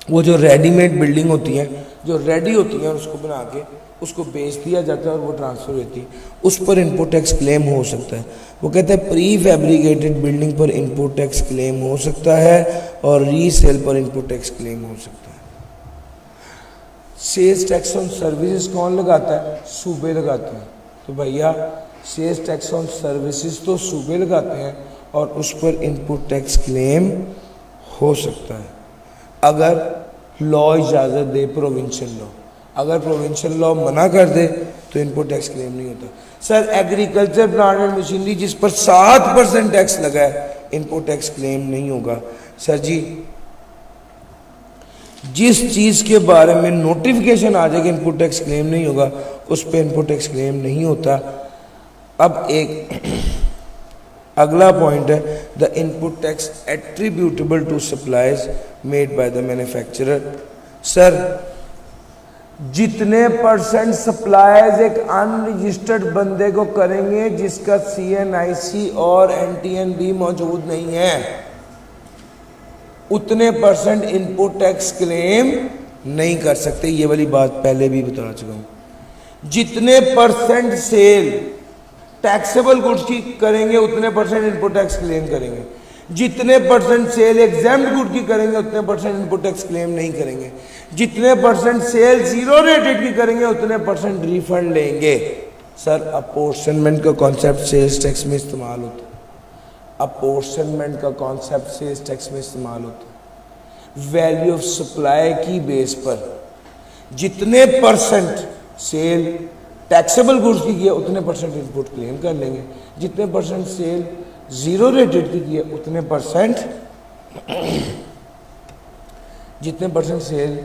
वो जो रेडीमेड बिल्डिंग होती है, जो रेडी होती है, उसको बना के उसको बेच दिया जाता है और वो ट्रांसफर होती है, उस पर इनपुट टैक्स क्लेम हो सकता है। वो कहते हैं प्री फैब्रिकेटेड बिल्डिंग पर इनपुट टैक्स क्लेम हो सकता है और रीसेल पर इनपुट टैक्स क्लेम हो सकता है। सेल्स टैक्स ऑन सर्विसेज कौन लगाता है? सूबे लगाते हैं। तो भैया सेल्स टैक्स ऑन सर्विसेज तो सूबे लगाते हैं और उस पर इनपुट टैक्स क्लेम हो सकता है अगर लॉ इजाज़त दे, प्रोविंशियल लॉ। अगर प्रोविंशियल लॉ मना कर दे तो इनपुट टैक्स क्लेम नहीं होता। Sir agriculture plant and machinery जिस पर 7% टैक्स लगा है, इनपुट टैक्स क्लेम नहीं होगा। सर जी जिस चीज़ के बारे में नोटिफिकेशन आ जाएगा इनपुट टैक्स क्लेम नहीं होगा, उस पर इनपुट टैक्स क्लेम नहीं होता। अब एक अगला पॉइंट है the input tax attributable to supplies made by the manufacturer. Sir जितने परसेंट सप्लाईज एक अनरजिस्टर्ड बंदे को करेंगे जिसका CNIC और NTN भी मौजूद नहीं है, उतने परसेंट इनपुट टैक्स क्लेम नहीं कर सकते। ये वाली बात पहले भी बता चुका हूं। जितने परसेंट सेल टैक्सेबल गुड्स की करेंगे उतने परसेंट इनपुट टैक्स क्लेम करेंगे। जितने परसेंट सेल एग्जाम्ड गुड की करेंगे उतने परसेंट इनपुट टैक्स क्लेम नहीं करेंगे। जितने परसेंट सेल जीरो रेटेड की करेंगे उतने परसेंट रिफंड लेंगे। सर अपोर्शनमेंट का कॉन्सेप्ट सेल्स टैक्स में इस्तेमाल होता है। अपोर्शनमेंट का कॉन्सेप्ट सेल्स टैक्स में इस्तेमाल होता है। वैल्यू ऑफ सप्लाई की बेस पर जितने परसेंट सेल टैक्सेबल गुड्स की किया उतने परसेंट इनपुट क्लेम कर लेंगे। जितने परसेंट सेल जीरो रेटेड की किया उतने परसेंट सेल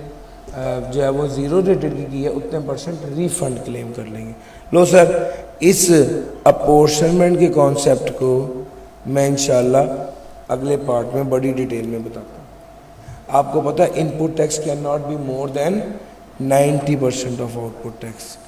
जो है वो जीरो रेटेड की है उतने परसेंट रिफंड क्लेम कर लेंगे। लो सर इस अपोर्शनमेंट के कॉन्सेप्ट को मैं इंशाल्लाह अगले पार्ट में बड़ी डिटेल में बताता हूँ। आपको पता है input tax can not be more than 90% of output tax.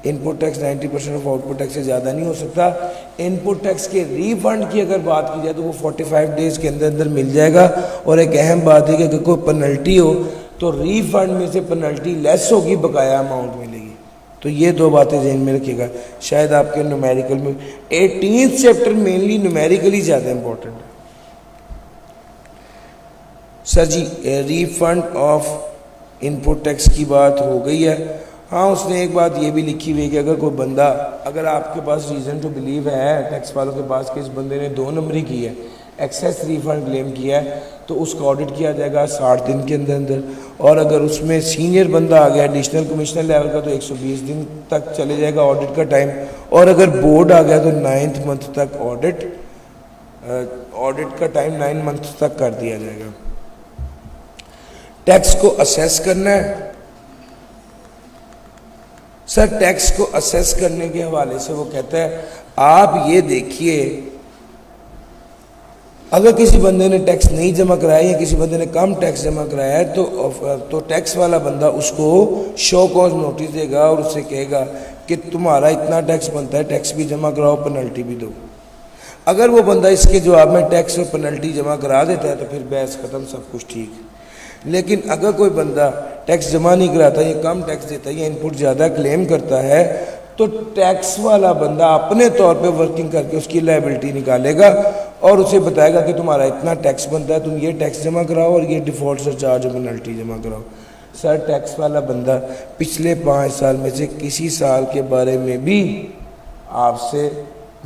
Input tax 90% of output tax से ज़्यादा नहीं हो सकता। इनपुट टैक्स के रिफंड की अगर बात की जाए तो वो 45 डेज के अंदर अंदर मिल जाएगा। और एक अहम बात है कि अगर कोई पेनल्टी हो तो रिफंड में से पेनल्टी लेस होगी, बकाया अमाउंट मिलेगी। तो ये दो बातें ध्यान में रखिएगा। शायद आपके न्यूमेरिकल में 18th चैप्टर मेनली न्यूमेरिकली ज़्यादा इंपॉर्टेंट है। Sir ji refund of input tax की बात हो गई है। हाँ उसने एक बात ये भी लिखी हुई है कि अगर कोई बंदा, अगर आपके पास रीज़न टू बिलीव है टैक्स वालों के पास कि इस बंदे ने 2 नंबरी की है, एक्सेस रिफंड क्लेम किया है, तो उसका ऑडिट किया जाएगा 60 दिन के अंदर अंदर। और अगर उसमें सीनियर बंदा आ गया एडिशनल कमिश्नर लेवल का तो 120 दिन तक चले जाएगा ऑडिट का टाइम। और अगर बोर्ड आ गया तो 9th मंथ तक ऑडिट का टाइम 9 मंथ तक कर दिया जाएगा। टैक्स को असेस करना है। सर टैक्स को असेस करने के हवाले से वो कहता है आप ये देखिए अगर किसी बंदे ने टैक्स नहीं जमा कराया या किसी बंदे ने कम टैक्स जमा कराया है तो टैक्स वाला बंदा उसको शो कॉज नोटिस देगा और उससे कहेगा कि तुम्हारा इतना टैक्स बनता है, टैक्स भी जमा कराओ, पेनल्टी भी दो। अगर वो बंदा इसके जवाब में टैक्स और पेनल्टी जमा करा देता है तो फिर बहस ख़त्म, सब कुछ ठीक। लेकिन अगर कोई बंदा टैक्स जमा नहीं कराता या कम टैक्स देता है या इनपुट ज़्यादा क्लेम करता है तो टैक्स वाला बंदा अपने तौर पे वर्किंग करके उसकी लायबिलिटी निकालेगा और उसे बताएगा कि तुम्हारा इतना टैक्स बनता है, तुम ये टैक्स जमा कराओ और ये डिफ़ॉल्ट सरचार्ज और पेनल्टी जमा कराओ। सर टैक्स वाला बंदा पिछले 5 साल में से किसी साल के बारे में भी आपसे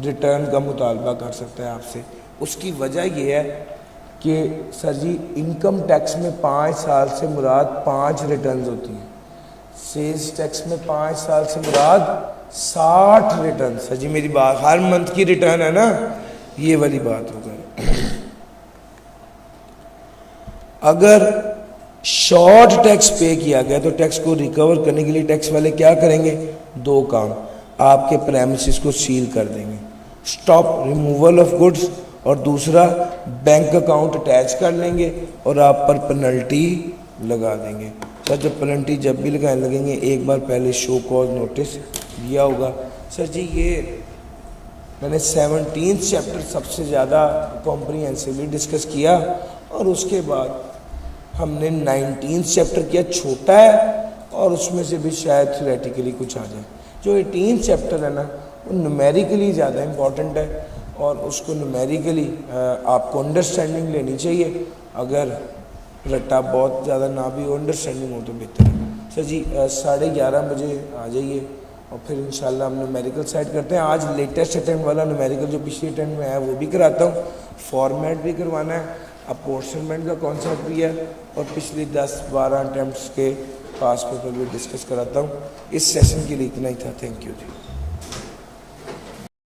रिटर्न का मुतालबा कर सकता है आपसे। उसकी वजह यह है कि सर जी इनकम टैक्स में 5 साल से मुराद 5 रिटर्न्स होती हैं, सेल्स टैक्स में 5 साल से मुराद 60 रिटर्न। सर जी मेरी बात, हर मंथ की रिटर्न है ना, ये वाली बात हो गई। अगर शॉर्ट टैक्स पे किया गया तो टैक्स को रिकवर करने के लिए टैक्स वाले क्या करेंगे? 2 काम, आपके प्रेमिसेस को सील कर देंगे, स्टॉप रिमूवल ऑफ गुड्स और दूसरा बैंक अकाउंट अटैच कर लेंगे और आप पर पेनल्टी लगा देंगे। सर जब पेनल्टी जब भी लगाने लगेंगे एक बार पहले शो कॉज नोटिस दिया होगा। सर जी ये मैंने 17th चैप्टर सबसे ज़्यादा कॉम्प्रिहेंसिवली डिस्कस किया और उसके बाद हमने 19th चैप्टर किया, छोटा है और उसमें से भी शायद थ्योरेटिकली कुछ आ जाए। जो 18th चैप्टर है ना वो न्यूमेरिकली ज़्यादा इम्पॉर्टेंट है और उसको न्यूमेरिकली आपको अंडरस्टैंडिंग लेनी चाहिए। अगर रट्टा बहुत ज़्यादा ना भी हो, अंडरस्टैंडिंग हो तो बेहतर है। सर जी 11:30 बजे आ जाइए और फिर इंशाल्लाह हम न्यूमेरिकल साइड करते हैं। आज लेटेस्ट अटेम्प्ट वाला न्यूमेरिकल जो पिछले अटेम्प्ट में है वो भी कराता हूँ, फॉर्मेट भी करवाना है, अपॉर्शनमेंट का कॉन्सेप्ट भी है और पिछली 10-12 अटेम्प्ट्स के पास पेपर भी डिस्कस कराता हूँ। इस सेशन के लिए इतना ही था। Thank you ji.